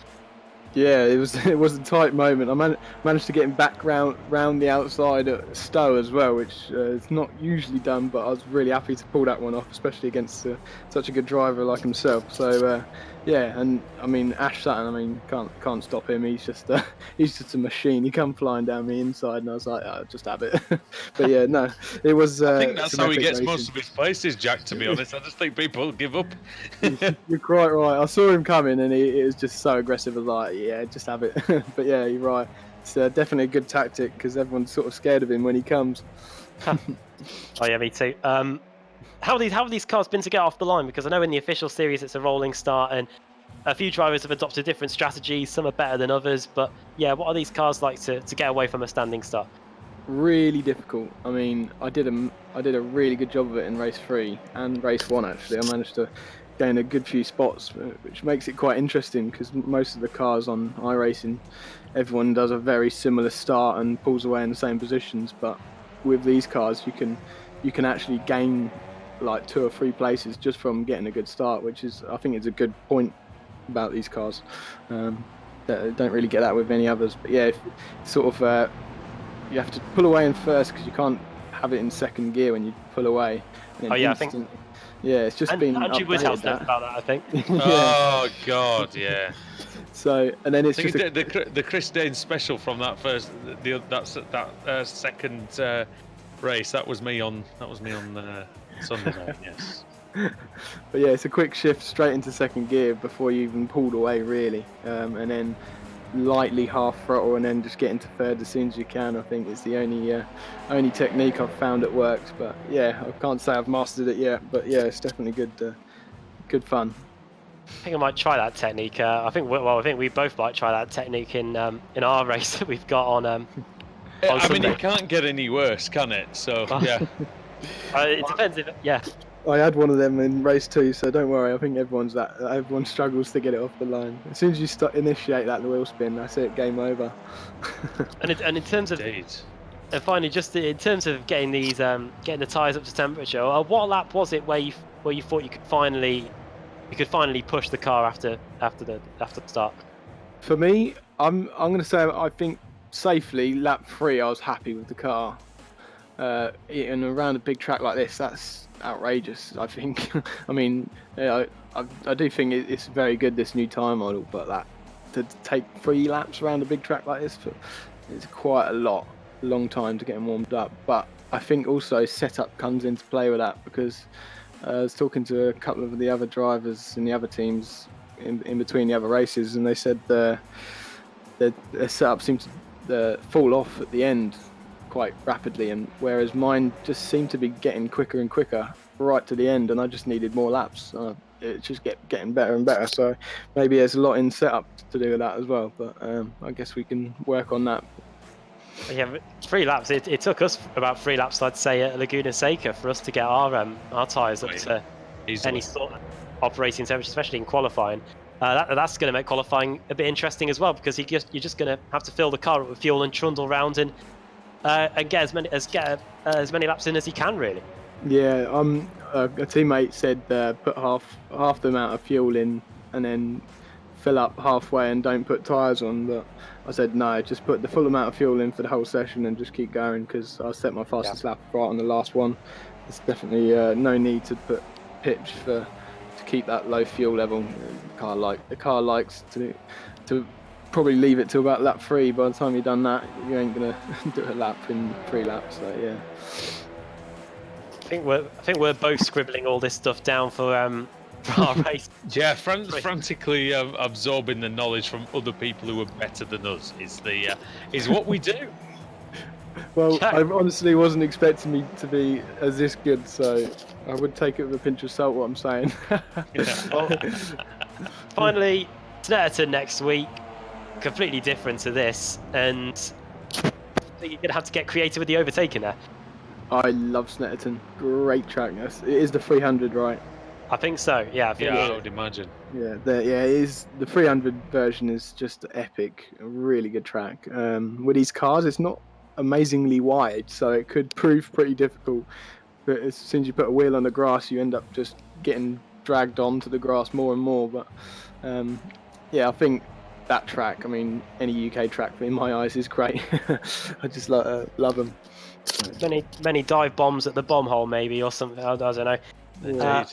Yeah, it was a tight moment. I managed to get him back round the outside at Stowe as well, which is not usually done, but I was really happy to pull that one off, especially against such a good driver like himself. So yeah, and I mean Ash Sutton, I mean can't stop him. He's just he's just a machine. He come flying down the inside, and I was like, just have it. But yeah, no, it was. I think that's some how he epic gets racing. most of his places, Jack, to be honest. I just think people give up. You're quite right. I saw him coming, and it was just so aggressive. I was like, yeah, just have it. But yeah, you're right. It's definitely a good tactic because everyone's sort of scared of him when he comes. Oh yeah, me too. How have these cars been to get off the line? Because I know in the official series it's a rolling start, and a few drivers have adopted different strategies. Some are better than others, but yeah, what are these cars like to get away from a standing start? Really difficult. I mean, I did a really good job of it in race 3 and race 1 actually. I managed to gain a good few spots, which makes it quite interesting because most of the cars on iRacing, everyone does a very similar start and pulls away in the same positions. But with these cars, you can actually gain like 2 or 3 places just from getting a good start, which is I think is a good point about these cars. Don't really get that with any others. But yeah, sort of. You have to pull away in first because you can't have it in second gear when you pull away. And Oh yeah, I think. Yeah, it's just been Andrew Woodhouse updated knows about that, I think. yeah. Oh God, yeah. So and then it's just the Chris Dane special from that second race. That was me on Sunday night. Yes. But yeah, it's a quick shift straight into second gear before you even pulled away really, and then lightly half throttle and then just get into third as soon as you can. I think is the only technique I've found that works. But yeah, I can't say I've mastered it yet. But yeah, it's definitely good fun. I think I might try that technique. I think we both might try that technique in our race that we've got on. I mean, it can't get any worse, can it? So yeah. It depends if I had one of them in race 2, so don't worry. I think everyone struggles to get it off the line. As soon as you initiate that wheel spin, that's it, game over. and in terms of, and finally, just in terms of getting these getting the tyres up to temperature, what lap was it where you thought you could finally push the car after the start? For me, I'm going to say I think safely lap 3 I was happy with the car. And around a big track like this, that's outrageous, I think. I mean, I do think it's very good, this new tyre model, but to take 3 laps around a big track like this, it's quite a long time to get them warmed up. But I think also setup comes into play with that, because I was talking to a couple of the other drivers in the other teams in between the other races, and they said their setup seemed to fall off at the end quite rapidly, and whereas mine just seemed to be getting quicker and quicker right to the end, and I just needed more laps. It just getting better and better. So maybe there's a lot in setup to do with that as well. But I guess we can work on that. Yeah, 3 laps. It took us about 3 laps, I'd say, at Laguna Seca for us to get our tyres up to any sort of operating temperature, especially in qualifying. That's going to make qualifying a bit interesting as well, because you're just going to have to fill the car up with fuel and trundle round and get as many laps in as you can, really. Yeah, a teammate said put half the amount of fuel in and then fill up halfway and don't put tyres on. But I said no, just put the full amount of fuel in for the whole session and just keep going, because I set my fastest lap right on the last one. There's definitely no need to put pitch to keep that low fuel level. The car likes to probably leave it to about lap 3. By the time you've done that, you ain't gonna do a lap in 3 laps. So yeah. I think we're both scribbling all this stuff down for our race. Yeah, frantically absorbing the knowledge from other people who are better than us is what we do. Well, I honestly wasn't expecting me to be as this good, so I would take it with a pinch of salt, what I'm saying. Well, finally, Snetterton next week, completely different to this, and I think you're going to have to get creative with the overtaking there. I love Snetterton. Great track. It is the 300, right? I think so, yeah. I would imagine. Yeah, it is. The 300 version is just epic. A really good track. With these cars, it's not amazingly wide, so it could prove pretty difficult. But as soon as you put a wheel on the grass, you end up just getting dragged onto the grass more and more. But yeah, I think that track. I mean, any UK track in my eyes is great. I just love them. Many dive bombs at the bomb hole, maybe, or something. I don't know. Indeed.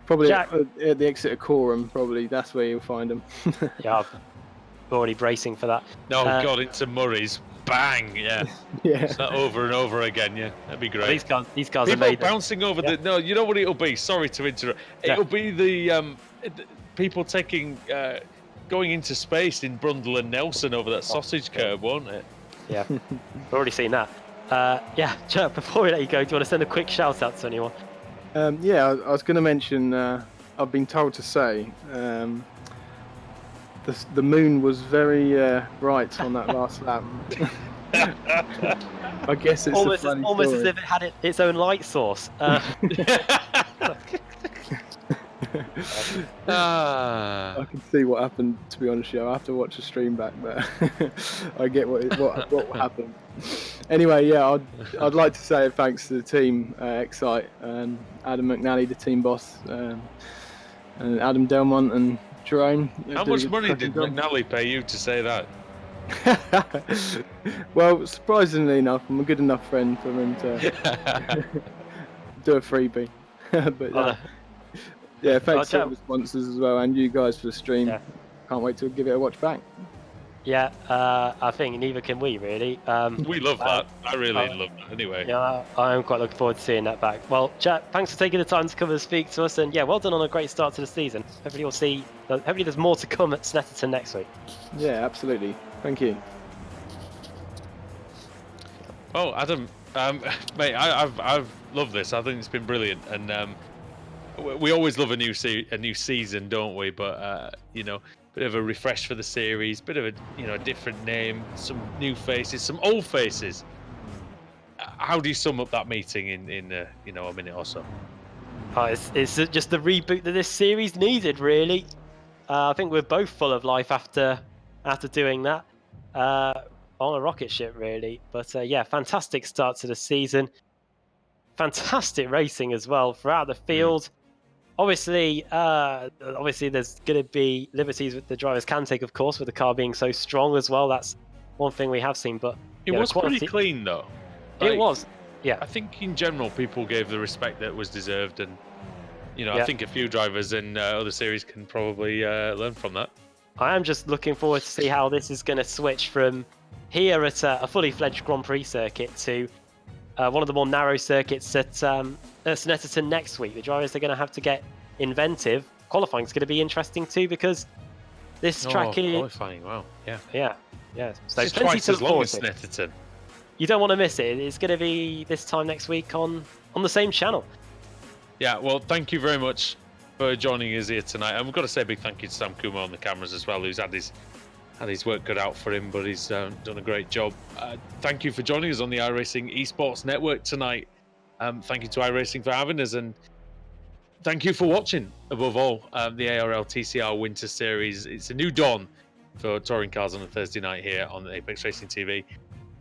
Probably Jack- at the Exeter Quorum, probably that's where you'll find them. Yeah, I'm already bracing for that. No, God, into Murray's. Bang! Yeah. Yeah. It's that over and over again. Yeah, that'd be great. These cars are People made. bouncing over the. No, you know what it'll be. Sorry to interrupt. Yeah. It'll be the people taking going into space in Brundle and Nelson over that sausage curb, won't it? Yeah, we've already seen that. Yeah, Jack, before we let you go, do you want to send a quick shout out to anyone? Yeah, I was going to mention. I've been told to say. The moon was very bright on that last lap. I guess it's almost a funny as story. if it had its own light source. I Ah. can see what happened. To be honest, with you, I have to watch the stream back, but I get what happened. Anyway, yeah, I'd like to say thanks to the team, Excite, and Adam McNally, the team boss, and Adam Delmont and Jerome. How much money did McNally pay you to say that? Well, surprisingly enough, I'm a good enough friend for him to do a freebie. But yeah, thanks to the sponsors as well, and you guys for the stream. Yeah. Can't wait to give it a watch back. Yeah, I think neither can we really. We love that. I really love that. Anyway. Yeah, I'm quite looking forward to seeing that back. Well, Jack, thanks for taking the time to come and speak to us, and yeah, well done on a great start to the season. Hopefully there's more to come at Snetterton next week. Yeah, absolutely. Thank you. Oh, Adam, mate, I've loved this. I think it's been brilliant, and we always love a new season, don't we? But you know, bit of a refresh for the series, bit of a different name, some new faces, some old faces. How do you sum up that meeting in a minute or so? It's just the reboot that this series needed, really. I think we're both full of life after doing that on a rocket ship, really. But yeah, fantastic start to the season. Fantastic racing as well throughout the field. Obviously, there's going to be liberties that the drivers can take, of course, with the car being so strong as well. That's one thing we have seen. But It was pretty clean, though. It was, yeah. I think in general, people gave the respect that was deserved, and I think a few drivers in other series can probably learn from that. I am just looking forward to see how this is going to switch from here at a fully fledged Grand Prix circuit to one of the more narrow circuits at Snetterton next week. The drivers are going to have to get inventive. Qualifying is going to be interesting too, because this track is qualifying. Wow, yeah. So it's plenty twice to as look long forward as to. Snetterton. You don't want to miss it. It's going to be this time next week on the same channel. Yeah, well, thank you very much for joining us here tonight. And we've got to say a big thank you to Sam Kumar on the cameras as well, who's had his work cut out for him, but he's done a great job. Thank you for joining us on the iRacing Esports Network tonight. Thank you to iRacing for having us, and thank you for watching, above all, the ARL TCR Winter Series. It's a new dawn for touring cars on a Thursday night here on Apex Racing TV,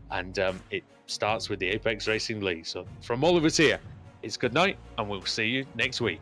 and it starts with the Apex Racing League. So from all of us here, it's good night, and we'll see you next week.